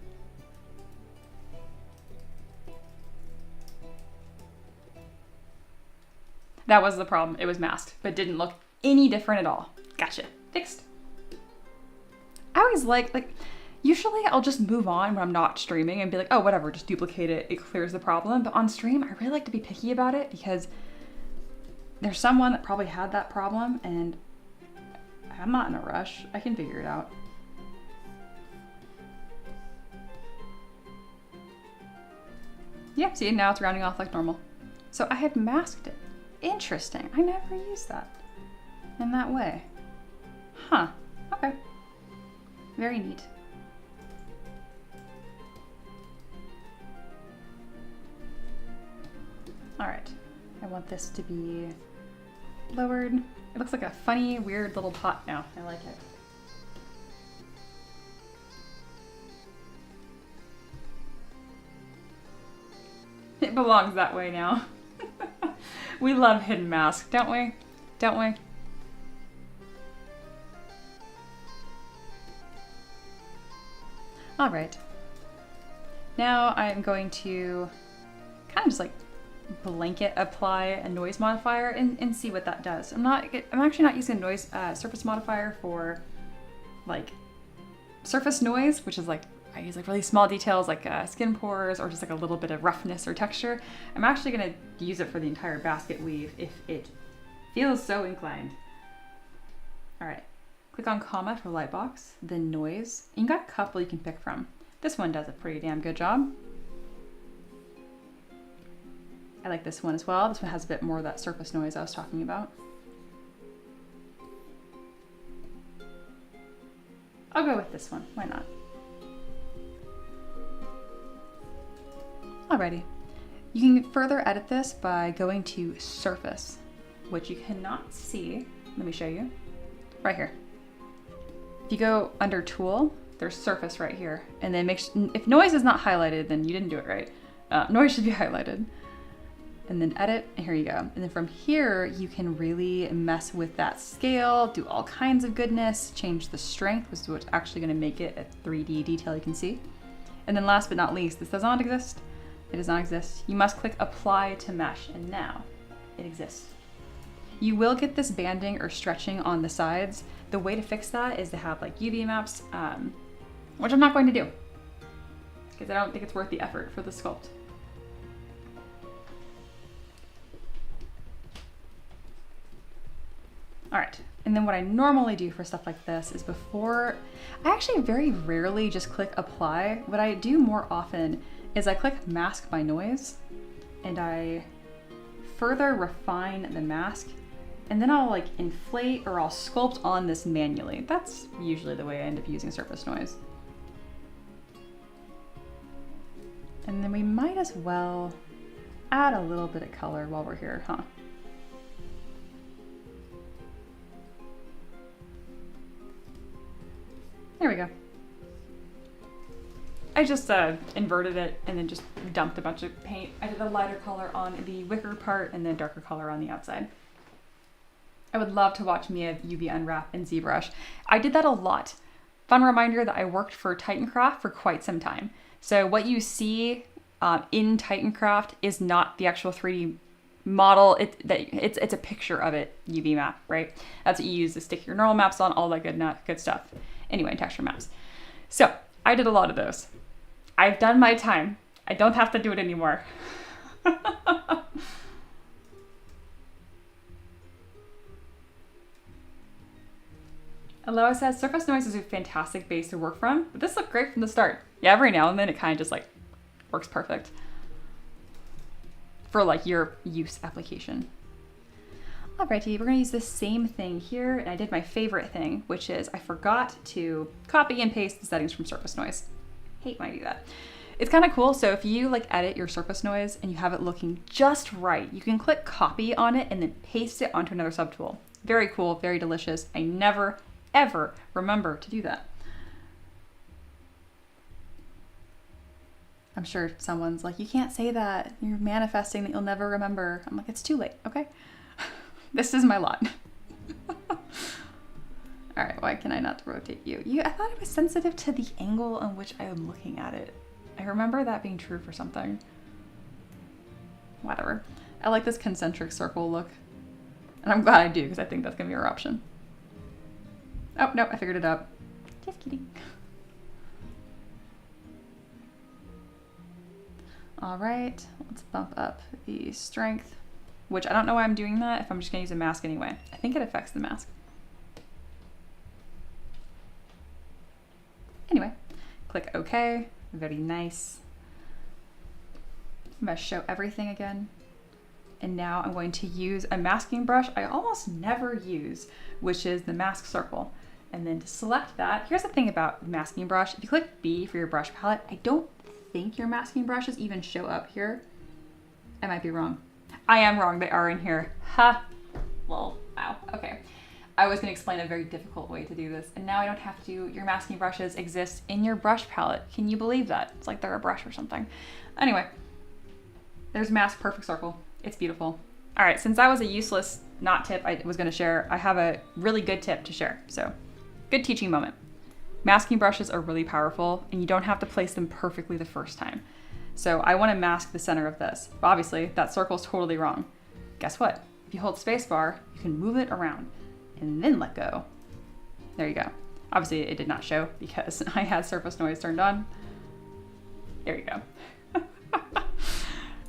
That was the problem. It was masked, but didn't look any different at all. Gotcha. Fixed. I always like, usually I'll just move on when I'm not streaming and be like, oh, whatever, just duplicate it. It clears the problem. But on stream, I really like to be picky about it because there's someone that probably had that problem and I'm not in a rush. I can figure it out. Yeah, see, now it's rounding off like normal. So I had masked it. Interesting. I never used that in that way. Huh. Okay. Very neat. All right. I want this to be lowered. It looks like a funny, weird little pot now. I like it. It belongs that way now. We love hidden mask, don't we? Don't we? All right. Now I'm going to kind of just like blanket apply a noise modifier and see what that does. I'm actually not using a noise surface modifier for like surface noise, which is like I use like really small details like skin pores or just like a little bit of roughness or texture. I'm actually gonna use it for the entire basket weave if it feels so inclined. All right, click on comma for lightbox, then noise. You got a couple you can pick from. This one does a pretty damn good job. I like this one as well. This one has a bit more of that surface noise I was talking about. I'll go with this one, why not? Alrighty. You can further edit this by going to Surface, which you cannot see. Let me show you. Right here. If you go under Tool, there's Surface right here. And then if noise is not highlighted, then you didn't do it right. Noise should be highlighted. And then Edit, and here you go. And then from here, you can really mess with that scale, do all kinds of goodness, change the strength, which is what's actually gonna make it a 3D detail you can see. And then last but not least, this does not exist. It does not exist. You must click Apply to Mesh, and now it exists. You will get this banding or stretching on the sides. The way to fix that is to have like UV maps, which I'm not going to do because I don't think it's worth the effort for the sculpt. All right, and then what I normally do for stuff like this is I actually very rarely just click Apply. What I do more often is I click Mask by Noise, and I further refine the mask, and then I'll like inflate or I'll sculpt on this manually. That's usually the way I end up using surface noise. And then we might as well add a little bit of color while we're here, huh? There we go. I just inverted it and then just dumped a bunch of paint. I did a lighter color on the wicker part and then darker color on the outside. I would love to watch Mia UV unwrap in ZBrush. I did that a lot. Fun reminder that I worked for Titancraft for quite some time. So what you see in Titancraft is not the actual 3D model. It's a picture of it, UV map, right? That's what you use to stick your neural maps on, all that good stuff. Anyway, texture maps. So I did a lot of those. I've done my time. I don't have to do it anymore. Aloha says, surface noise is a fantastic base to work from, but this looked great from the start. Yeah, every now and then it kind of just like works perfect for like your use application. Alrighty, we're gonna use the same thing here, and I did my favorite thing, which is I forgot to copy and paste the settings from surface noise. Hate when I do that. It's kind of cool, so if you like edit your surface noise and you have it looking just right, you can click copy on it and then paste it onto another subtool. Very cool, very delicious. I never, ever remember to do that. I'm sure someone's like, you can't say that. You're manifesting that you'll never remember. I'm like, it's too late, okay? This is my lot. All right, why can I not rotate you? I thought it was sensitive to the angle on which I am looking at it. I remember that being true for something. Whatever. I like this concentric circle look. And I'm glad I do, because I think that's gonna be our option. Oh, no, I figured it out. Just kidding. All right, let's bump up the strength, which I don't know why I'm doing that if I'm just gonna use a mask anyway. I think it affects the mask. Anyway, click OK, very nice. I'm gonna show everything again. And now I'm going to use a masking brush I almost never use, which is the mask circle. And then to select that, here's the thing about masking brush. If you click B for your brush palette, I don't think your masking brushes even show up here. I might be wrong. I am wrong, they are in here. Ha, lol, wow, okay. I was gonna explain a very difficult way to do this, and now I don't have to. Your masking brushes exist in your brush palette. Can you believe that? It's like they're a brush or something. Anyway, there's mask perfect circle. It's beautiful. All right, since that was a useless not tip I was gonna share, I have a really good tip to share. So, good teaching moment. Masking brushes are really powerful, and you don't have to place them perfectly the first time. So I wanna mask the center of this. But obviously, that circle's totally wrong. Guess what? If you hold spacebar, you can move it around and then let go. There you go. Obviously, it did not show because I had surface noise turned on. There you go.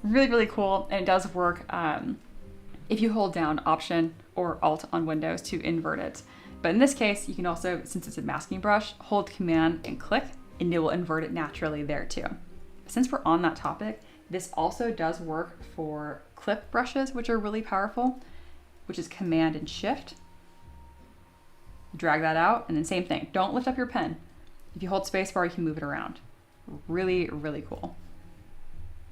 Really, really cool, and it does work if you hold down Option or Alt on Windows to invert it. But in this case, you can also, since it's a masking brush, hold Command and click, and it will invert it naturally there too. Since we're on that topic, this also does work for clip brushes, which are really powerful, which is Command and Shift. drag that out, and then same thing. Don't lift up your pen. If you hold spacebar, you can move it around. Really, really cool.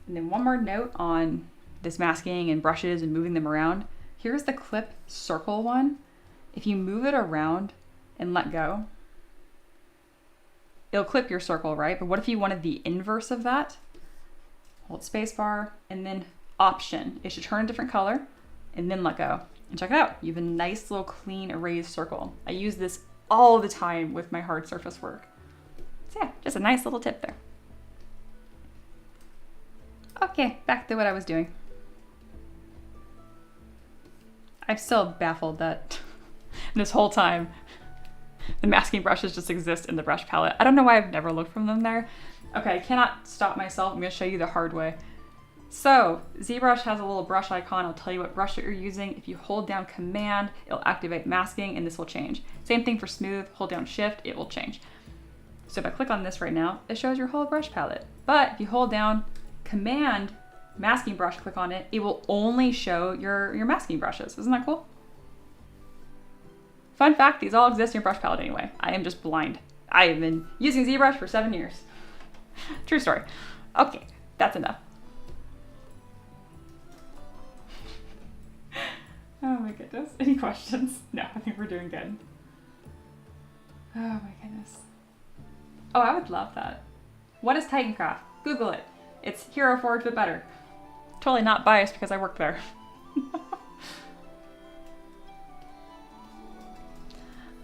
And then one more note on this masking and brushes and moving them around. Here's the clip circle one. If you move it around and let go, it'll clip your circle, right? But what if you wanted the inverse of that? Hold spacebar and then option. It should turn a different color and then let go. And check it out. You have a nice little clean erased circle. I use this all the time with my hard surface work. So yeah, just a nice little tip there. Okay, back to what I was doing. I'm still baffled that this whole time the masking brushes just exist in the brush palette. I don't know why I've never looked from them there. Okay, I cannot stop myself. I'm gonna show you the hard way. So ZBrush has a little brush icon. It'll tell you what brush that you're using. If you hold down Command, it'll activate masking and this will change. Same thing for smooth, hold down Shift, it will change. So if I click on this right now, it shows your whole brush palette. But if you hold down Command, masking brush, click on it, it will only show your masking brushes. Isn't that cool? Fun fact, these all exist in your brush palette anyway. I am just blind. I have been using ZBrush for 7 years. True story. Okay, that's enough. Oh my goodness. Any questions? No, I think we're doing good. Oh my goodness. Oh, I would love that. What is Titancraft? Google it. It's Hero Forge, but better. Totally not biased because I work there.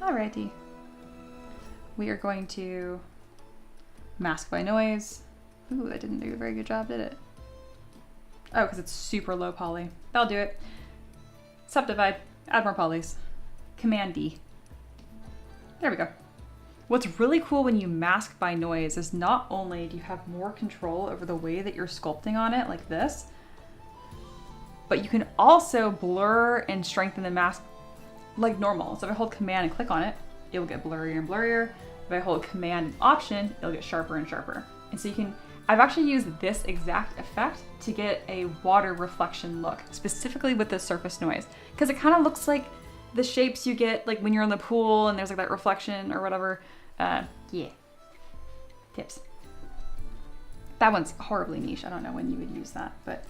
Alrighty. We are going to mask by noise. Ooh, that didn't do a very good job, did it? Oh, because it's super low poly. That'll do it. Subdivide, add more polys. Command D. There we go. What's really cool when you mask by noise is not only do you have more control over the way that you're sculpting on it, like this, but you can also blur and strengthen the mask like normal. So if I hold Command and click on it, it will get blurrier and blurrier. If I hold Command and Option, it'll get sharper and sharper. And so you can, I've actually used this exact effect to get a water reflection look, specifically with the surface noise, because it kind of looks like the shapes you get like when you're in the pool and there's like that reflection or whatever. Yeah. Tips. That one's horribly niche. I don't know when you would use that, but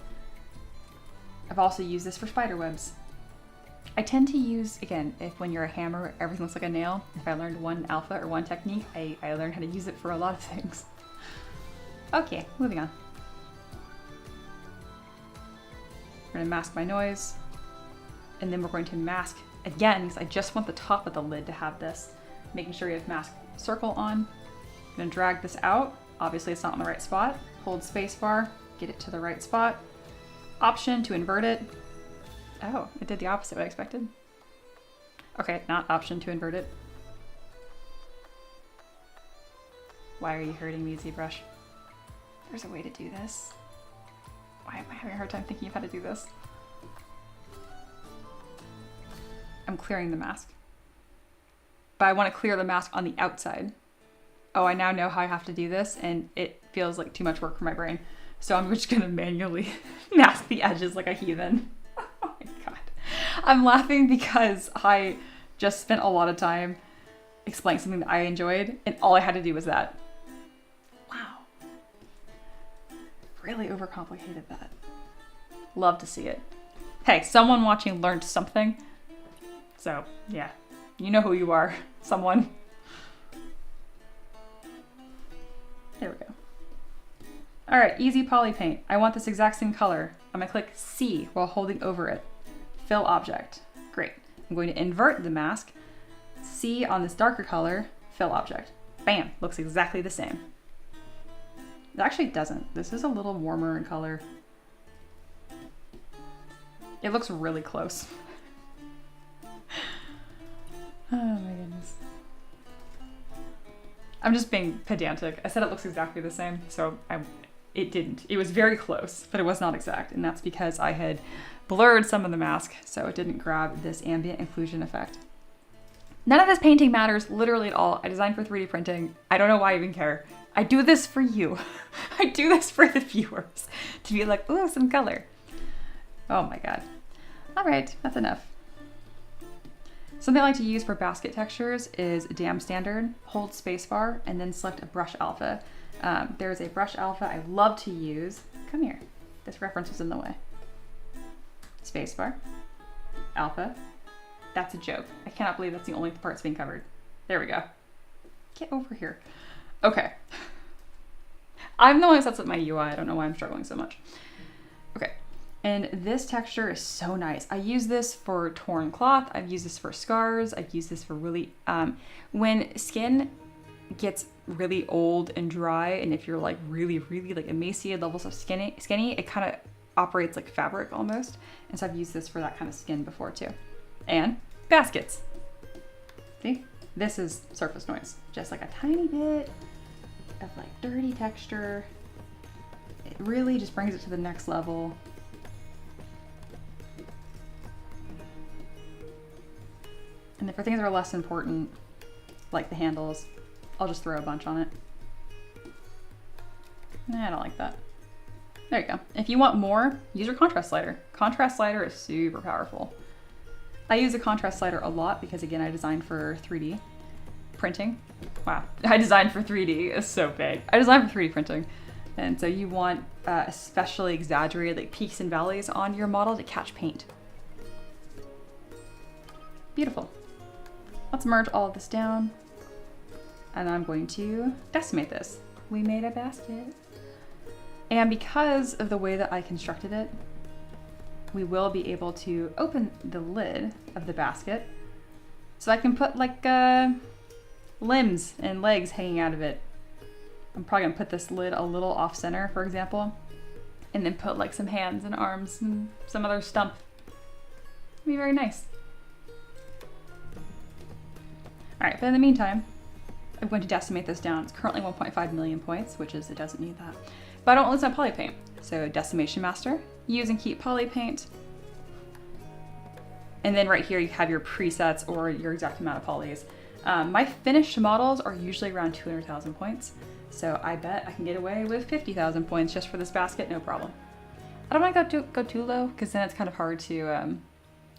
I've also used this for spider webs. I tend to use, again, if when you're a hammer, everything looks like a nail. If I learned one alpha or one technique, I learned how to use it for a lot of things. Okay, moving on. We're gonna mask my noise, and then we're going to mask again, because I just want the top of the lid to have this. Making sure you have mask circle on. I'm gonna drag this out. Obviously it's not in the right spot. Hold spacebar, get it to the right spot. Option to invert it. Oh, it did the opposite of what I expected. Okay, not option to invert it. Why are you hurting me, ZBrush? There's a way to do this. Why am I having a hard time thinking of how to do this? I'm clearing the mask. But I want to clear the mask on the outside. Oh, I now know how I have to do this, and it feels like too much work for my brain. So I'm just gonna manually mask the edges like a heathen. Oh my god. I'm laughing because I just spent a lot of time explaining something that I enjoyed, and all I had to do was that. Wow. Really overcomplicated that. Love to see it. Hey, someone watching learned something. So, yeah. You know who you are. Someone. There we go. All right, easy poly paint. I want this exact same color. I'm gonna click C while holding over it. Fill object. Great. I'm going to invert the mask. C on this darker color, fill object. Bam, looks exactly the same. It actually doesn't. This is a little warmer in color. It looks really close. Oh my goodness. I'm just being pedantic. I said it looks exactly the same, so it didn't. It was very close, but it was not exact, and that's because I had blurred some of the mask, so it didn't grab this ambient inclusion effect. None of this painting matters literally at all. I designed for 3D printing. I don't know why I even care. I do this for you. I do this for the viewers to be like, ooh, some color. Oh my god. All right, that's enough. Something I like to use for basket textures is Dam Standard, hold spacebar, and then select a brush alpha. There's a brush alpha I love to use. Come here, this reference was in the way. Spacebar, alpha. That's a joke. I cannot believe that's the only part that's being covered. There we go. Get over here. Okay. I'm the one who sets up my UI. I don't know why I'm struggling so much. Okay. And this texture is so nice. I use this for torn cloth. I've used this for scars. I've used this for really, when skin gets really old and dry, and if you're like really like emaciated levels of skinny, it kind of operates like fabric almost. And so I've used this for that kind of skin before too. And baskets. See, this is surface noise. Just like a tiny bit of like dirty texture. It really just brings it to the next level. And then for things that are less important, like the handles, I'll just throw a bunch on it. Nah, I don't like that. There you go. If you want more, use your contrast slider. Contrast slider is super powerful. I use the contrast slider a lot because, again, I designed for 3D printing. Wow, I designed for 3D, it's so big. I designed for 3D printing. And so you want especially exaggerated like peaks and valleys on your model to catch paint. Beautiful. Let's merge all of this down. And I'm going to decimate this. We made a basket. And because of the way that I constructed it, we will be able to open the lid of the basket so I can put like limbs and legs hanging out of it. I'm probably gonna put this lid a little off center, for example, and then put like some hands and arms and some other stump. It'll be very nice. All right, but in the meantime, I'm going to decimate this down. It's currently 1.5 million points, which is, it doesn't need that. But I don't lose my poly paint. So decimation master, use and keep poly paint. And then right here you have your presets or your exact amount of polys. My finished models are usually around 200,000 points. So I bet I can get away with 50,000 points just for this basket, no problem. I don't want to go too low because then it's kind of hard to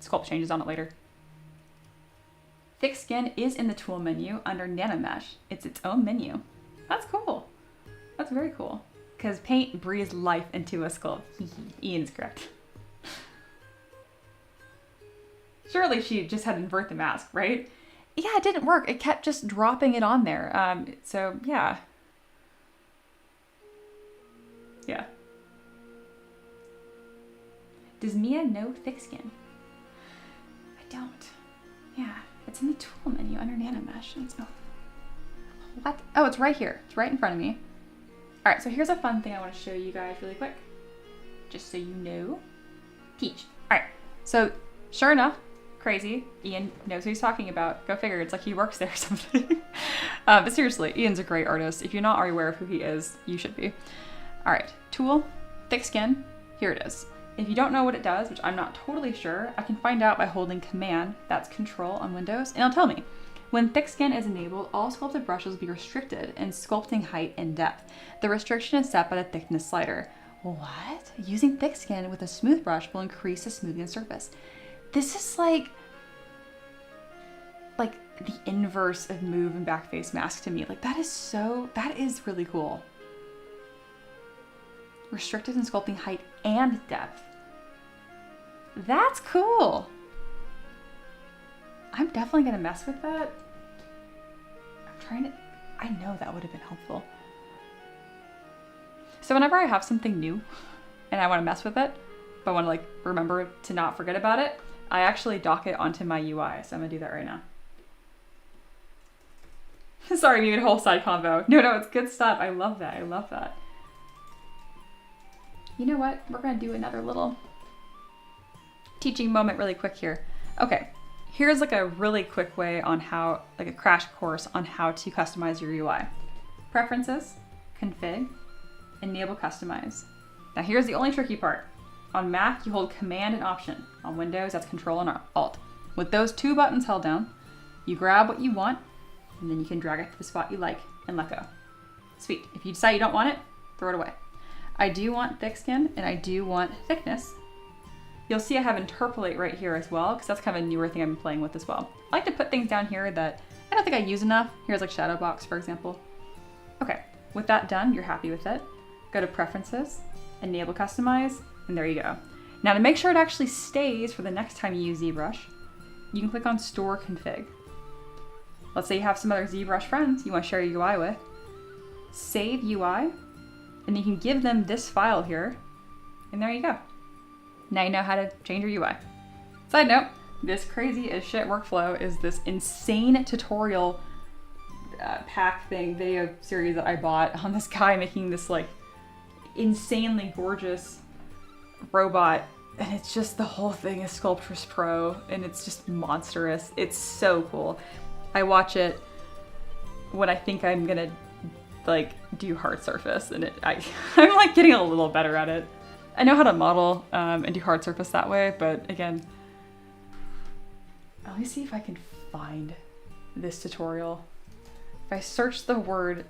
sculpt changes on it later. Thick skin is in the tool menu under nanomesh. It's its own menu. That's cool. That's very cool. Because paint breathes life into a sculpt. Ian's correct. Surely she just had to invert the mask, right? Yeah, it didn't work. It kept just dropping it on there. So yeah. Yeah. Does Mia know thick skin? I don't. Yeah. It's in the tool menu under nanomesh. What? Oh, it's right here. It's right in front of me. All right, so here's a fun thing I want to show you guys really quick, just so you know. Peach. All right, so sure enough, crazy, Ian knows what he's talking about. Go figure, it's like he works there or something. But seriously, Ian's a great artist. If you're not already aware of who he is, you should be. All right, tool, thick skin, here it is. If you don't know what it does, which I'm not totally sure, I can find out by holding Command, that's Control on Windows, and it'll tell me. When thick skin is enabled, all sculpted brushes will be restricted in sculpting height and depth. The restriction is set by the thickness slider. What? Using thick skin with a smooth brush will increase the smoothing of the surface. This is like the inverse of move and back face mask to me. Like that is really cool. Restricted in sculpting height and depth. That's cool. I'm definitely gonna mess with that. I know that would have been helpful. So whenever I have something new and I wanna mess with it, but I wanna like remember to not forget about it, I actually dock it onto my UI. So I'm gonna do that right now. Sorry, we made a whole side combo. No, it's good stuff. I love that, I love that. You know what? We're gonna do another little teaching moment really quick here. Okay, here's like a really quick way on how, like a crash course on how to customize your UI. Preferences, config, enable customize. Now here's the only tricky part. On Mac, you hold Command and Option. On Windows, that's Control and Alt. With those two buttons held down, you grab what you want, and then you can drag it to the spot you like and let go. Sweet. If you decide you don't want it, throw it away. I do want thick skin and I do want thickness. you'll see I have interpolate right here as well, because that's kind of a newer thing I've been playing with as well. I like to put things down here that I don't think I use enough. Here's like shadow box, for example. Okay, with that done, you're happy with it. Go to Preferences, Enable Customize, and there you go. Now to make sure it actually stays for the next time you use ZBrush, you can click on Store Config. Let's say you have some other ZBrush friends you want to share your UI with. Save UI, and you can give them this file here, and there you go. Now you know how to change your UI. Side note, this crazy as shit workflow is this insane tutorial pack thing, video series that I bought on this guy making this like insanely gorgeous robot, and it's just, the whole thing is Sculptress Pro, and it's just monstrous. It's so cool. I watch it when I think I'm gonna like do hard surface, and I'm like getting a little better at it. I know how to model and do hard surface that way, but again, let me see if I can find this tutorial. If I search the word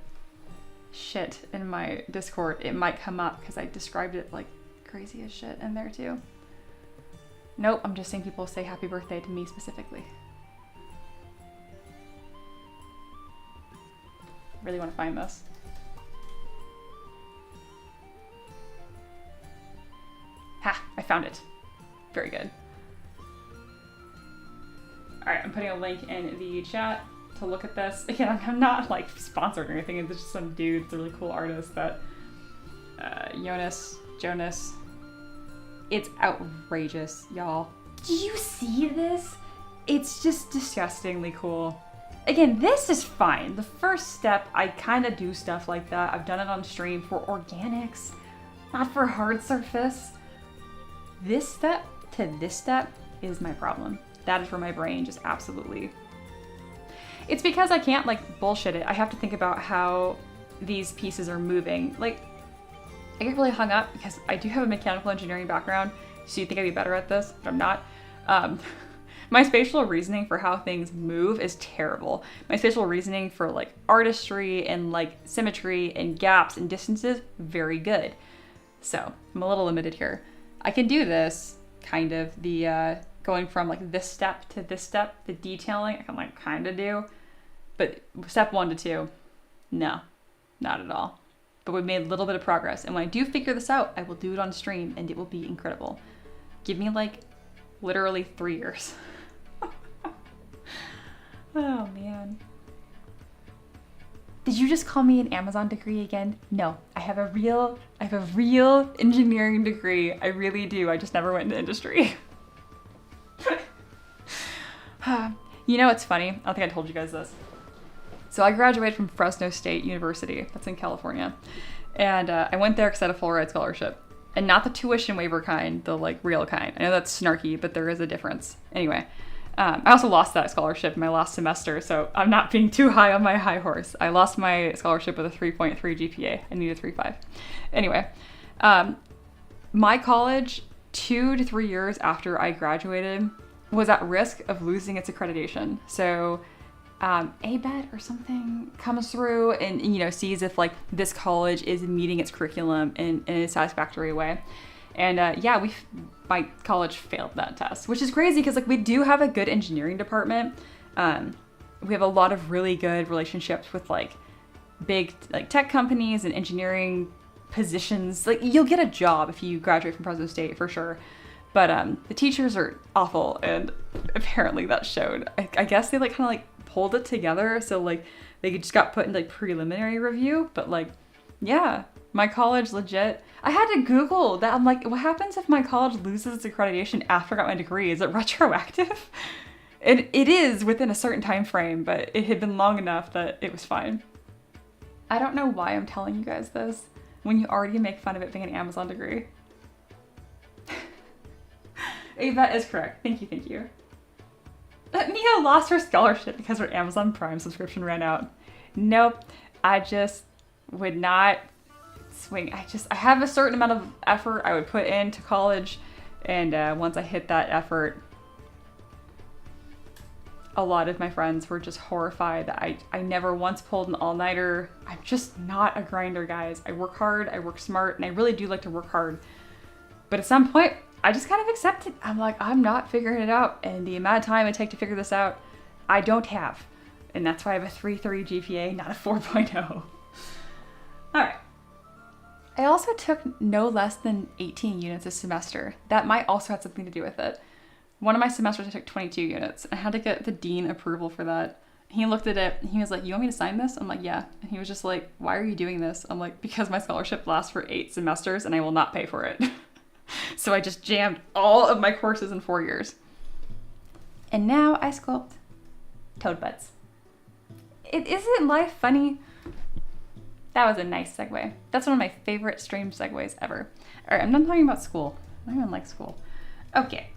shit in my Discord, it might come up because I described it like crazy as shit in there too. Nope, I'm just seeing people say happy birthday to me specifically. Really want to find this. Ha! I found it. Very good. Alright, I'm putting a link in the chat to look at this. Again, I'm not like sponsored or anything. It's just some dude, it's a really cool artist that Jonas. It's outrageous, y'all. Do you see this? It's just disgustingly cool. Again, this is fine. The first step, I kind of do stuff like that. I've done it on stream for organics, not for hard surface. This step to this step is my problem. That is where my brain just absolutely... It's because I can't like bullshit it. I have to think about how these pieces are moving. Like, I get really hung up because I do have a mechanical engineering background, so you'd think I'd be better at this, but I'm not. My spatial reasoning for how things move is terrible. My spatial reasoning for like artistry and like symmetry and gaps and distances, very good. So I'm a little limited here. I can do this, kind of, the going from like this step to this step, the detailing, I can like kind of do, but step 1 to 2, no, not at all. But we've made a little bit of progress, and when I do figure this out, I will do it on stream, and it will be incredible. Give me like literally 3 years. Oh man. Did you just call me an Amazon degree again? No, I have a real engineering degree. I really do. I just never went into industry. You know, it's funny. I don't think I told you guys this. So I graduated from Fresno State University. That's in California. And I went there because I had a full ride scholarship. And not the tuition waiver kind, the like real kind. I know that's snarky, but there is a difference. Anyway, I also lost that scholarship in my last semester, so I'm not being too high on my high horse. I lost my scholarship with a 3.3 GPA. I need a 3.5. Anyway, my college, 2 to 3 years after I graduated, was at risk of losing its accreditation. So ABET or something comes through and, you know, sees if like this college is meeting its curriculum in a satisfactory way. And yeah, my college failed that test, which is crazy because like we do have a good engineering department. We have a lot of really good relationships with like big like tech companies and engineering positions. Like you'll get a job if you graduate from Fresno State for sure. But the teachers are awful, and apparently that showed. I guess they like kind of like pulled it together, so like they just got put in like preliminary review. But like, yeah, my college legit. I had to Google that. I'm like, what happens if my college loses its accreditation after I got my degree? Is it retroactive? It is within a certain time frame, but it had been long enough that it was fine. I don't know why I'm telling you guys this when you already make fun of it being an Amazon degree. That is correct. Thank you. Mia lost her scholarship because her Amazon Prime subscription ran out. Nope, I just would not swing. I have a certain amount of effort I would put into college, and once I hit that effort, a lot of my friends were just horrified that I never once pulled an all-nighter. I'm just not a grinder, guys. I work hard, I work smart, and I really do like to work hard. But at some point, I just kind of accept it. I'm like, I'm not figuring it out. And the amount of time I take to figure this out, I don't have. And that's why I have a 3.3 GPA, not a 4.0. All right. I also took no less than 18 units a semester. That might also have something to do with it. One of my semesters I took 22 units. I had to get the dean approval for that. He looked at it and he was like, you want me to sign this? I'm like, yeah. And he was just like, why are you doing this? I'm like, because my scholarship lasts for 8 semesters and I will not pay for it. So I just jammed all of my courses in 4 years. And now I sculpt toad buds. Isn't life funny? That was a nice segue. That's one of my favorite stream segues ever. All right, I'm done talking about school. I don't even like school. Okay,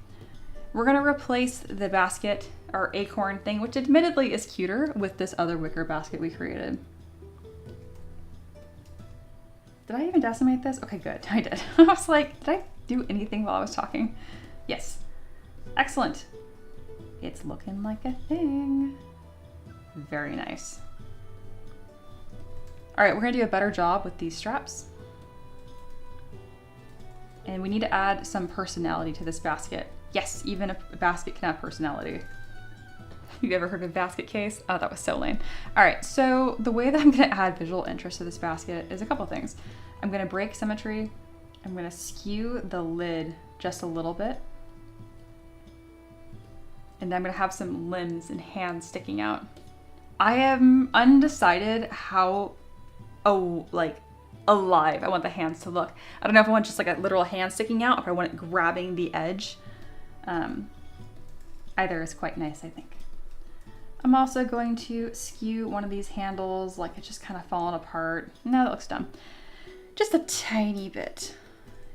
we're gonna replace the basket, our acorn thing, which admittedly is cuter, with this other wicker basket we created. Did I even decimate this? Okay, good, I did. I was like, did I do anything while I was talking? Yes, excellent. It's looking like a thing. Very nice. All right, we're gonna do a better job with these straps. And we need to add some personality to this basket. Yes, even a basket can have personality. You ever heard of a basket case? Oh, that was so lame. All right, so the way that I'm gonna add visual interest to this basket is a couple things. I'm gonna break symmetry. I'm gonna skew the lid just a little bit. And then I'm gonna have some limbs and hands sticking out. I am undecided how alive I want the hands to look. I don't know if I want just like a literal hand sticking out, or if I want it grabbing the edge. Either is quite nice, I think. I'm also going to skew one of these handles like it's just kind of falling apart. No, that looks dumb. Just a tiny bit.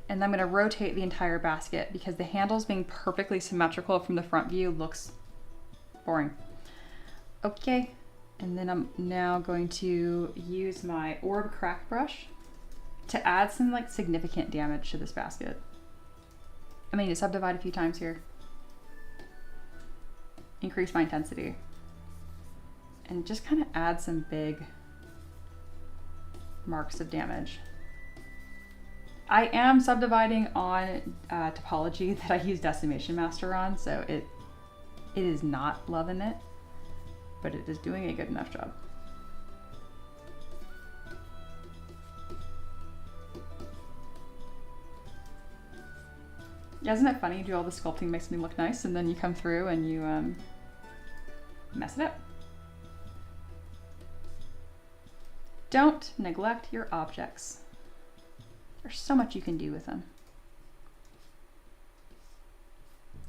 And I'm going to rotate the entire basket because the handles being perfectly symmetrical from the front view looks boring. Okay. And then I'm now going to use my orb crack brush to add some like significant damage to this basket. I mean, to subdivide a few times here. Increase my intensity. And just kind of add some big marks of damage. I am subdividing on topology that I use Decimation Master on, so it is not loving it, but it is doing a good enough job. Yeah, isn't it funny? You do all the sculpting makes me look nice, and then you come through and you mess it up. Don't neglect your objects. There's so much you can do with them.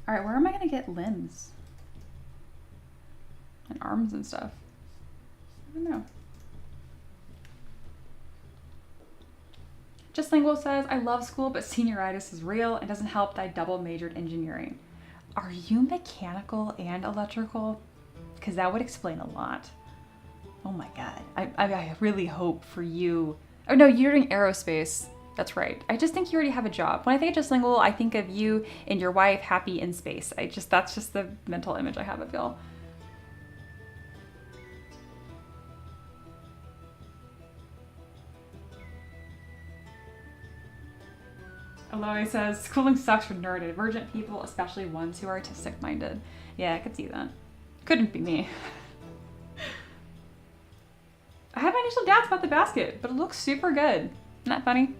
All right, where am I gonna get limbs? And arms and stuff? I don't know. Just Lingual says, I love school, but senioritis is real. It doesn't help that I double majored engineering. Are you mechanical and electrical? Because that would explain a lot. Oh my God. I really hope for you. Oh no, you're doing aerospace. That's right. I just think you already have a job. When I think of Just Lingual, I think of you and your wife happy in space. That's just the mental image I have of y'all. Aloe says, schooling sucks for neurodivergent people, especially ones who are artistic-minded. Yeah, I could see that. Couldn't be me. I had my initial doubts about the basket, but it looks super good. Isn't that funny?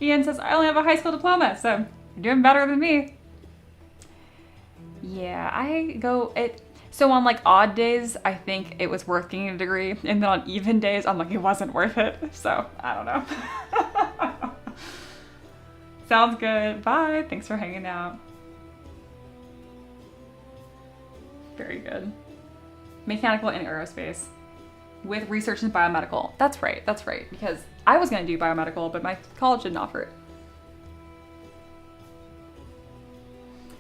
Ian says, I only have a high school diploma, so you're doing better than me. Yeah, so on like odd days, I think it was worth getting a degree, and then on even days, I'm like, it wasn't worth it. So, I don't know. Sounds good. Bye. Thanks for hanging out. Very good. Mechanical and aerospace with research in biomedical. That's right, because I was gonna do biomedical, but my college didn't offer it.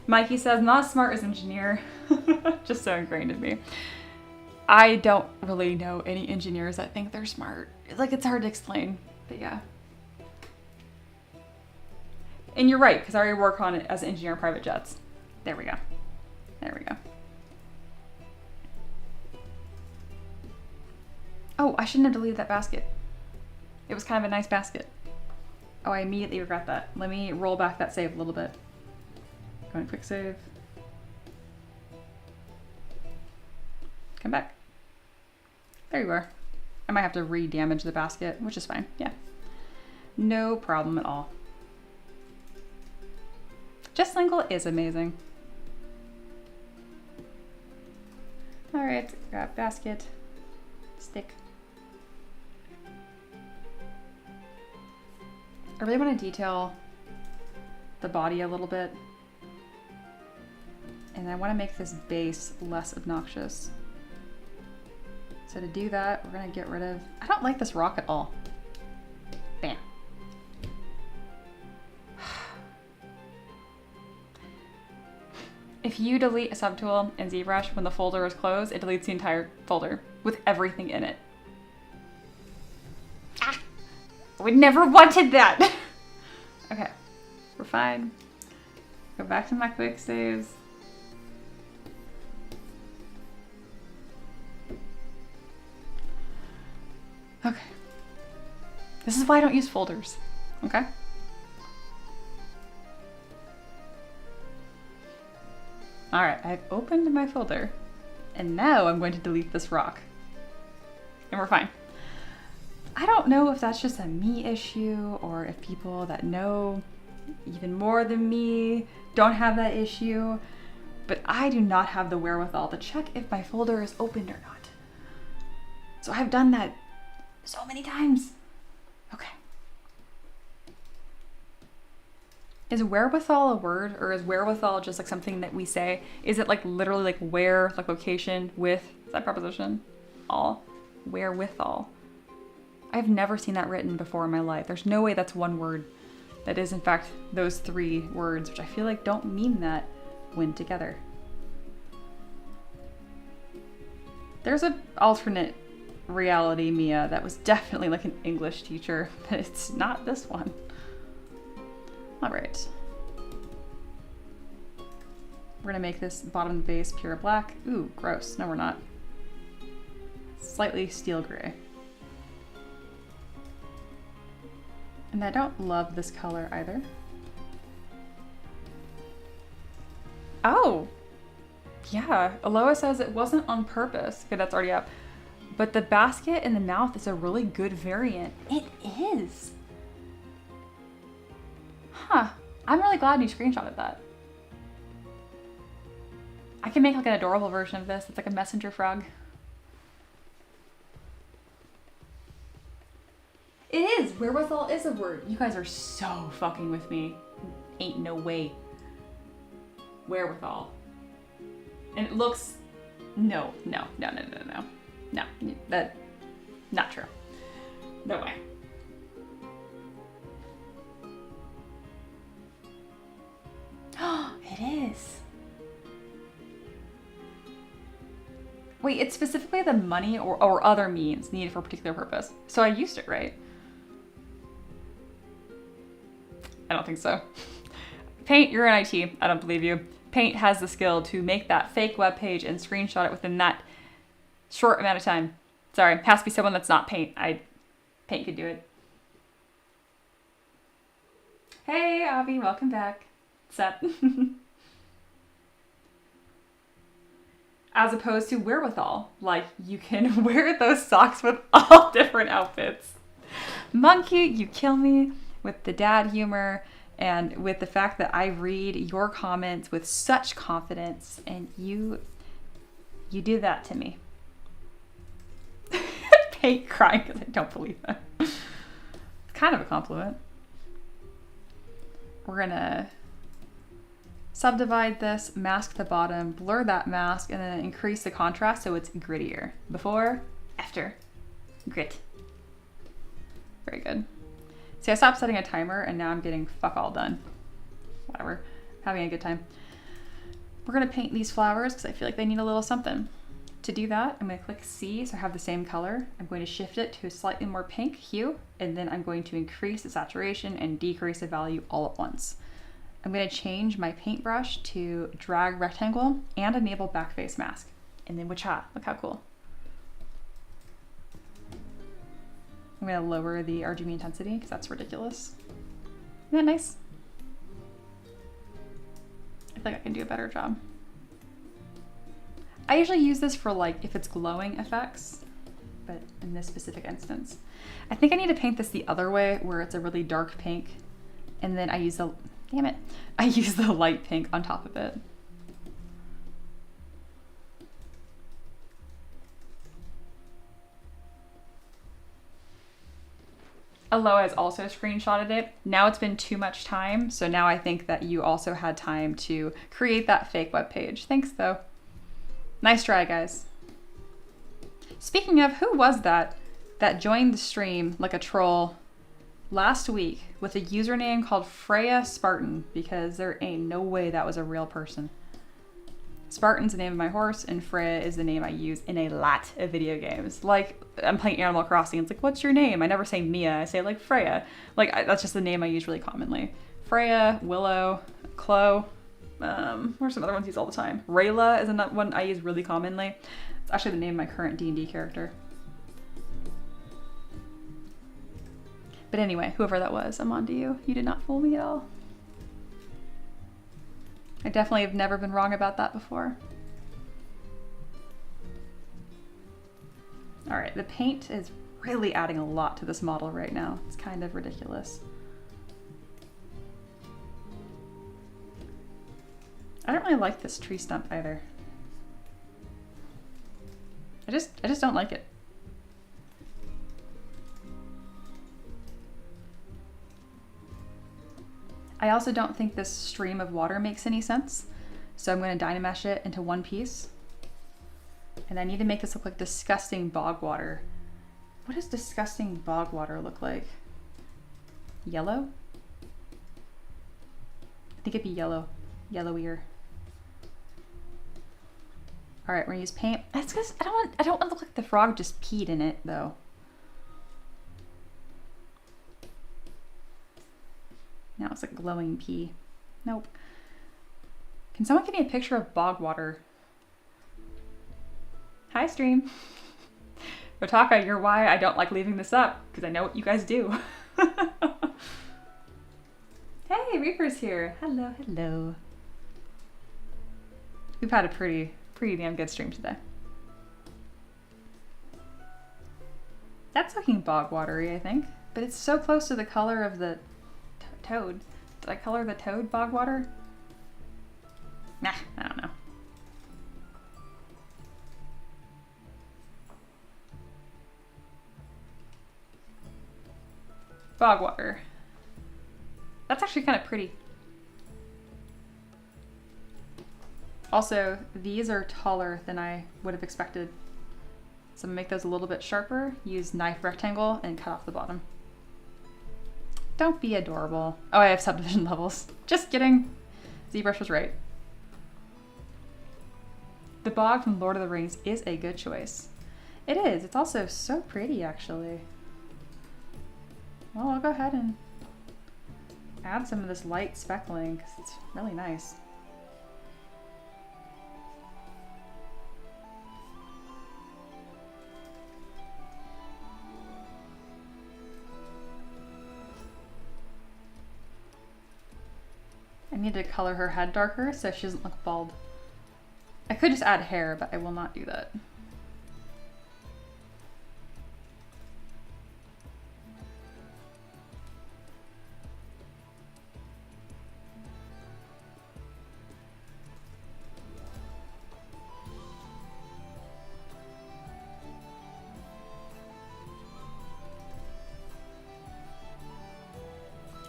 Mikey says, not as smart as engineer. Just so ingrained in me. I don't really know any engineers that think they're smart. Like, it's hard to explain, but yeah. And you're right, because I already work on it as an engineer in private jets. There we go. There we go. Oh, I shouldn't have deleted that basket. It was kind of a nice basket. Oh, I immediately regret that. Let me roll back that save a little bit. Go in quick save. Come back. There you are. I might have to re-damage the basket, which is fine. Yeah. No problem at all. Just Lingle is amazing. All right, grab basket, stick. I really want to detail the body a little bit. And I want to make this base less obnoxious. So to do that, we're gonna get rid of, I don't like this rock at all. Bam. If you delete a subtool in ZBrush when the folder is closed, it deletes the entire folder with everything in it. Ah, we never wanted that. Okay, we're fine. Go back to my quick saves. Okay. This is why I don't use folders, okay? All right, I've opened my folder and now I'm going to delete this rock and we're fine. I don't know if that's just a me issue or if people that know even more than me don't have that issue, but I do not have the wherewithal to check if my folder is opened or not. So I've done that so many times. Okay. Is wherewithal a word, or is wherewithal just like something that we say? Is it like literally like where, like location, with, is that preposition? All? Wherewithal. I've never seen that written before in my life. There's no way that's one word. That is in fact those three words, which I feel like don't mean that when together. There's an alternate reality Mia that was definitely like an English teacher, but it's not this one. All right. We're gonna make this bottom base pure black. Ooh, gross. No, we're not. Slightly steel gray. And I don't love this color either. Oh, yeah. Aloha says it wasn't on purpose. Okay, that's already up. But the basket in the mouth is a really good variant. It is. Huh. I'm really glad you screenshotted that. I can make like an adorable version of this. It's like a messenger frog. It is. Wherewithal is a word. You guys are so fucking with me. Ain't no way. Wherewithal. And it looks... No. No, that... Not true. No way. It is. Wait, it's specifically the money or other means needed for a particular purpose. So I used it, right? I don't think so. Paint, you're in IT. I don't believe you. Paint has the skill to make that fake web page and screenshot it within that short amount of time. Sorry, it has to be someone that's not Paint. Paint could do it. Hey, Avi, welcome back. What's up? As opposed to wherewithal. Like, you can wear those socks with all different outfits. Monkey, you kill me with the dad humor and with the fact that I read your comments with such confidence, and you do that to me. Paint crying because I don't believe them. It's kind of a compliment. We're gonna subdivide this, mask the bottom, blur that mask, and then increase the contrast so it's grittier. Before, after, grit. Very good. See, I stopped setting a timer and now I'm getting fuck all done. Whatever, having a good time. We're gonna paint these flowers because I feel like they need a little something. To do that, I'm gonna click C so I have the same color. I'm going to shift it to a slightly more pink hue, and then I'm going to increase the saturation and decrease the value all at once. I'm going to change my paintbrush to drag rectangle and enable backface mask. And then wacha, look how cool. I'm gonna lower the RGB intensity because that's ridiculous. Isn't that nice? I feel like I can do a better job. I usually use this for like if it's glowing effects, but in this specific instance. I think I need to paint this the other way where it's a really dark pink and then I use the, damn it, I use the light pink on top of it. Aloha has also screenshotted it. Now it's been too much time, so now I think that you also had time to create that fake web page. Thanks though. Nice try, guys. Speaking of, who was that joined the stream like a troll last week with a username called Freya Spartan? Because there ain't no way that was a real person. Spartan's the name of my horse, and Freya is the name I use in a lot of video games. Like, I'm playing Animal Crossing, it's like, what's your name? I never say Mia, I say like Freya. Like, that's just the name I use really commonly. Freya, Willow, Chloe, what are some other ones I use all the time? Rayla is another one I use really commonly. It's actually the name of my current D&D character. But anyway, whoever that was, I'm on to you. You did not fool me at all. I definitely have never been wrong about that before. All right, the paint is really adding a lot to this model right now. It's kind of ridiculous. I don't really like this tree stump either. I just don't like it. I also don't think this stream of water makes any sense. So I'm going to Dynamesh it into one piece. And I need to make this look like disgusting bog water. What does disgusting bog water look like? Yellow? I think it'd be yellow. Yellowier. All right, we're gonna use paint. That's because I don't want to look like the frog just peed in it though. Now it's like glowing pee. Nope. Can someone give me a picture of bog water? Hi, stream. Rotaka, you're why I don't like leaving this up, because I know what you guys do. Hey, Reaper's here. Hello, hello. We've had a pretty damn good stream today. That's looking bog watery, I think, but it's so close to the color of the toad. Did I color the toad bog water? Nah, I don't know. Bog water. That's actually kind of pretty. Also, these are taller than I would have expected. So I'm gonna make those a little bit sharper, use knife rectangle, and cut off the bottom. Don't be adorable. Oh, I have subdivision levels. Just kidding. ZBrush was right. The bog from Lord of the Rings is a good choice. It is. It's also so pretty, actually. Well, I'll go ahead and add some of this light speckling because it's really nice. I need to color her head darker so she doesn't look bald. I could just add hair, but I will not do that.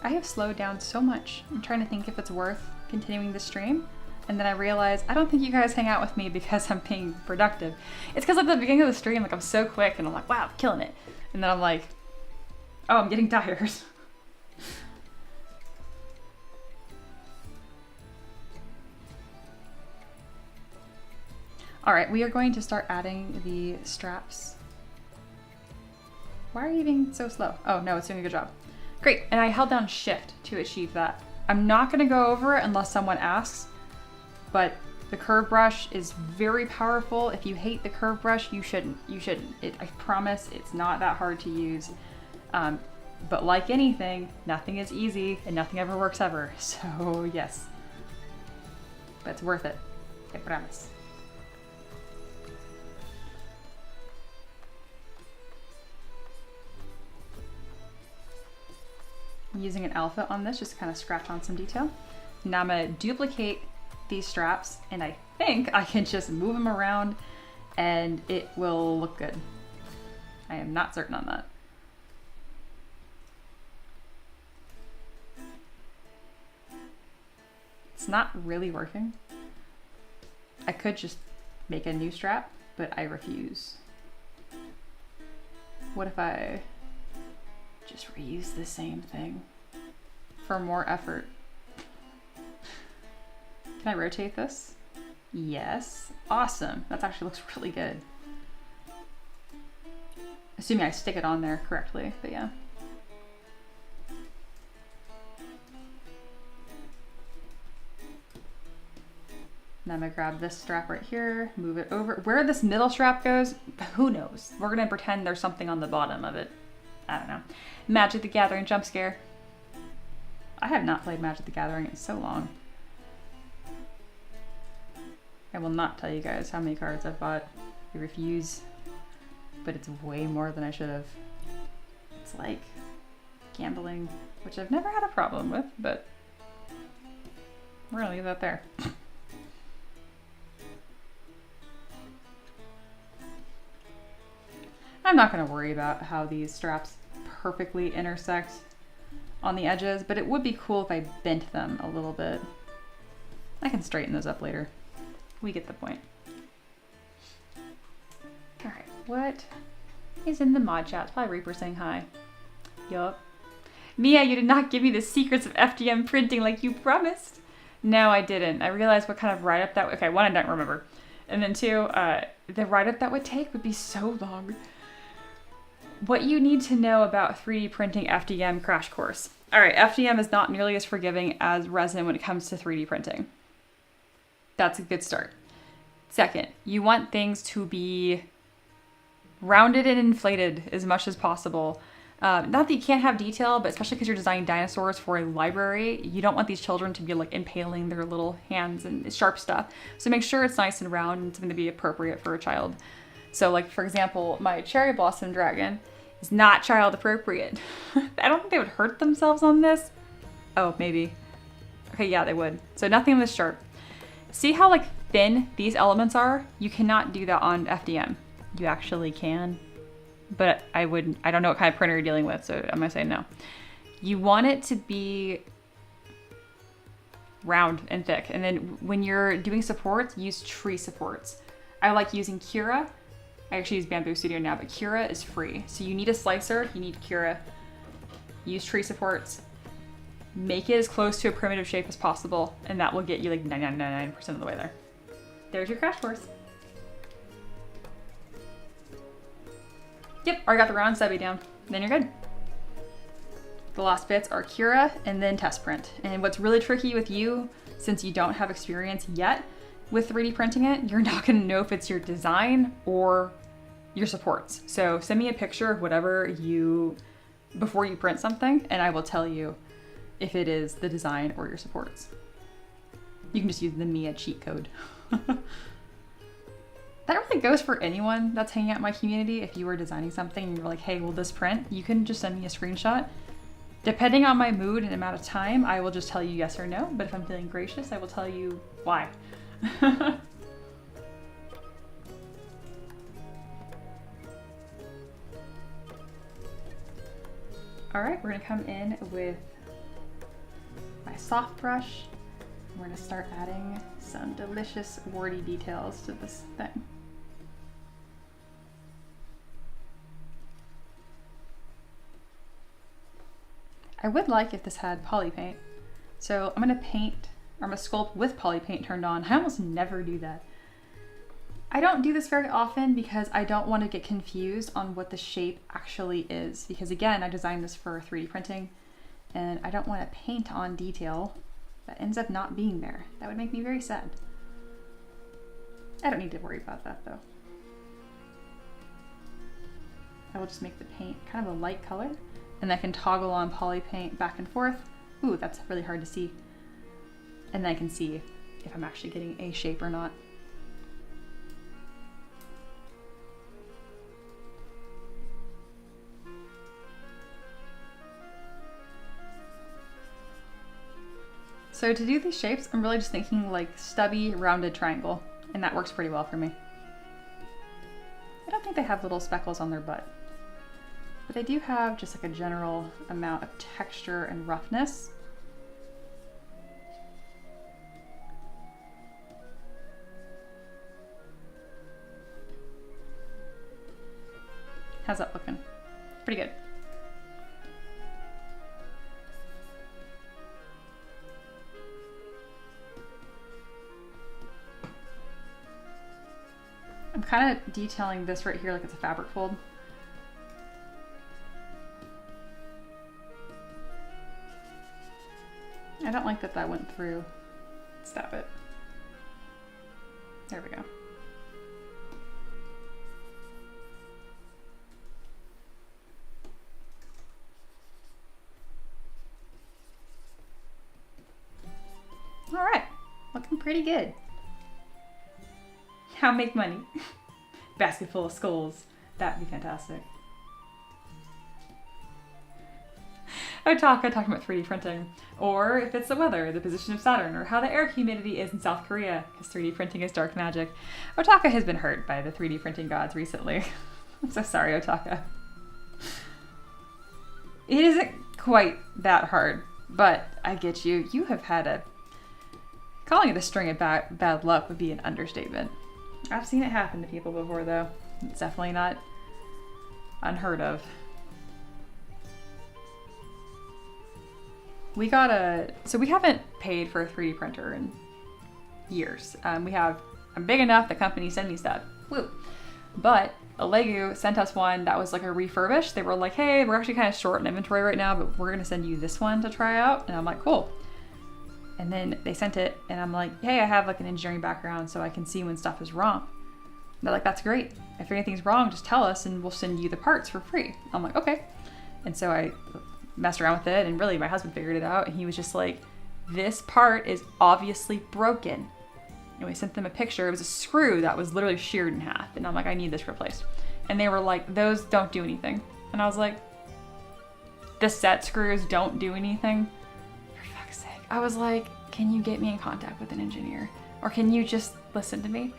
I have slowed down so much. I'm trying to think if it's worth continuing the stream. And then I realize I don't think you guys hang out with me because I'm being productive. It's because at the beginning of the stream, like I'm so quick and I'm like, wow, I'm killing it. And then I'm like, oh, I'm getting tired. All right, we are going to start adding the straps. Why are you being so slow? Oh no, it's doing a good job. Great, and I held down shift to achieve that. I'm not gonna go over it unless someone asks, but the curve brush is very powerful. If you hate the curve brush, you shouldn't. I promise it's not that hard to use. But like anything, nothing is easy and nothing ever works ever. So yes, but it's worth it, I promise. I'm using an alpha on this just to kind of scratch on some detail. Now I'm gonna duplicate these straps, and I think I can just move them around and it will look good. I am not certain on that. It's not really working. I could just make a new strap, but I refuse. What if I just reuse the same thing for more effort? Can I rotate this? Yes. Awesome. That actually looks really good. Assuming I stick it on there correctly, but yeah. Now I'm gonna grab this strap right here, move it over. Where this middle strap goes, who knows? We're gonna pretend there's something on the bottom of it. I don't know. Magic the Gathering jump scare. I have not played Magic the Gathering in so long. I will not tell you guys how many cards I've bought. I refuse, but it's way more than I should have. It's like gambling, which I've never had a problem with, but we're gonna leave that there. I'm not gonna worry about how these straps perfectly intersect on the edges, but it would be cool if I bent them a little bit. I can straighten those up later. We get the point. All right, what is in the mod chat? It's probably Reaper saying hi. Yup. Mia, you did not give me the secrets of FDM printing like you promised. No, I didn't. I realized what kind of write-up that, okay, one, I don't remember. And then two, the write-up that would take would be so long. What you need to know about 3D printing FDM crash course. All right, FDM is not nearly as forgiving as resin when it comes to 3D printing. That's a good start. Second, you want things to be rounded and inflated as much as possible. Not that you can't have detail, but especially because you're designing dinosaurs for a library, you don't want these children to be like impaling their little hands and sharp stuff. So make sure it's nice and round and something to be appropriate for a child. So like, for example, my cherry blossom dragon is not child appropriate. I don't think they would hurt themselves on this. Oh, maybe. Okay, yeah, they would. So nothing on this sharp. See how like thin these elements are? You cannot do that on FDM. You actually can, but I don't know what kind of printer you're dealing with, so I'm gonna say no. You want it to be round and thick, and then when you're doing supports, use tree supports. I like using Cura. I actually use Bamboo Studio now, but Cura is free. So you need a slicer, you need Cura. Use tree supports. Make it as close to a primitive shape as possible, and that will get you like 99% of the way there. There's your crash course. Yep, already got the round stubby down. Then you're good. The last bits are Cura and then test print. And what's really tricky with you, since you don't have experience yet with 3D printing it, you're not gonna know if it's your design or your supports. So send me a picture of whatever before you print something, and I will tell you if it is the design or your supports. You can just use the Mia cheat code. That really goes for anyone that's hanging out in my community. If you were designing something and you're like, hey, will this print? You can just send me a screenshot. Depending on my mood and amount of time, I will just tell you yes or no. But if I'm feeling gracious, I will tell you why. All right, we're gonna come in with my soft brush. We're gonna start adding some delicious warty details to this thing. I would like if this had poly paint. So I'm gonna paint, or I'm gonna sculpt with poly paint turned on. I almost never do that. I don't do this very often because I don't want to get confused on what the shape actually is. Because again, I designed this for 3D printing and I don't want to paint on detail that ends up not being there. That would make me very sad. I don't need to worry about that though. I will just make the paint kind of a light color and I can toggle on poly paint back and forth. Ooh, that's really hard to see. And then I can see if I'm actually getting a shape or not. So to do these shapes, I'm really just thinking like stubby, rounded triangle, and that works pretty well for me. I don't think they have little speckles on their butt, but they do have just like a general amount of texture and roughness. How's that looking? Pretty good. I'm kind of detailing this right here like it's a fabric fold. I don't like that that went through. Stop it. There we go. All right, looking pretty good. How make money? Basket full of skulls. That'd be fantastic. Otaka talking about 3D printing, or if it's the weather, the position of Saturn, or how the air humidity is in South Korea, because 3D printing is dark magic. Otaka has been hurt by the 3D printing gods recently. I'm so sorry, Otaka. It isn't quite that hard, but I get you. You have had a... Calling it a string of bad luck would be an understatement. I've seen it happen to people before, though. It's definitely not unheard of. We got so we haven't paid for a 3D printer in years. I'm big enough that companies send me stuff. Woo. But Lego sent us one that was like a refurbished. They were like, hey, we're actually kind of short in inventory right now, but we're gonna send you this one to try out. And I'm like, cool. And then they sent it, and I'm like, hey, I have like an engineering background, so I can see when stuff is wrong. And they're like, that's great. If anything's wrong, just tell us, and we'll send you the parts for free. I'm like, okay. And so I messed around with it, and really my husband figured it out, and he was just like, this part is obviously broken. And we sent them a picture. It was a screw that was literally sheared in half. And I'm like, I need this replaced. And they were like, those don't do anything. And I was like, the set screws don't do anything? I was like, can you get me in contact with an engineer? Or can you just listen to me?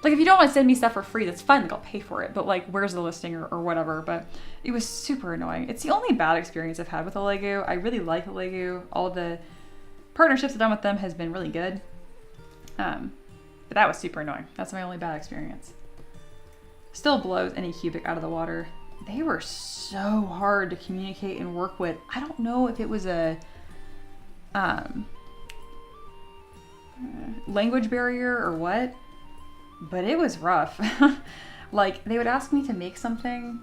Like, if you don't want to send me stuff for free, that's fine, like I'll pay for it. But like, where's the listing or whatever? But it was super annoying. It's the only bad experience I've had with Lego. I really like Lego. All the partnerships I've done with them has been really good. But that was super annoying. That's my only bad experience. Still blows any cubic out of the water. They were so hard to communicate and work with. I don't know if it was a language barrier or what, but it was rough. Like, they would ask me to make something,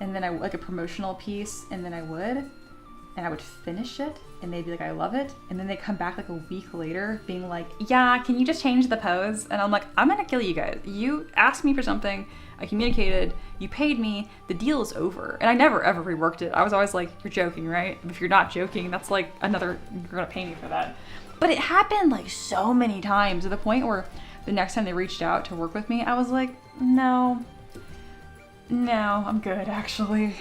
and then like a promotional piece, and then I would finish it, and they'd be like, I love it, and then they come back like a week later being like, yeah, can you just change the pose? And I'm like, I'm gonna kill you guys. You asked me for something, I communicated, you paid me, the deal is over. And I never ever reworked it. I was always like, you're joking, right? If you're not joking, that's like you're gonna pay me for that. But it happened like so many times to the point where the next time they reached out to work with me, I was like, no, I'm good actually.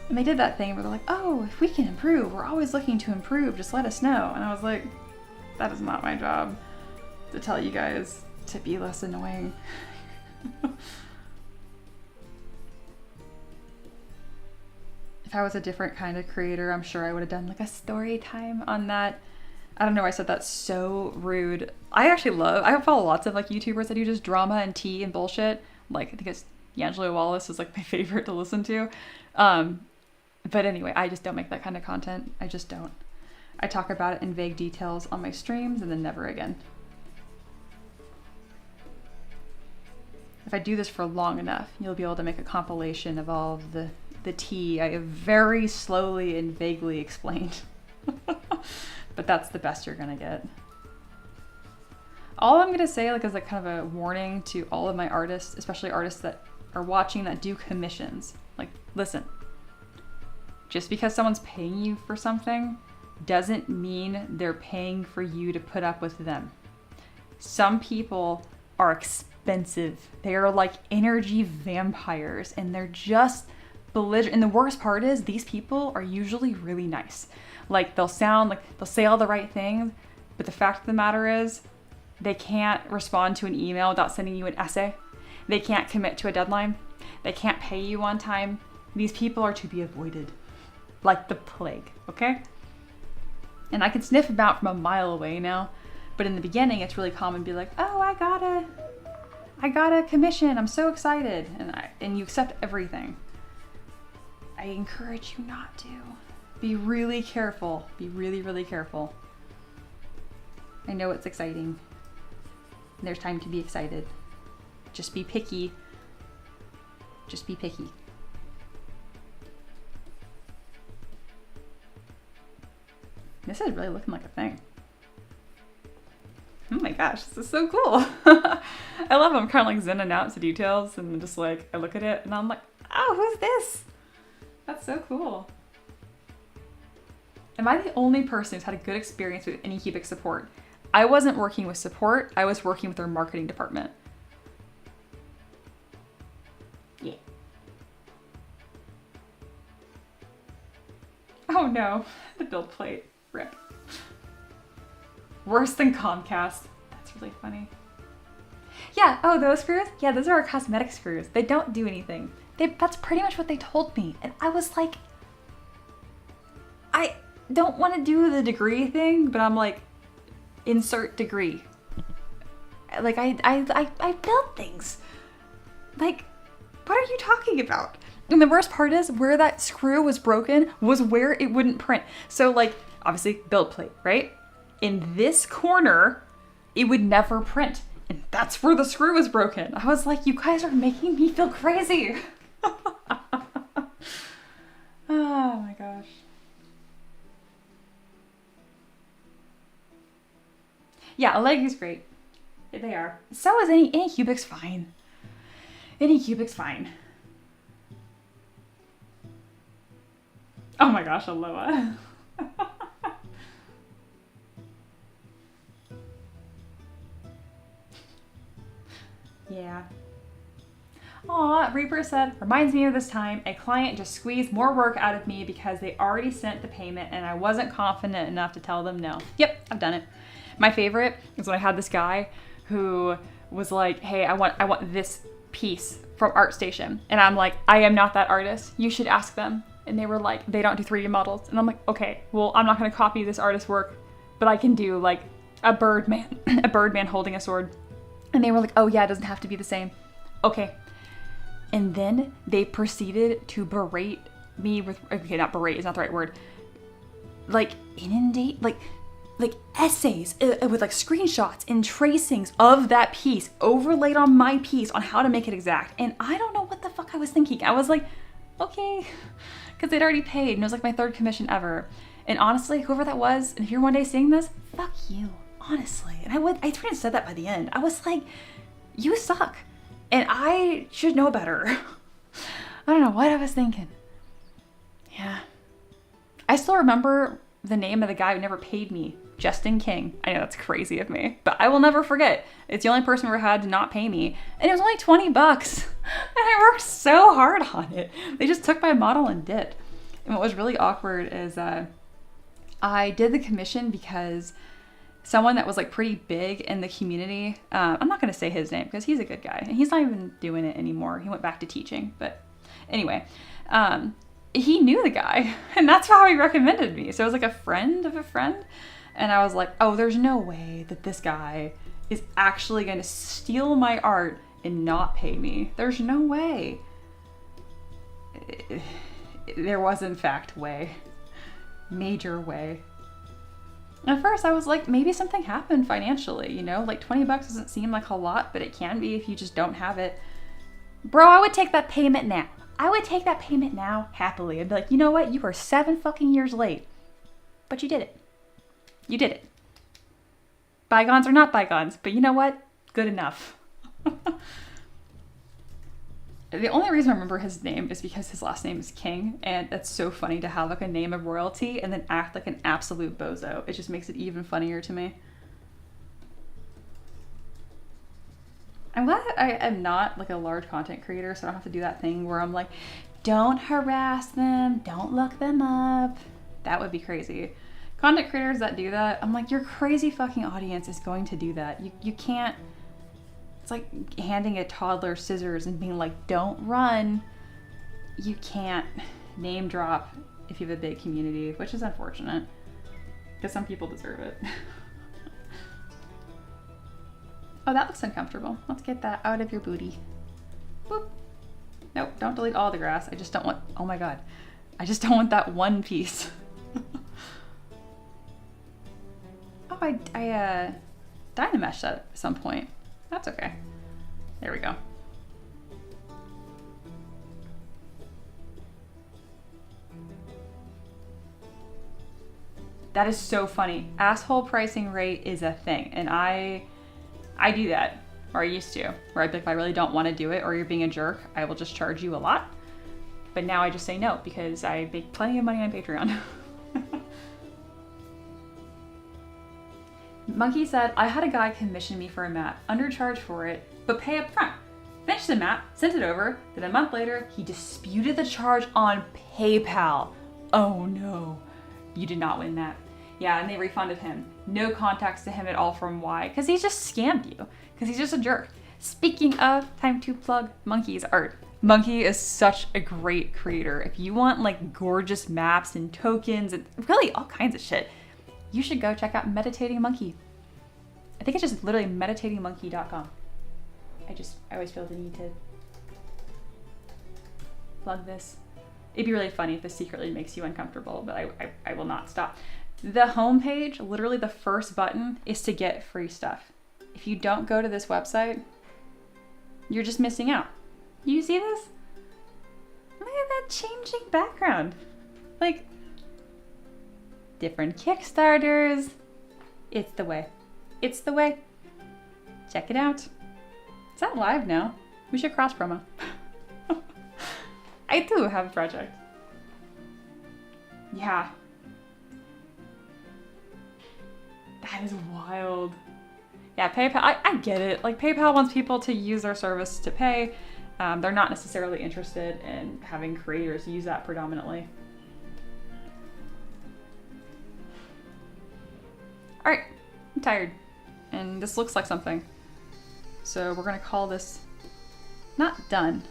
And they did that thing where they're like, oh, if we can improve, we're always looking to improve, just let us know. And I was like, that is not my job to tell you guys to be less annoying. If I was a different kind of creator, I'm sure I would have done like a story time on that. I don't know, I said that's so rude. I follow lots of like YouTubers that do just drama and tea and bullshit. Like, I think it's D'Angelo Wallace is like my favorite to listen to. But anyway, I just don't make that kind of content. I just don't. I talk about it in vague details on my streams and then never again. If I do this for long enough, you'll be able to make a compilation of all of the tea I have very slowly and vaguely explained. But that's the best you're gonna get. All I'm gonna say, like, as like kind of a warning to all of my artists, especially artists that are watching that do commissions. Like, listen, just because someone's paying you for something doesn't mean they're paying for you to put up with them. Some people are expensive. They are like energy vampires, and they're just belligerent. And the worst part is these people are usually really nice. Like, they'll say all the right things, but the fact of the matter is they can't respond to an email without sending you an essay. They can't commit to a deadline. They can't pay you on time. These people are to be avoided like the plague, okay? And I can sniff them out from a mile away now, but in the beginning it's really common to be like, oh, I got a commission, I'm so excited, and you accept everything. I encourage you not to. Be really careful. Be really, really careful. I know it's exciting. There's time to be excited. Just be picky. Just be picky. This is really looking like a thing. Oh my gosh, this is so cool. I love them. I'm kind of like zenning out to details, and just like, I look at it and I'm like, oh, who's this? That's so cool. Am I the only person who's had a good experience with Anycubic support? I wasn't working with support, I was working with their marketing department. Yeah. Oh no, the build plate. Rip. Worse than Comcast. That's really funny. Yeah, oh, those screws? Yeah, those are our cosmetic screws. They don't do anything. That's pretty much what they told me. And I was like, I don't want to do the degree thing, but I'm like, insert degree. Like, I build things. Like, what are you talking about? And the worst part is, where that screw was broken was where it wouldn't print. So like, obviously build plate, right? In this corner, it would never print. And that's where the screw was broken. I was like, you guys are making me feel crazy. Oh my gosh. Yeah, a leg is great. They are. So is Anycubic's fine. Anycubic's fine. Oh my gosh, Aloha. Yeah. Aw, Reaper said, reminds me of this time a client just squeezed more work out of me because they already sent the payment and I wasn't confident enough to tell them no. Yep, I've done it. My favorite is when I had this guy who was like, hey, I want this piece from ArtStation. And I'm like, I am not that artist. You should ask them. And they were like, they don't do 3D models. And I'm like, okay, well, I'm not gonna copy this artist's work, but I can do like a Birdman, a Birdman holding a sword. And they were like, oh yeah, it doesn't have to be the same. Okay. And then they proceeded to berate me with, okay, not berate, is not the right word. Like inundate, like essays with like screenshots and tracings of that piece overlaid on my piece on how to make it exact. And I don't know what the fuck I was thinking. I was like, okay, because they'd already paid and it was like my third commission ever. And honestly, whoever that was, and if you're one day seeing this, fuck you, honestly. And I tried to said that by the end. I was like, you suck. And I should know better. I don't know what I was thinking. Yeah. I still remember the name of the guy who never paid me, Justin King. I know that's crazy of me, but I will never forget. It's the only person who ever had to not pay me. And it was only $20. And I worked so hard on it. They just took my model and dipped. And what was really awkward is I did the commission because someone that was like pretty big in the community, I'm not gonna say his name because he's a good guy and he's not even doing it anymore. He went back to teaching, but anyway, he knew the guy and that's how he recommended me. So it was like a friend of a friend. And I was like, oh, there's no way that this guy is actually gonna steal my art and not pay me. There's no way. There was in fact way, major way. At first I was like, maybe something happened financially, you know, like $20 doesn't seem like a lot, but it can be if you just don't have it. Bro, I would take that payment now. I would take that payment now happily. I'd be like, you know what? You are 7 fucking years late, but you did it. You did it. Bygones are not bygones, but you know what? Good enough. The only reason I remember his name is because his last name is King, and it's so funny to have like a name of royalty and then act like an absolute bozo. It just makes it even funnier to me. I'm glad that I am not like a large content creator, so I don't have to do that thing where I'm like, don't harass them, don't look them up. That would be crazy. Content creators that do that, I'm like, your crazy fucking audience is going to do that. You can't. It's like handing a toddler scissors and being like, don't run. You can't name drop if you have a big community, which is unfortunate because some people deserve it. Oh, that looks uncomfortable. Let's get that out of your booty. Whoop. Nope, don't delete all the grass. I just don't want, oh my God. I just don't want that one piece. Oh, I Dynameshed that at some point. That's okay. There we go. That is so funny. Asshole pricing rate is a thing. And I do that, or I used to, where I'd be like, if I really don't want to do it or you're being a jerk, I will just charge you a lot. But now I just say no because I make plenty of money on Patreon. Monkey said, I had a guy commission me for a map, undercharge for it, but pay up front. Finished the map, sent it over, then a month later, he disputed the charge on PayPal. Oh no, you did not win that. Yeah, and they refunded him. No contacts to him at all from why, because he just scammed you, because he's just a jerk. Speaking of, time to plug Monkey's art. Monkey is such a great creator. If you want like gorgeous maps and tokens and really all kinds of shit, you should go check out Meditating Monkey. I think it's just literally meditatingmonkey.com. I always feel the need to plug this. It'd be really funny if this secretly makes you uncomfortable, but I will not stop. The homepage, literally the first button, is to get free stuff. If you don't go to this website, you're just missing out. You see this? Look at that changing background. Like, different Kickstarters. It's the way. It's the way. Check it out. Is that live now? We should cross promo. I do have a project. Yeah. That is wild. Yeah, PayPal, I get it. Like, PayPal wants people to use their service to pay. They're not necessarily interested in having creators use that predominantly. All right, I'm tired. And this looks like something. So we're gonna call this not done,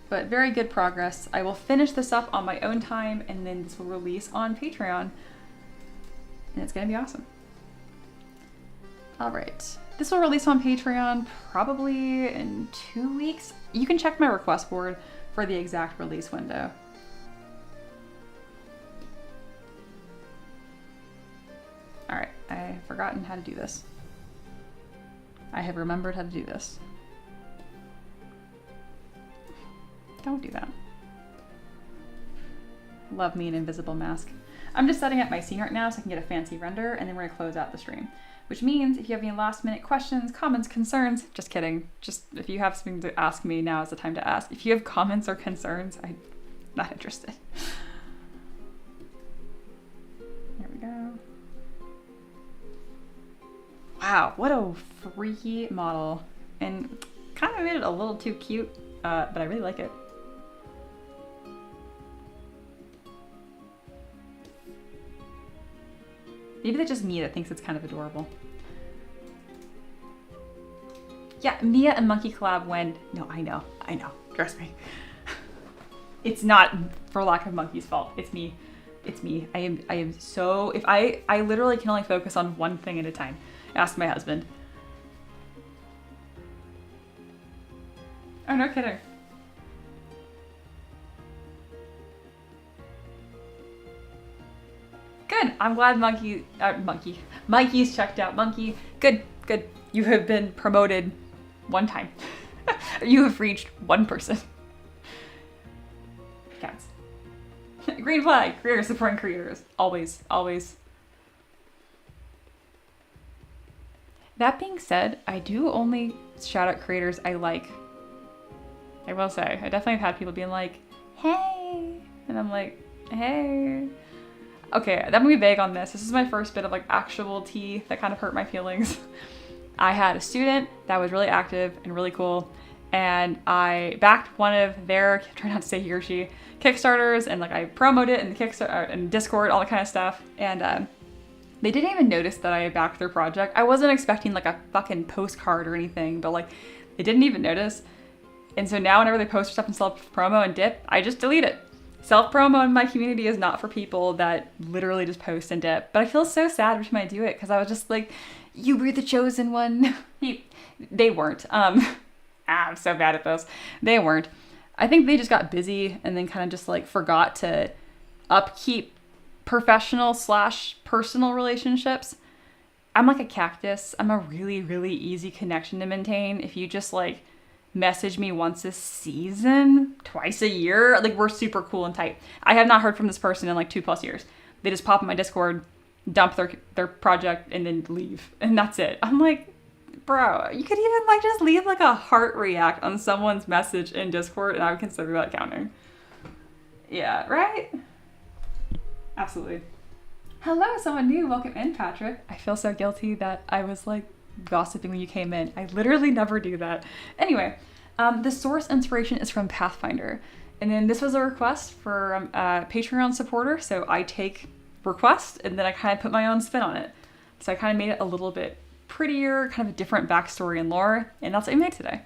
but very good progress. I will finish this up on my own time and then this will release on Patreon. And it's gonna be awesome. All right, this will release on Patreon probably in 2 weeks. You can check my request board for the exact release window. All right, I've forgotten how to do this. I have remembered how to do this. Don't do that. Love me an invisible mask. I'm just setting up my scene right now so I can get a fancy render, and then we're gonna close out the stream. Which means if you have any last minute questions, comments, concerns, just kidding. Just if you have something to ask me, now is the time to ask. If you have comments or concerns, I'm not interested. There we go. Wow, what a freaky model. And kind of made it a little too cute, but I really like it. Maybe that's just me that thinks it's kind of adorable. Yeah, Mia and Monkey collab when, no, I know, trust me. It's not for lack of Monkey's fault, it's me. It's me. I am so, if I literally can only focus on one thing at a time. Ask my husband. Oh, no kidding. Good. I'm glad Monkey's checked out. Monkey, good. You have been promoted one time. You have reached one person. Counts. Green flag. Creators supporting creators. Always. That being said, I do only shout out creators I like. I will say, I definitely have had people being like, hey, and I'm like, hey. Okay, I'm gonna be vague on this. This is my first bit of like actual tea that kind of hurt my feelings. I had a student that was really active and really cool, and I backed one of their, try not to say he or she, Kickstarters, and like I promoted it in the Kickstarter and Discord, all that kind of stuff, and they didn't even notice that I backed their project. I wasn't expecting like a fucking postcard or anything, but like they didn't even notice. And so now whenever they post stuff in self-promo and dip, I just delete it. Self-promo in my community is not for people that literally just post and dip. But I feel so sad every time I do it because I was just like, you were the chosen one. They weren't. I'm so bad at this. They weren't. I think they just got busy and then kind of just like forgot to upkeep professional/personal relationships. I'm like a cactus. I'm a really, really easy connection to maintain. If you just like message me once a season, twice a year, like we're super cool and tight. I have not heard from this person in like 2+ years. They just pop in my Discord, dump their project, and then leave. And that's it. I'm like, bro, you could even like just leave like a heart react on someone's message in Discord and I would consider that counting. Yeah, right? Absolutely. Hello, someone new. Welcome in, Patrick. I feel so guilty that I was like gossiping when you came in. I literally never do that. Anyway, the source inspiration is from Pathfinder. And then this was a request for a Patreon supporter. So I take requests and then I kind of put my own spin on it. So I kind of made it a little bit prettier, kind of a different backstory and lore. And that's what I made today.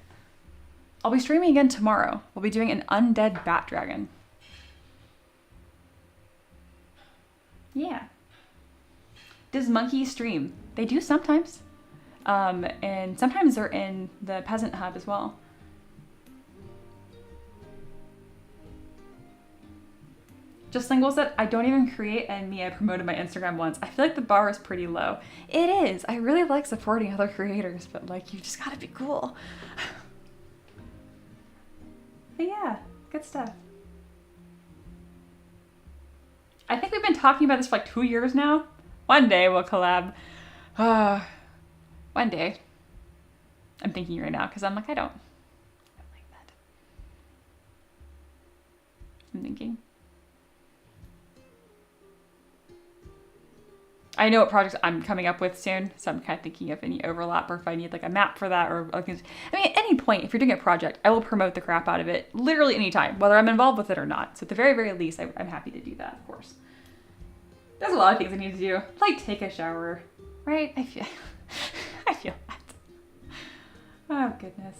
I'll be streaming again tomorrow. We'll be doing an undead bat dragon. Yeah. Does Monkey stream? They do sometimes. And sometimes they're in the Peasant Hub as well. Just singles that I don't even create, and me, I promoted my Instagram once. I feel like the bar is pretty low. It is. I really like supporting other creators, but like, you just gotta be cool. But yeah, good stuff. I think we've been talking about this for like 2 years now. One day we'll collab. One day. I'm thinking right now because I'm like, I don't like that. I'm thinking. I know what projects I'm coming up with soon, so I'm kind of thinking of any overlap or if I need like a map for that or like, I mean, at any point, if you're doing a project, I will promote the crap out of it literally anytime, whether I'm involved with it or not. So at the very, very least, I'm happy to do that, of course. There's a lot of things I need to do, like take a shower, right? I feel that. Oh, goodness.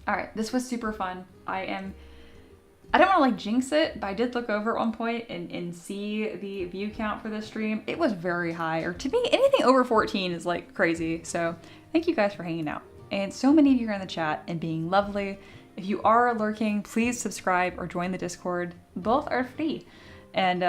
All right, this was super fun. I don't want to like jinx it, but I did look over at one point and see the view count for this stream. It was very high, or to me, anything over 14 is like crazy. So thank you guys for hanging out. And so many of you are in the chat and being lovely. If you are lurking, please subscribe or join the Discord. Both are free. And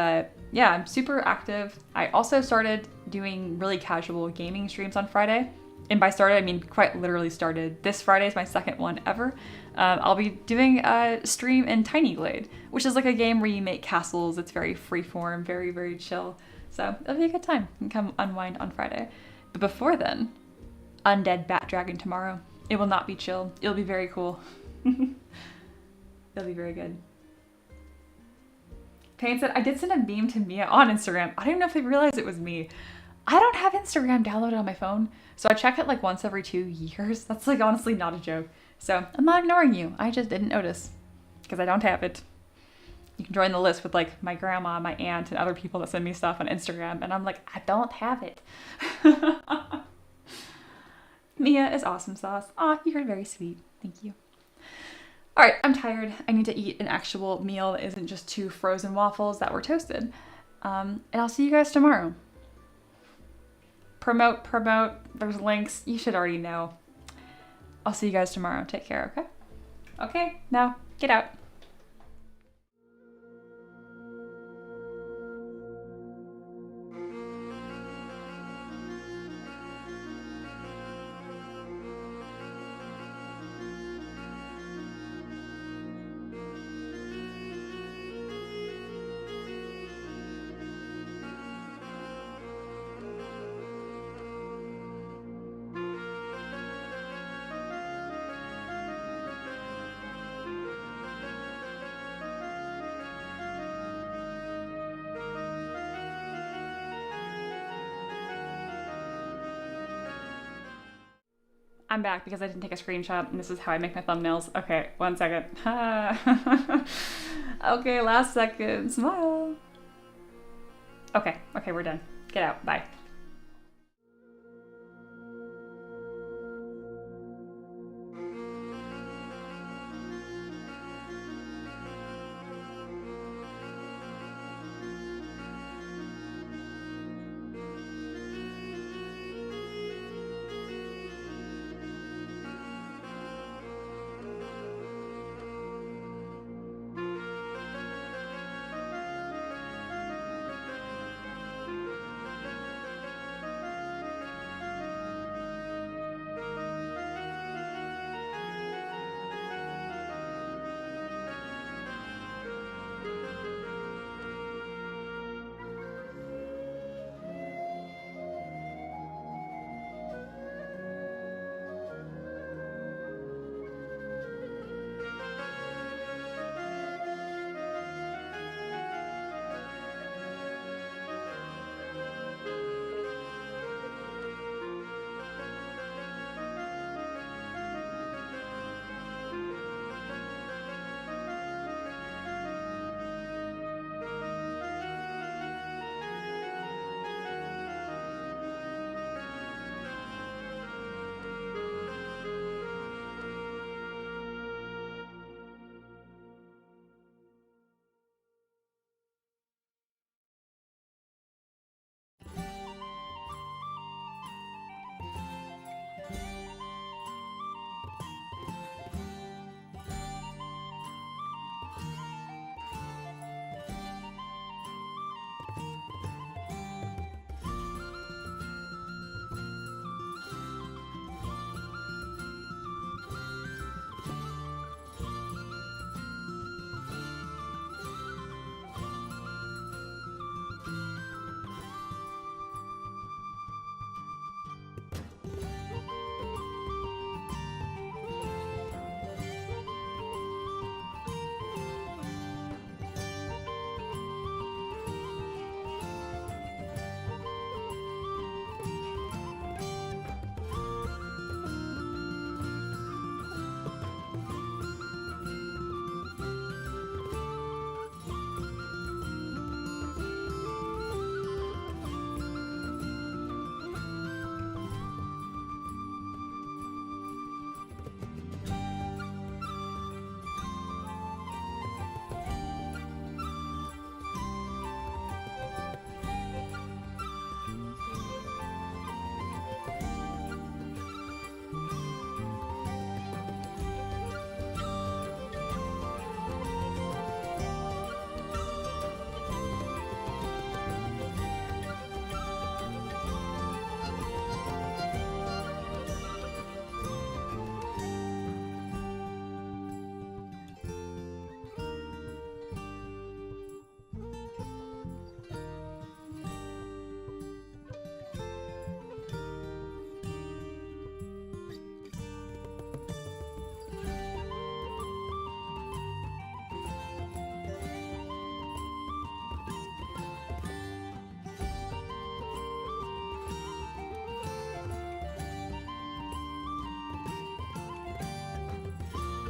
yeah, I'm super active. I also started doing really casual gaming streams on Friday. And by started, I mean quite literally started. This Friday is my second one ever. I'll be doing a stream in Tiny Glade, which is like a game where you make castles. It's very freeform, very, very chill. So it'll be a good time. You can come unwind on Friday. But before then, Undead Bat Dragon tomorrow. It will not be chill. It'll be very cool. It'll be very good. Payne said, I did send a meme to Mia on Instagram. I don't even know if they realized it was me. I don't have Instagram downloaded on my phone, so I check it like once every 2 years. That's like honestly not a joke. So I'm not ignoring you. I just didn't notice because I don't have it. You can join the list with like my grandma, my aunt, and other people that send me stuff on Instagram, and I'm like, I don't have it. Mia is awesome sauce. Aw, you're very sweet. Thank you. All right, I'm tired. I need to eat an actual meal that isn't just 2 frozen waffles that were toasted. And I'll see you guys tomorrow. Promote. There's links. You should already know. I'll see you guys tomorrow. Take care, okay? Okay, now get out. I'm back because I didn't take a screenshot, and this is how I make my thumbnails. Okay, 1 second. Okay, last second. Smile. Okay, we're done. Get out. Bye.